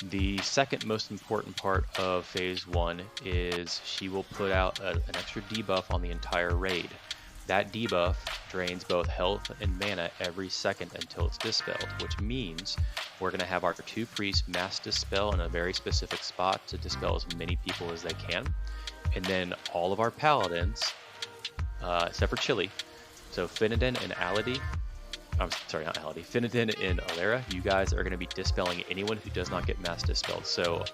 The second most important part of Phase 1 is she will put out an extra debuff on the entire raid. That debuff drains both health and mana every second until it's dispelled, which means we're going to have our 2 priests mass dispel in a very specific spot to dispel as many people as they can. And then all of our paladins, except for Chili. So Finnegan and Aladi, I'm sorry, not Aladi, Finnegan and Alera, you guys are going to be dispelling anyone who does not get mass dispelled. So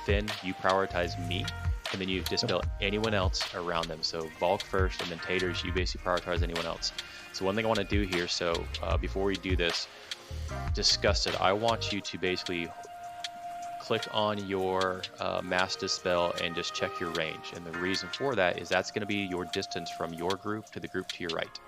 Finn, you prioritize me, and then you dispel anyone else around them. So Bulk first, and then Taters, you basically prioritize anyone else. So one thing I want to do here, so before we do this, Disgusted, I want you to basically click on your mass dispel and just check your range. And the reason for that is that's going to be your distance from your group to the group to your right.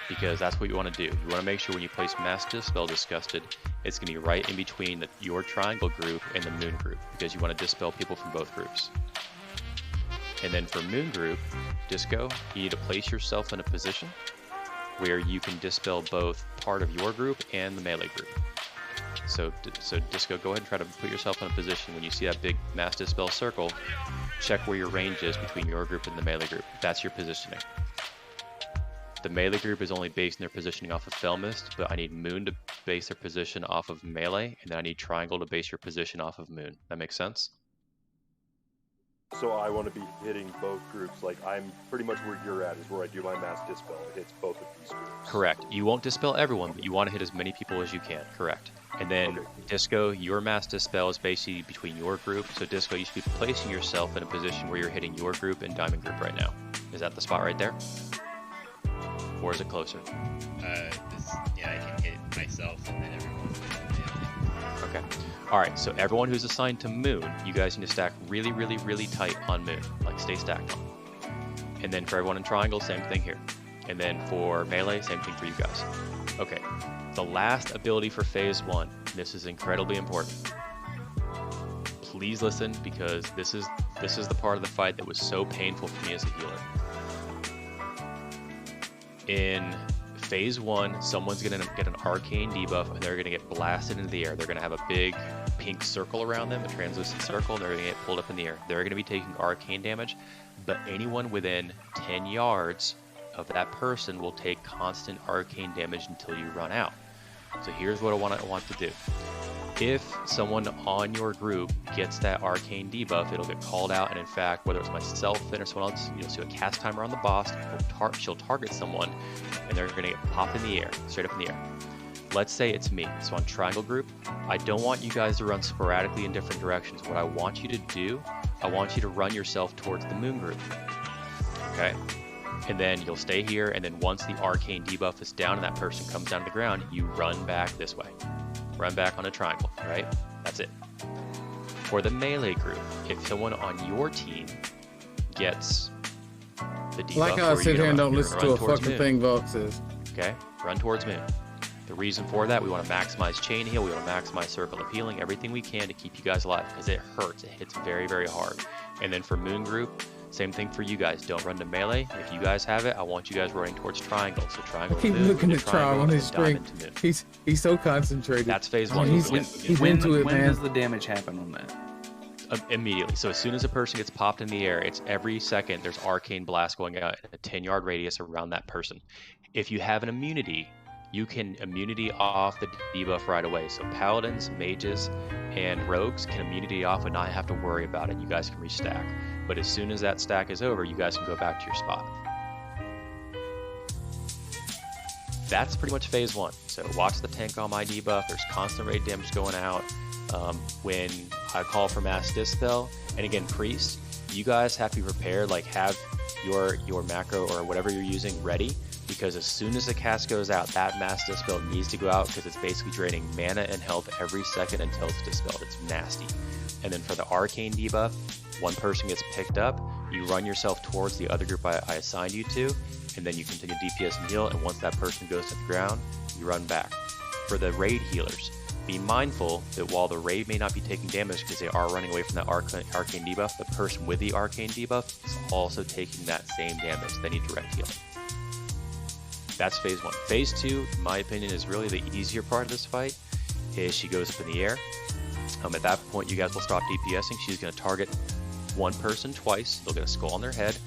Because that's what you want to do. You want to make sure when you place mass dispel Disgusted, it's going to be right in between your triangle group and the moon group, because you want to dispel people from both groups. And then for moon group, Disco, you need to place yourself in a position where you can dispel both part of your group and the melee group. So Disco, go ahead and try to put yourself in a position when you see that big mass dispel circle, check where your range is between your group and the melee group. That's your positioning. The melee group is only basing their positioning off of Felmist, but I need Moon to base their position off of melee, and then I need Triangle to base your position off of Moon. That makes sense? So I want to be hitting both groups. Like, I'm pretty much where you're at is where I do my mass dispel. It hits both of these groups. Correct. You won't dispel everyone, but you want to hit as many people as you can. Correct. And then Disco, your mass dispel is basically between your group. So Disco, you should be placing yourself in a position where you're hitting your group and Diamond group right now. Is that the spot right there? Or is it closer? Yeah, I can hit myself and then everyone. Okay. Alright, so everyone who's assigned to Moon, you guys need to stack really, really, really tight on Moon. Like, stay stacked on. And then for everyone in Triangle, same thing here. And then for Melee, same thing for you guys. Okay. The last ability for Phase 1, this is incredibly important. Please listen, because this is the part of the fight that was so painful for me as a healer. In phase 1, someone's going to get an arcane debuff, and they're going to get blasted into the air. They're going to have a big pink circle around them, a translucent circle, and they're going to get pulled up in the air. They're going to be taking arcane damage, but anyone within 10 yards of that person will take constant arcane damage until you run out. So here's what I want to do. If someone on your group gets that arcane debuff, it'll get called out, and in fact, whether it's myself or someone else, you'll see a cast timer on the boss. She'll target someone, and they're going to get popped in the air, straight up in the air. Let's say it's me. So on triangle group, I don't want you guys to run sporadically in different directions. What I want you to do, I want you to run yourself towards the moon group. Okay? And then you'll stay here, and then once the arcane debuff is down and that person comes down to the ground, you run back this way. Run back on a triangle, right? That's it. For the melee group, if someone on your team gets the debuff, Like how I sit here and don't listen to a fucking thing Volk says. Okay, run towards moon. The reason for that, we want to maximize chain heal, we want to maximize circle of healing, everything we can to keep you guys alive, because it hurts, it hits very, very hard. And then for moon group, same thing for you guys. Don't run to melee. If you guys have it, I want you guys running towards triangle. So triangle. I keep looking at triangle on his screen. He's so concentrated. That's phase 1. He's into it, man. When does the damage happen on that? Immediately. So as soon as a person gets popped in the air, it's every second there's arcane blast going out in a 10-yard radius around that person. If you have an immunity, you can immunity off the debuff right away. So paladins, mages, and rogues can immunity off and not have to worry about it. You guys can restack. But as soon as that stack is over, you guys can go back to your spot. That's pretty much phase 1. So watch the tank on my debuff. There's constant raid damage going out. When I call for mass dispel, and again, priest, you guys have to be prepared. Like have your macro or whatever you're using ready, because as soon as the cast goes out, that mass dispel needs to go out, because it's basically draining mana and health every second until it's dispelled. It's nasty. And then for the arcane debuff, one person gets picked up, you run yourself towards the other group I assigned you to, and then you continue DPS and heal, and once that person goes to the ground, you run back. For the raid healers, be mindful that while the raid may not be taking damage because they are running away from that arcane debuff, the person with the arcane debuff is also taking that same damage. They need direct healing. That's phase 1. Phase 2, in my opinion, is really the easier part of this fight, is she goes up in the air. At that point, you guys will stop DPSing. She's going to target one person twice. They'll get a skull on their head,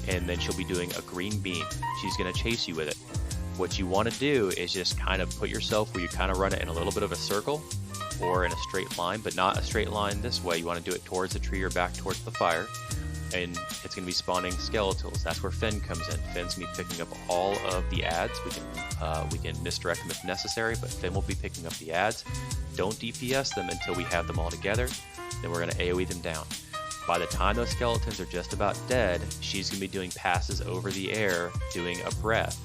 and then she'll be doing a green beam. She's going to chase you with it. What you want to do is just kind of put yourself where you kind of run it in a little bit of a circle or in a straight line, but not a straight line this way. You want to do it towards the tree or back towards the fire, and it's going to be spawning skeletals. That's where Finn comes in. Finn's going to be picking up all of the ads. We can misdirect them if necessary, but Finn will be picking up the ads. Don't DPS them until we have them all together. Then we're going to AoE them down. By the time those skeletons are just about dead, she's going to be doing passes over the air, doing a breath.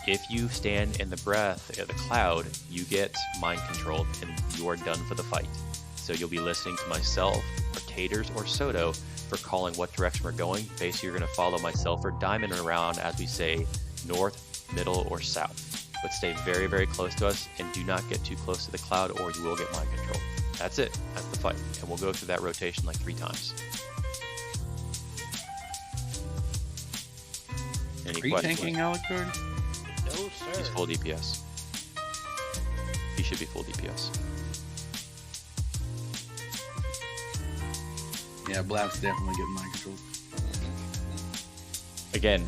If you stand in the breath, the cloud, you get mind controlled and you are done for the fight. So you'll be listening to myself, or Taters, or Soto for calling what direction we're going. Basically, you're going to follow myself or Diamond around as we say north, middle, or south. But stay very, very close to us and do not get too close to the cloud or you will get mind control. That's it. That's the fight. And we'll go through that rotation like 3 times. Any Are you questions? tanking Alucard? No, sir. He's full DPS. He should be full DPS. Yeah, Blab's definitely getting mind control. Again,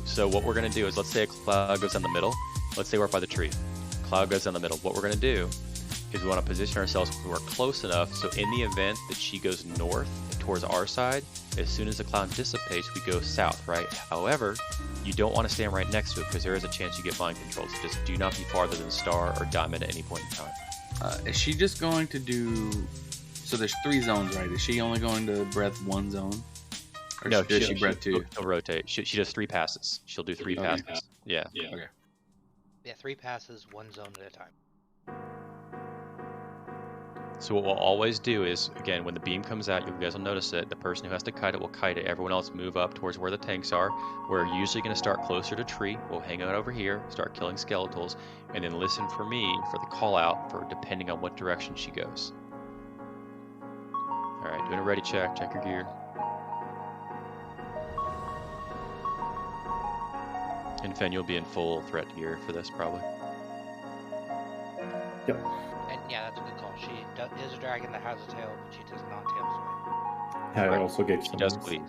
so what we're going to do is, let's say a cloud goes down the middle. Let's say we're up by the tree. Cloud goes down the middle. What we're going to do is we want to position ourselves where we're close enough, so in the event that she goes north towards our side, as soon as the cloud dissipates, we go south, right? However, you don't want to stand right next to it because there is a chance you get mind control. So just do not be farther than Star or Diamond at any point in time. Is she just going to do... So there's 3 zones, right? Is she only going to breath 1 zone? Or No, does she breath 2? She'll rotate. She does 3 passes. She'll do 3 Okay. passes. Yeah. Okay. Yeah, 3 passes, 1 zone at a time. So what we'll always do is, again, when the beam comes out, you guys will notice it. The person who has to kite it will kite it. Everyone else move up towards where the tanks are. We're usually going to start closer to tree. We'll hang out over here, start killing skeletals, and then listen for me for the call out for depending on what direction she goes. All right, doing a ready check. Check your gear. And Finn, you'll be in full threat gear for this probably. Yep. And yeah, that's a good call. She is a dragon that has a tail, but she does not tail swipe. Yeah, I also gave some. Does cleave.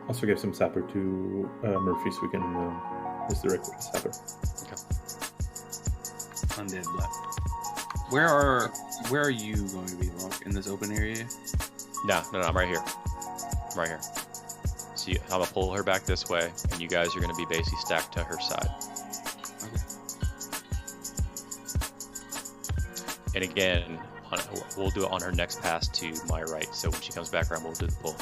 Also gave some sapper to Murphy so we can misdirect with the sapper. Okay. Undead black. Where are you going to be, Locke? In this open area? No, I'm right here. I'm right here. So I'm gonna pull her back this way, and you guys are gonna be basically stacked to her side. Okay. And again, we'll do it on her next pass to my right. So when she comes back around, we'll do the pull.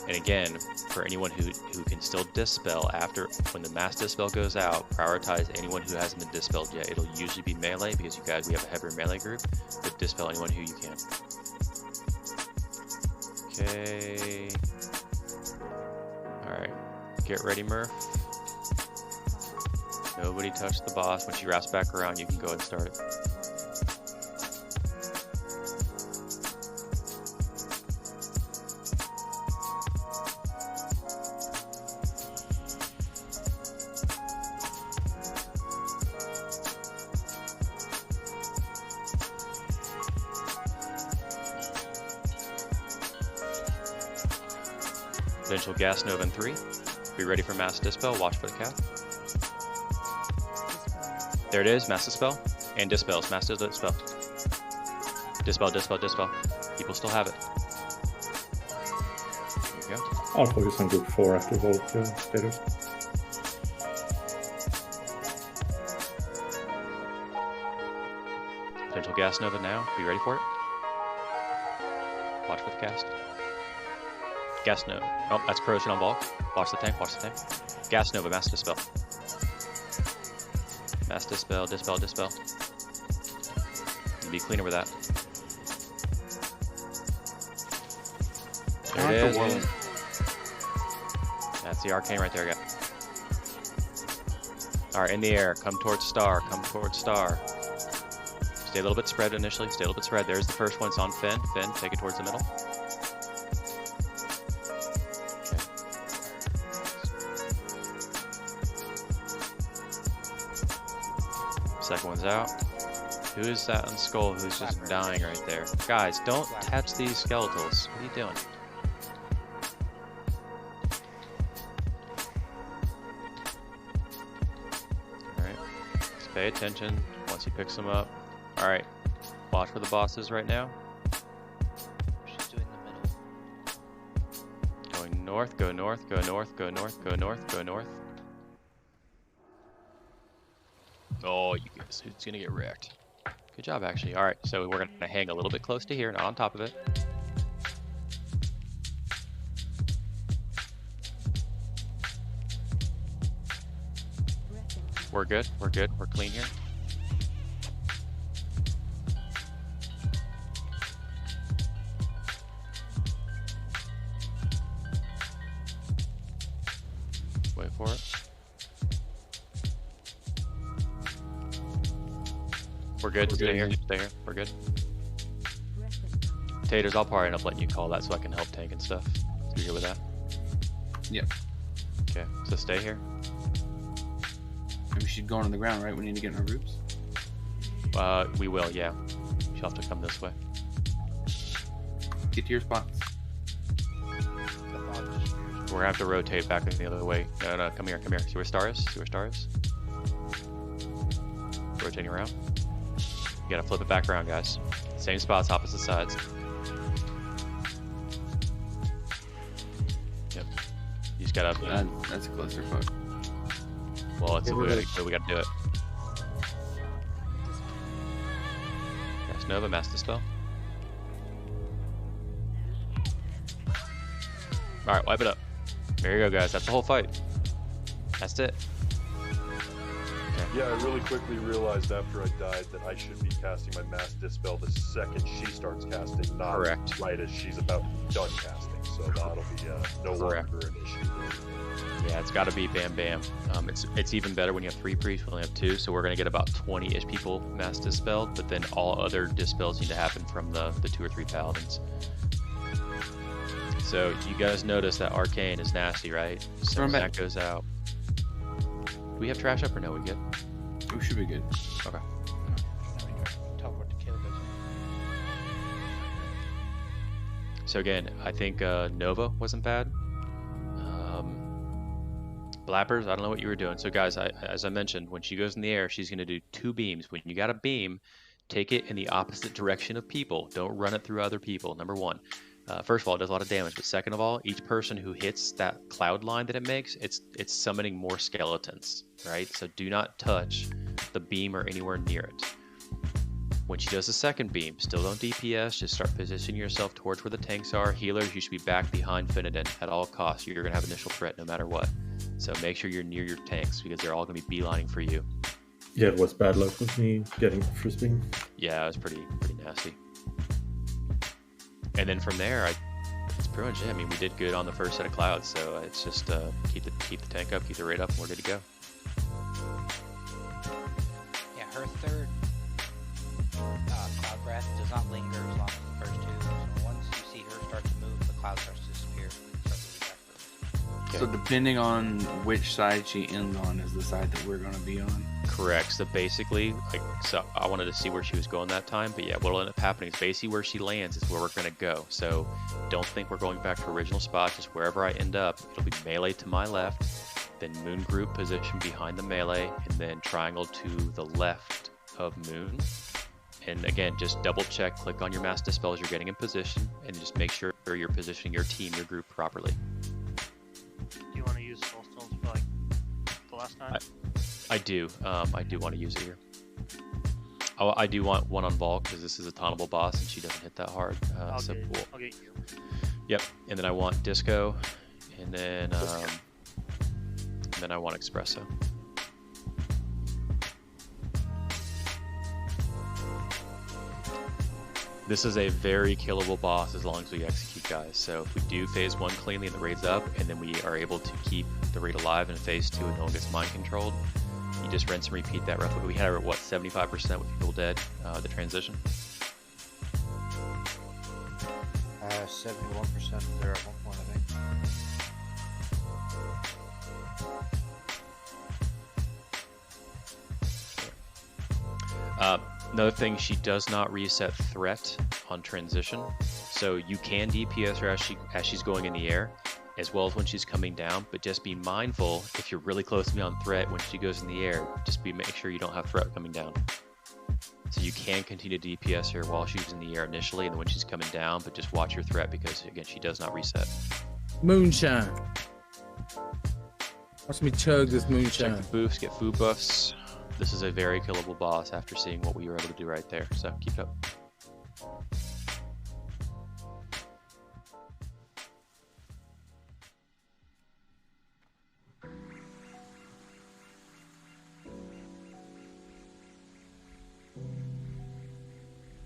And again, for anyone who can still dispel after when the mass dispel goes out, prioritize anyone who hasn't been dispelled yet. It'll usually be melee because we have a heavier melee group, but dispel anyone who you can. Okay. Alright. Get ready, Murph. Nobody touch the boss. When she wraps back around, you can go ahead and start it. Potential gas nova in 3. Be ready for mass dispel. Watch for the cap. There it is. Mass dispel and dispels. Mass dispel. Dispel. People still have it. There you go. I'll focus on group 4 after Volt Gators. Potential gas nova now. Be ready for it. Watch for the cast. Gas nova. Oh, that's corrosion on bulk. Watch the tank. Gas nova, mass dispel. Mass dispel. Be cleaner with that. There it is. That's the arcane right there, guys. Alright, in the air. Come towards star. Stay a little bit spread initially. There's the first one. It's on Finn. Take it towards the middle. Second one's out. Who is that on skull who's just dying right there? Guys, don't touch these skeletals. What are you doing? Alright. Just pay attention once he picks them up. Alright. Watch for the bosses right now. She's doing the middle. Going north, go north. Oh, you guys, it's gonna get wrecked. Good job, actually. All right, so we're gonna hang a little bit close to here, not on top of it. We're good. We're clean here. Wait for it. We're good. Stay here. We're good. Taters, I'll probably end up letting you call that so I can help tank and stuff. So you're good with that? Yep. Okay, so stay here. Maybe we should go on the ground, right? We need to get in our groups. We will, yeah. You'll have to come this way. Get to your spots. We're gonna have to rotate back the other way. No, come here. See where star is? Rotating around. You gotta flip it back around, guys. Same spots, opposite sides. Yep. You just gotta. That's a clusterfuck. Well, we gotta do it. Gas Nova, Mass Dispel. Alright, wipe it up. There you go, guys. That's the whole fight. That's it. Yeah, I really quickly realized after I died that I should be casting my Mass Dispel the second she starts casting, not right as she's about to be done casting. So that'll be no longer an issue. Yeah, it's got to be bam bam. It's even better when you have 3 priests. We only have 2, so we're gonna get about 20-ish people mass dispelled. But then all other dispels need to happen from the 2 or 3 paladins. So you guys notice that arcane is nasty, right? So when that goes out, we have trash up or no? We good? We should be good. Okay. Teleport to Caleb. So again, I think Nova wasn't bad. Blappers, I don't know what you were doing. So guys, as I mentioned, when she goes in the air, she's going to do 2 beams. When you got a beam, take it in the opposite direction of people. Don't run it through other people, number 1. First of all, it does a lot of damage, but second of all, each person who hits that cloud line that it makes, it's summoning more skeletons, right? So do not touch the beam or anywhere near it. When she does the second beam, still don't DPS, just start positioning yourself towards where the tanks are. Healers, you should be back behind Finnegan at all costs. You're going to have initial threat no matter what. So make sure you're near your tanks because they're all going to be beelining for you. Yeah, it was bad luck with me getting the first beam. Yeah, it was pretty nasty. And then from there, it's pretty much it. I mean, we did good on the first set of clouds, so it's just keep the tank up, keep the rate up, and we're good to go. Yeah, her third cloud breath does not linger as long as the first 2. So once you see her start to move, the cloud starts to disappear. So depending on which side she ends on is the side that we're going to be on. Correct. So basically, so I wanted to see where she was going that time, but yeah, what'll end up happening is basically where she lands is where we're going to go. So don't think we're going back to original spot. Just wherever I end up, it'll be melee to my left, then moon group position behind the melee, and then triangle to the left of moon. And again, just double check, click on your mass dispel as you're getting in position, and just make sure you're positioning your team, your group properly. Do you want to use soulstones for like the last time? I do want to use it here. Oh, I do want one on Volk because this is a tauntable boss and she doesn't hit that hard. I'll so get, cool. I'll get you. Yep, and then I want Disco, and then I want Espresso. This is a very killable boss as long as we execute, guys. So if we do phase 1 cleanly and the raid's up, and then we are able to keep the raid alive in phase 2 and no one gets mind controlled, you just rinse and repeat that roughly. We had what, 75% with people dead, the transition? 71% there at one point, I think. Another thing, she does not reset threat on transition, so you can DPS her as she's going in the air, as well as when she's coming down. But just be mindful if you're really close to me on threat when she goes in the air. Just make sure you don't have threat coming down. So you can continue to DPS her while she's in the air initially, and then when she's coming down. But just watch your threat because again, she does not reset. Moonshine. Watch me chug this moonshine. Check the boosts, get food buffs. This is a very killable boss after seeing what we were able to do right there, so keep it up.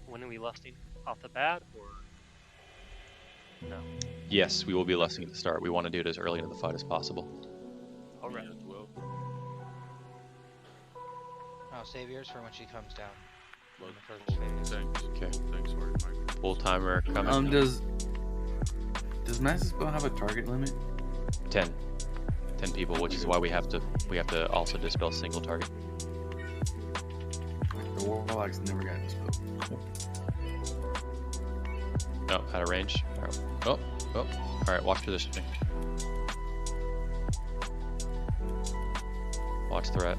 When are we lusting? Off the bat, or no? Yes, we will be lusting at the start. We want to do it as early into the fight as possible. Alright. Save yours for when she comes down. Okay. Full timer coming. Does Mass Spell have a target limit? 10 people, which is why we have to also dispel single target. The Warlock's never got dispelled. No, out of range. Oh. Alright, watch positioning. Watch threat.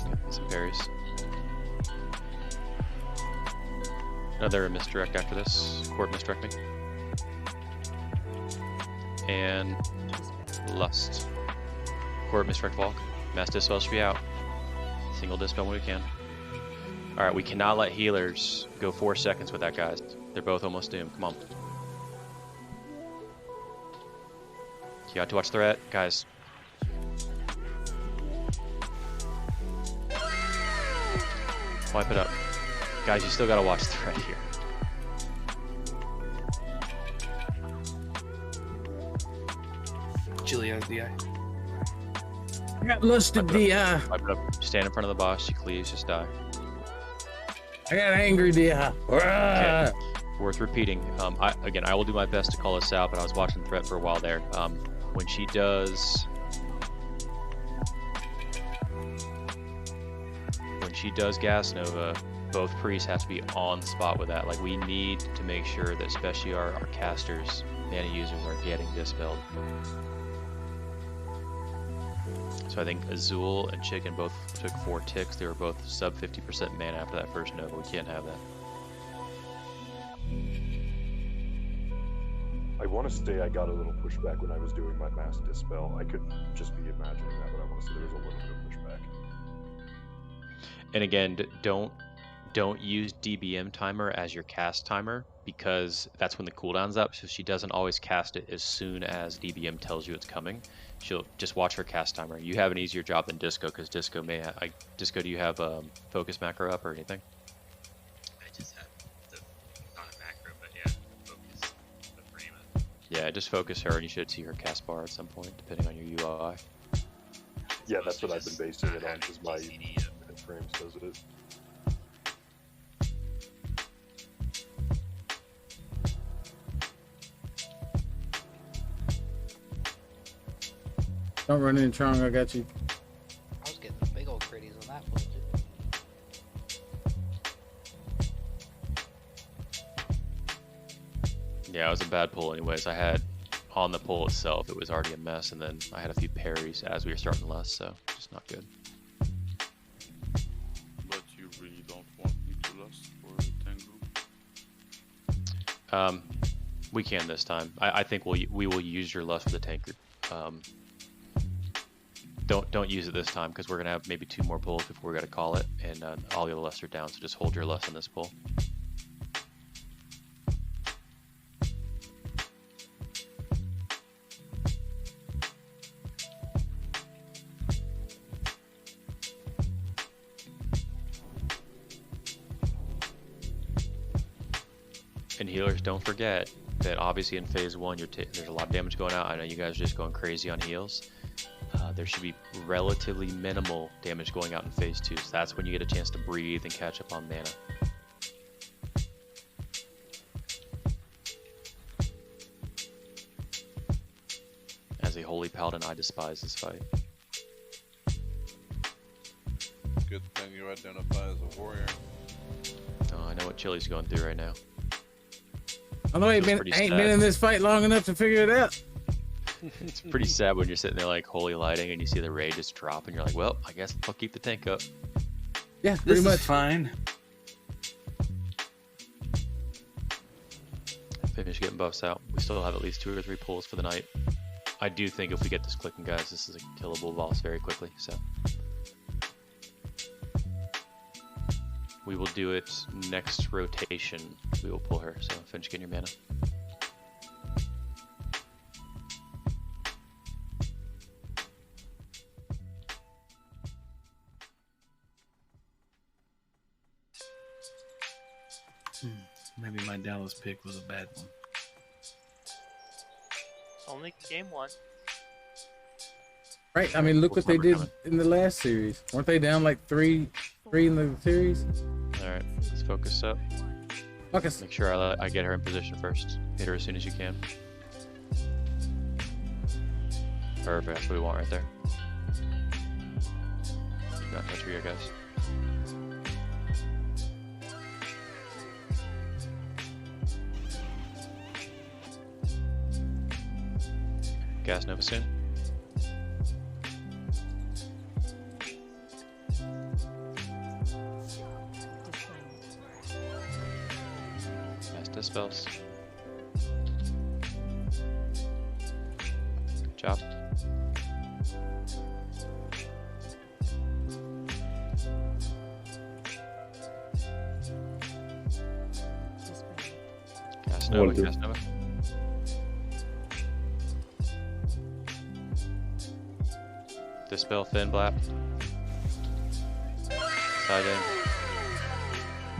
Okay, some parries. Another misdirect after this. Court misdirect me. And Lust. Court misdirect Volk. Mass dispel should be out. Single dispel when we can. Alright, we cannot let healers go 4 seconds with that, guys. They're both almost doomed. Come on. You got to watch threat, guys. Wipe it up. Guys, you still gotta watch threat here. Chili has DI. I got lusted DI. Wipe it up. Stand in front of the boss. She cleaves, just die. I got angry DI. Okay. Worth repeating. I will do my best to call this out, but I was watching threat for a while there. When she does when she does Gas Nova, both priests have to be on the spot with that. Like, we need to make sure that especially our casters, mana users, are getting dispelled. So I think Azul and Chicken both took 4 ticks. They were both sub 50% mana after that first Nova. We can't have that. I want to say I got a little pushback when I was doing my mass dispel. I could just be imagining that, but I want to say there was a little bit of pushback. And again, don't use DBM timer as your cast timer, because that's when the cooldown's up. So she doesn't always cast it as soon as DBM tells you it's coming. She'll just watch her cast timer. You have an easier job than Disco, because Disco may have, Disco, do you have focus macro up or anything? I just have not a macro, but yeah, focus the frame up. Yeah, just focus her and you should see her cast bar at some point, depending on your UI. Yeah, that's what I've been basing it on, because my frames does it. Don't run in, Trong. I got you. I was getting big old critties on that one, too. Yeah, it was a bad pull anyways. I had, on the pull itself, it was already a mess, and then I had a few parries as we were starting less, so just not good. But you really don't want me to lust for a tank group? We can this time. I think we will use your lust for the tank group. Don't use it this time, because we're gonna have maybe 2 more pulls before we gotta call it, and all the other lusts are down. So just hold your lust on this pull. And healers, don't forget that obviously in phase 1 there's a lot of damage going out. I know you guys are just going crazy on heals. There should be relatively minimal damage going out in phase 2, so that's when you get a chance to breathe and catch up on mana. As a holy paladin, I despise this fight. Good thing you identify as a warrior. Oh, I know what Chili's going through right now. I know I ain't been in this fight long enough to figure it out. It's pretty sad when you're sitting there like holy lighting and you see the raid just drop and you're like, well, I guess I'll keep the tank up. Yeah, pretty much. Fine. Finish getting buffs out. We still have at least 2 or 3 pulls for the night. I do think if we get this clicking, guys, this is a killable boss very quickly. So we will do it next rotation. We will pull her. So finish getting your mana. Maybe my Dallas pick was a bad one. Only game 1. Right. I mean, look what they did in the last series. Weren't they down like 3 in the series? All right, let's focus up. Focus. Make sure I get her in position first. Hit her as soon as you can. Perfect. That's what we want right there. Do not touch her here, guys. Gas Nova soon. Mass dispels. Good job. Gas Nova, Gas Nova. Dispel Thin Blap. Side in.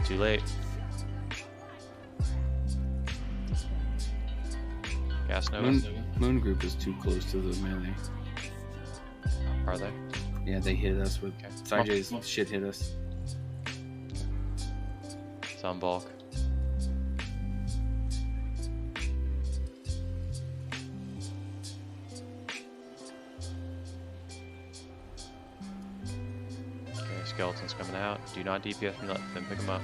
Too late. Gas Nova. Moon group is too close to the melee. Are they? Yeah, they hit us with. Sajay's shit hit us. It's on bulk. skeletons coming out. Do not DPS and let them pick them up.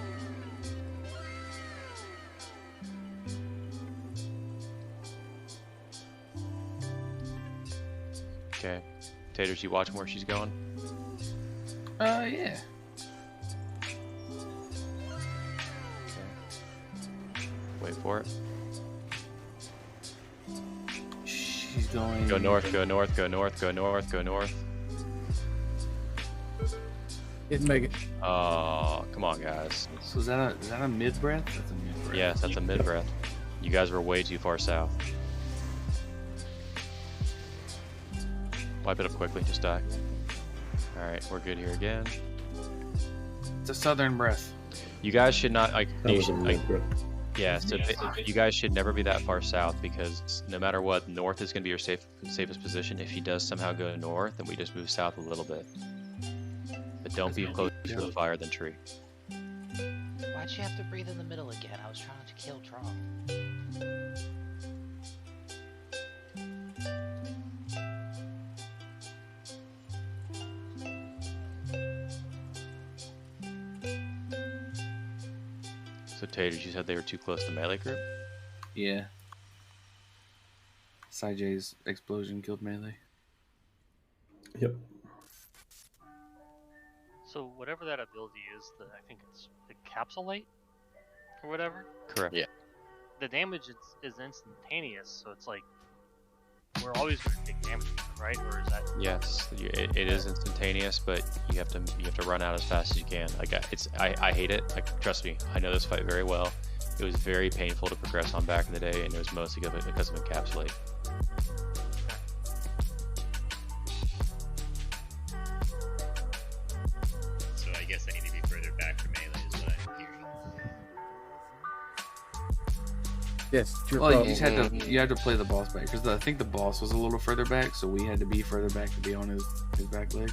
Okay. Taters, you watching where she's going? Yeah. Wait for it. She's going. Go north, go north, go north, go north, go north. Didn't make it. Oh, come on, guys. So is that a mid breath? That's a mid breath. Yes, that's a mid breath. You guys were way too far south. Wipe it up quickly, just die. Alright, we're good here again. It's a southern breath. You guys should not like. That was a mid breath. Yeah, so you guys should never be that far south because no matter what, north is going to be your safest position. If he does somehow go north, then we just move south a little bit. But don't be closer to the fire than tree. Why'd you have to breathe in the middle again? I was trying to kill Tron. So Taters, you said they were too close to melee group? Yeah. J's explosion killed melee. Yep. So whatever that ability is, I think it's the Capsulate or whatever. Correct. Yeah. The damage is instantaneous, so it's like we're always going to take damage, right? Or is that? Yes, it is instantaneous, but you have to run out as fast as you can. Like I hate it. Like trust me, I know this fight very well. It was very painful to progress on back in the day, and it was mostly because of Encapsulate. So I guess I need to be further back from melee is what I'm hearing. Yes. Well, you had to play the boss back because I think the boss was a little further back, so we had to be further back to be on his back leg.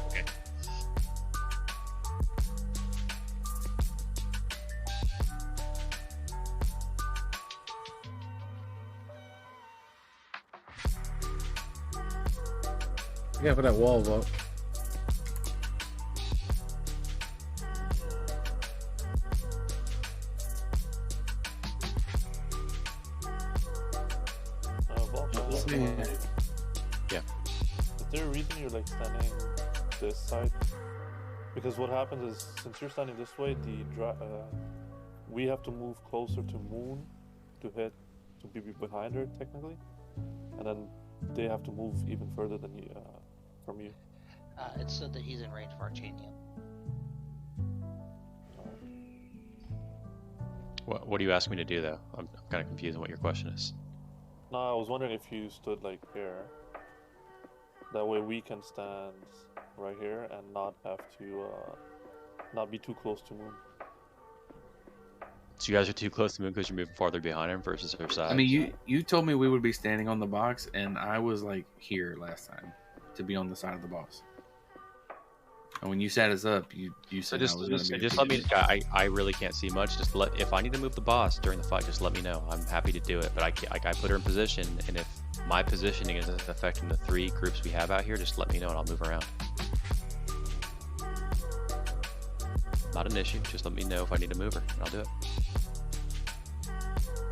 Okay. Yeah, for that wall vault. Yeah. Is there a reason you're like standing this side? Because what happens is, since you're standing this way, we have to move closer to Moon to be behind her technically, and then they have to move even further than you, from you. It's so that he's in range of Archanium. What do you ask me to do though? I'm kind of confused on what your question is. No, I was wondering if you stood like here. That way we can stand right here and not have to, not be too close to Moon. So you guys are too close to Moon because you're moving farther behind him versus her side. I mean, you told me we would be standing on the box, and I was like here last time to be on the side of the boss. And when you set us up, you said just I was going to be. Just let me. I really can't see much. Just if I need to move the boss during the fight, just let me know. I'm happy to do it. But I put her in position, and if my positioning isn't affecting the 3 groups we have out here, just let me know and I'll move around. Not an issue. Just let me know if I need to move her, and I'll do it.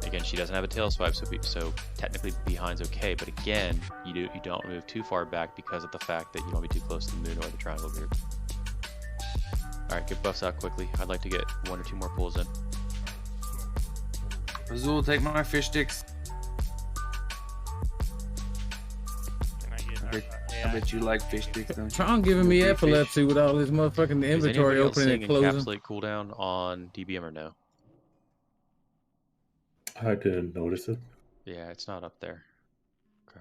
Again, she doesn't have a tail swipe, so technically behind's okay. But again, you don't move too far back because of the fact that you don't be too close to the Moon or the triangle group. All right, get buffs out quickly. I'd like to get 1 or 2 more pulls in. Azul, take my fish sticks. I bet you like fish sticks, don't you? Tron giving me epilepsy with all this motherfucking inventory opening and closing. Encapsulate cooldown on DBM or no? I didn't notice it. Yeah, it's not up there. Okay.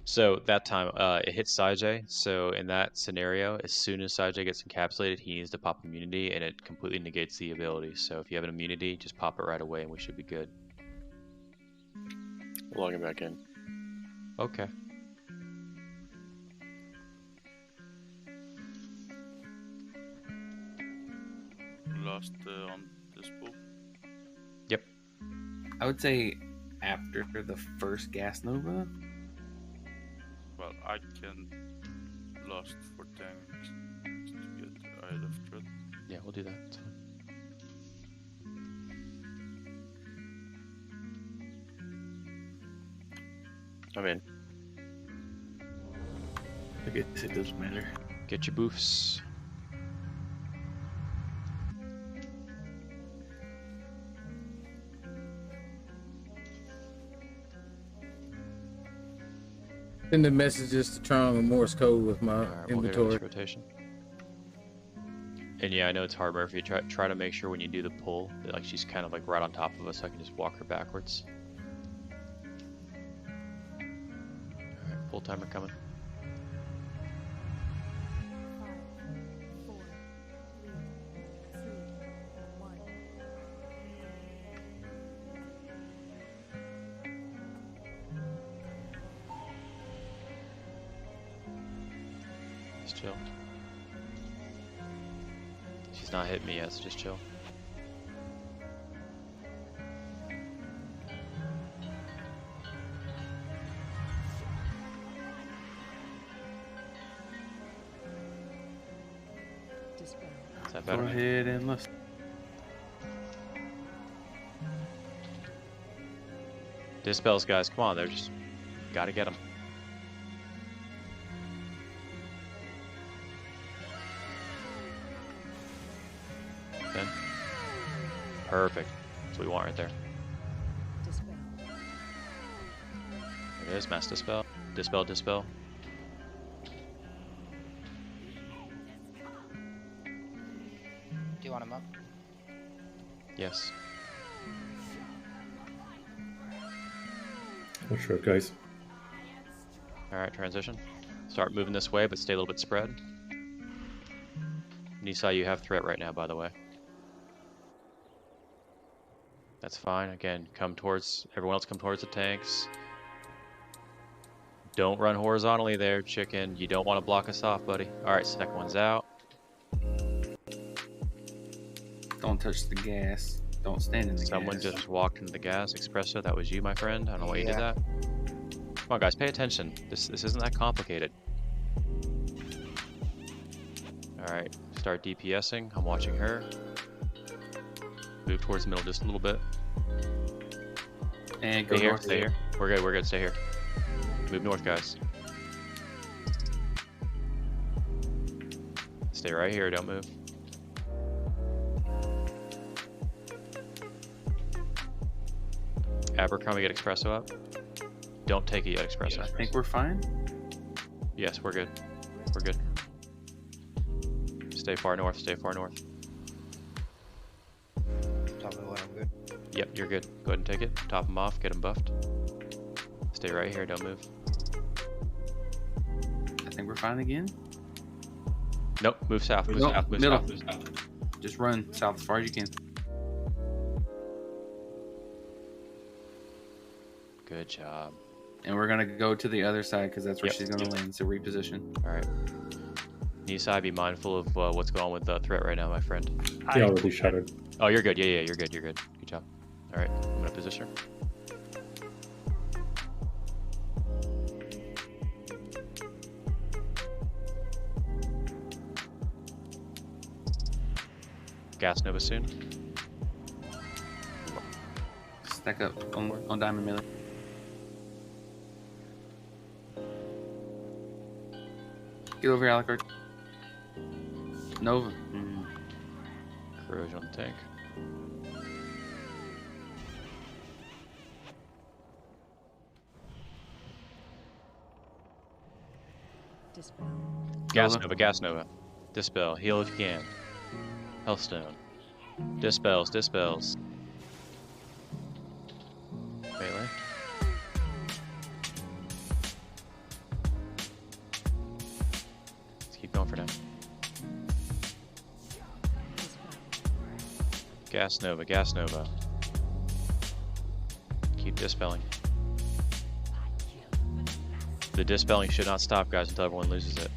So that time, it hits Saijay. So in that scenario, as soon as Saijay gets encapsulated, he needs to pop immunity, and it completely negates the ability. So if you have an immunity, just pop it right away, and we should be good. Logging back in. Okay. Lost on this pool. Yep. I would say after the first gas nova. Well, I can lost for tanks. we'll do that. It's fine. I'm in. I guess it doesn't matter. Get your boofs. Send the messages to Tron and Morse code with my inventory. Rotation. And yeah, I know it's hard, Murphy. Try to make sure when you do the pull that like she's kind of like right on top of us, so I can just walk her backwards. Alright, pull timer coming. Just chill. She's not hitting me yet, so just chill. Is that better? Go ahead and listen. Dispels, guys, come on, they're just gotta get them. Then. Perfect. That's what we want right there. There it is, mass dispel. Dispel, dispel. Do you want him up? Yes. Watch out, guys. Alright, transition. Start moving this way, but stay a little bit spread. Nisai, you have threat right now, by the way. That's fine. Again, come towards, everyone else come towards the tanks. Don't run horizontally there, chicken. You don't want to block us off, buddy. Alright, second one's out. Don't touch the gas. Don't stand in the Someone gas. just walked into the gas. Espresso, that was you, my friend. I don't know why you did that. Come on, guys, pay attention. This isn't that complicated. Alright, start DPSing. I'm watching her. Move towards the middle just a little bit. And go stay here, north. stay here. We're good, stay here. Move north, guys. Stay right here, don't move. Abercrombie, get Espresso up. Don't take it yet, Espresso. I think we're fine. Yes, we're good. We're good. Stay far north, stay far north. Tell me when I'm good. Yep, you're good. Go ahead and take it. Top them off, get them buffed. Stay right here, don't move. I think we're fine again. Nope, move south, move Nope, south, move middle. south, move south. Just run south as far as you can. Good job. And we're gonna go to the other side because that's where Yep. she's gonna land. So reposition. Alright. Nisai, be mindful of what's going on with the threat right now, my friend. He already shattered. Oh, you're good. Yeah, you're good. You're good. Good job. Alright, I'm gonna position. Gas Nova soon. Stack up on diamond melee. Get over here, Alucard. Nova. Corrosion on the tank. Gas Nova, Gas Nova. Dispel. Heal if you can. Healthstone. Dispels, dispels. Melee. Let's keep going for now. Gas Nova, Gas Nova. Keep dispelling. The dispelling should not stop, guys, until everyone loses it.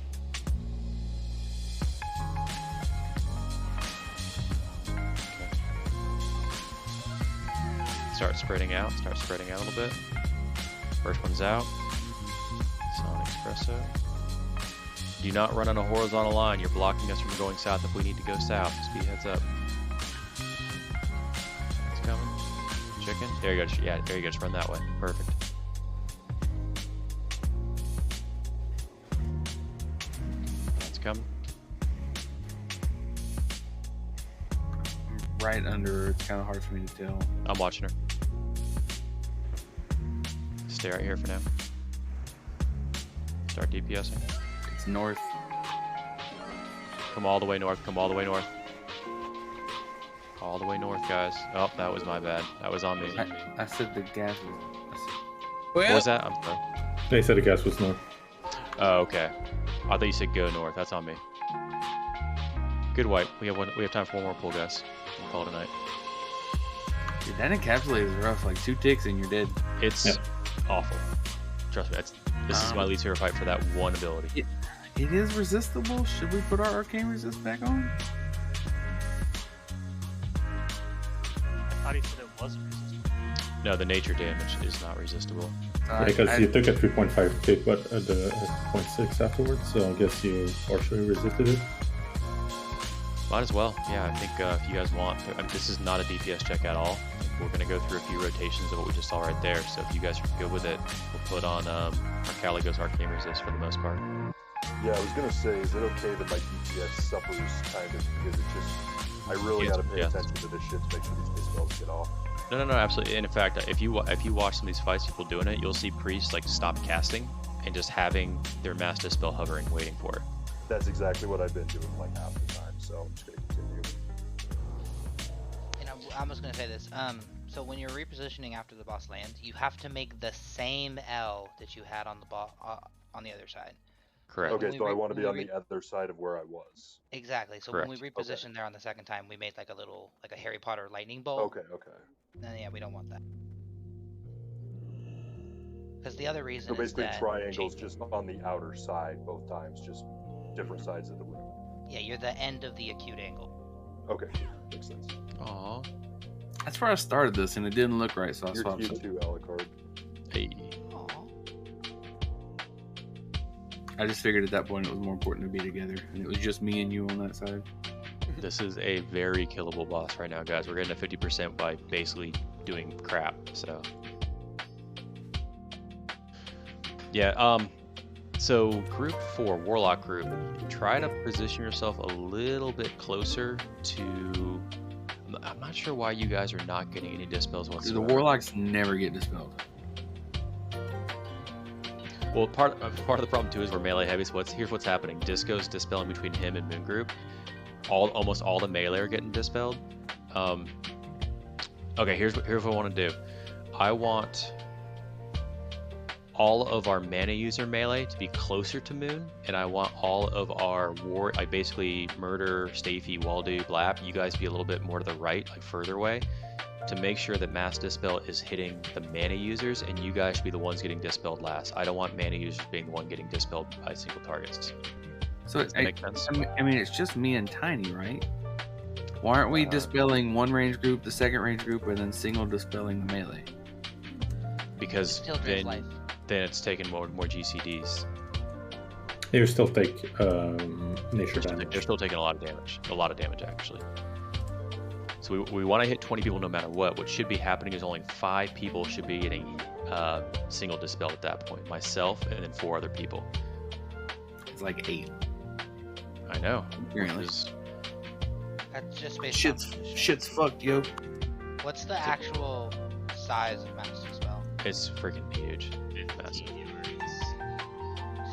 Start spreading out a little bit. First one's out. Sonic Espresso. Do not run on a horizontal line. You're blocking us from going south if we need to go south. Just be heads up. It's coming. Chicken. There you go. Yeah, there you go. Just run that way. Perfect. It's coming. Right under her. It's kind of hard for me to tell. I'm watching her. Stay right here for now. Start DPSing. It's north. Come all the way north. Come all the way north. All the way north, guys. Oh, that was my bad. That was on me. I said the gas was. What was that? I'm sorry. They said the gas was north. Oh, okay. I thought you said go north. That's on me. Good wipe. We have time for one more pull, guys. We'll call it a night. Dude, that encapsulate is rough. Like 2 ticks and you're dead. It's awful. Trust me. This is my least favorite fight for that one ability. It is resistible. Should we put our arcane resist back on? I thought he said it wasn't resistable. No, the nature damage is not resistible. Because you took a 3.5 hit, but at the 0.6 afterwards, so I guess you partially resisted it. Might as well. Yeah, I think if you guys want, this is not a DPS check at all. We're going to go through a few rotations of what we just saw right there. So if you guys are good with it, we'll put on our Caligo's Arcane Resist for the most part. Yeah, I was going to say, is it okay that my DPS suffers kind of, because it's just, I really got to pay attention to this shit to make sure these dispels get off. No, absolutely. And in fact, if you watch some of these fights, people doing it, you'll see priests like stop casting and just having their mass dispel hovering, waiting for it. That's exactly what I've been doing like half the time, so I'm just going to continue. And I'm just going to say this. So when you're repositioning after the boss lands, you have to make the same L that you had on the on the other side. Correct. Okay, so I want to be on the other side of where I was. Exactly. So when we repositioned there on the second time, we made like a Harry Potter lightning bolt. Okay. Then yeah, we don't want that. Because the other reason is basically that triangles just on the outer side both times, just different sides of the room. Yeah, you're the end of the acute angle. Okay, makes sense. Aww. That's where I started this, and it didn't look right, so I You're swapped cute it. too, Alucard. Hey. I just figured at that point it was more important to be together, and it was just me and you on that side. This is a very killable boss right now, guys. We're getting a 50% by basically doing crap, so. Yeah, so group 4, Warlock group, try to position yourself a little bit closer to... I'm not sure why you guys are not getting any dispels whatsoever. The Warlocks never get dispelled. Well, part of the problem too is we're melee heavy. So here's what's happening. Disco's dispelling between him and Moon Group. Almost all the melee are getting dispelled. Okay, here's what I want to do. I want all of our mana user melee to be closer to Moon, and I want all of our basically Murder, Stafey, Waldu, Blap, you guys be a little bit more to the right, like further away, to make sure that Mass Dispel is hitting the mana users, and you guys should be the ones getting dispelled last. I don't want mana users being the one getting dispelled by single targets. So Does that make sense? I mean, it's just me and Tiny, right? Why aren't we dispelling one range group, the second range group, and then single dispelling the melee? Because then it's taking more GCDs. You still take nature damage. They're still taking a lot of damage actually. So we want to hit 20 people no matter what. What should be happening is only 5 people should be getting single dispelled at that point. Myself and then 4 other people. It's like 8. I know. That's just based on shit's fucked, yo. What's the actual size of Mass Dispel? It's freaking huge. Massive.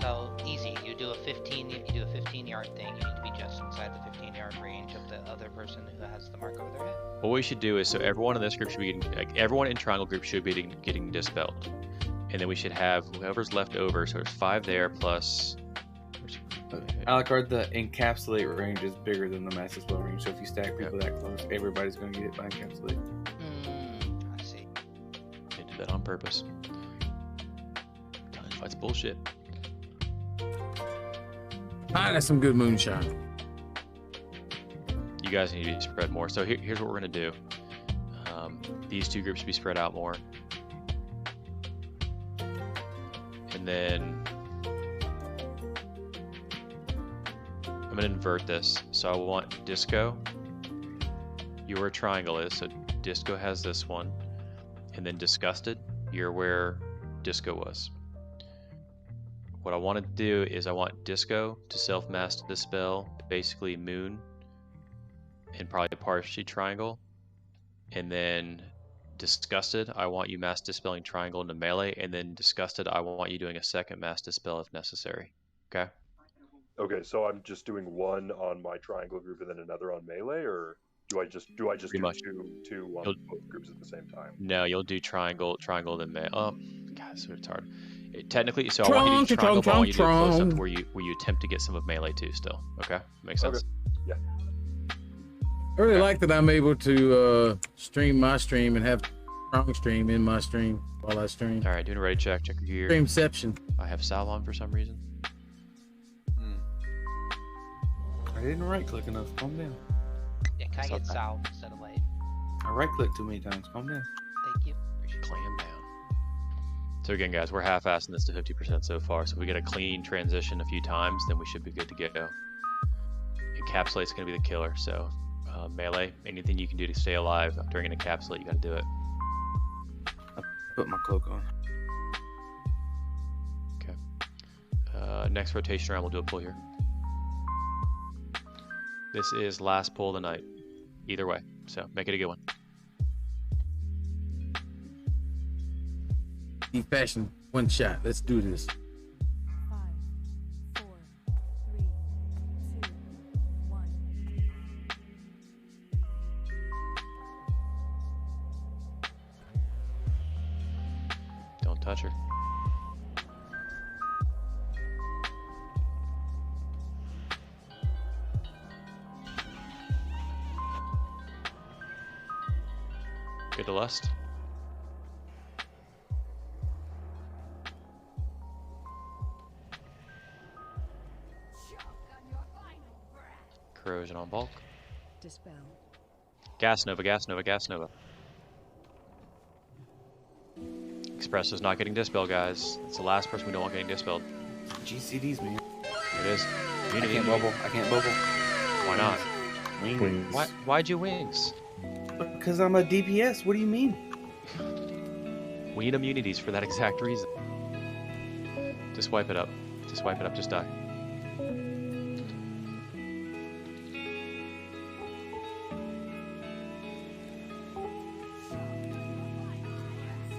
So easy. You do a 15-yard thing. You need to be just inside the 15-yard range of the other person who has the mark over their head. What we should do is, so everyone in this group should be getting, like, everyone in Triangle group should be getting dispelled, and then we should have whoever's left over. So there's 5 there plus. Alucard, the encapsulate range is bigger than the mass dispel range. So if you stack people that close, everybody's going to get it by encapsulate. I see. They did that on purpose. That's bullshit. That's some good moonshine. You guys need to be spread more. So here's what we're gonna do. These 2 groups should be spread out more, and then I'm gonna invert this. So I want Disco. You're where Triangle is, so Disco has this one. And then Disgusted, you're where Disco was. What I want to do is I want Disco to self-master Dispel, basically Moon, and probably partially Triangle. And then Disgusted, I want you mass dispelling Triangle into melee, and then Disgusted, I want you doing a second mass dispel if necessary. Okay? Okay, so I'm just doing one on my Triangle group and then another on melee, or do I just do two on both groups at the same time? No, you'll do Triangle, then melee. Oh, God, so it's hard. Technically, so I want you to do Triangle, but I want you to do close up where you attempt to get some of melee too. Still, okay? Makes sense. Okay. Yeah. I really like that I'm able to stream my stream and have strong stream in my stream while I stream. All right, doing a ready check. Check your gear. Streamception. I have Sal on for some reason. I didn't right click enough. Calm down. Yeah, can I get Sal instead of Light? I right clicked too many times. Calm down. Thank you. Clam down. So again, guys, we're half-assing this to 50% so far. So if we get a clean transition a few times, then we should be good to go. Encapsulate's going to be the killer. So melee, anything you can do to stay alive during an encapsulate, you got to do it. I put my cloak on. Okay. Next rotation round, we'll do a pull here. This is last pull of the night. Either way, so make it a good one. Deep fashion, one shot. Let's do this. 5, 4, 3, 2, 1. Don't touch her. Good to lust. Corrosion on bulk. Dispel. Gas Nova, Gas Nova, Gas Nova. Expresso's not getting dispelled, guys. It's the last person we don't want getting dispelled. GCDs, man. It is. I can't bubble. I can't bubble. Why not? Wings. Why'd you wings? Because I'm a DPS. What do you mean? We need immunities for that exact reason. Just wipe it up. Just wipe it up. Just die.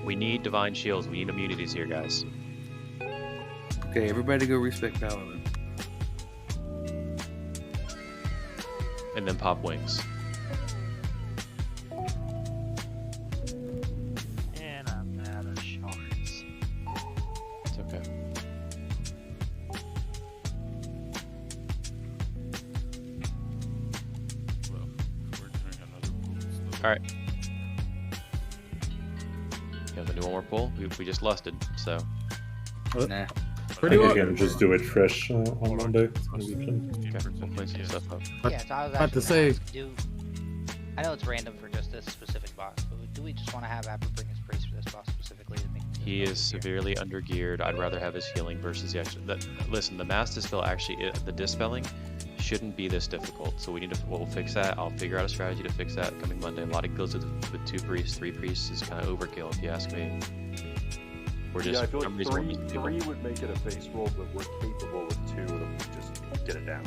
We need divine shields. We need immunities here, guys. Okay, everybody go respect Paladin. And then pop wings. And I'm out of shards. It's okay. Well, we're doing another pull. All right. You have to do one more pull. We just lusted, so. Nah. I think again, just do it fresh on Monday. It's gonna be fun. Okay, we'll play some stuff up. Yeah, so I was About to actually say- gonna ask, I know it's random for just this specific boss, but do we just want to have Abra bring his priest for this boss specifically to make He is severely undergeared. I'd rather have his healing versus the extra. Listen, the mass dispel actually, the dispelling shouldn't be this difficult. So we need to, we'll fix that. I'll figure out a strategy to fix that coming Monday. A lot of guilds with 2 priests, 3 priests is kind of overkill if you ask me. We're just, yeah, I feel for some like reason, three would make it a base roll, but we're capable with 2 to just get it down.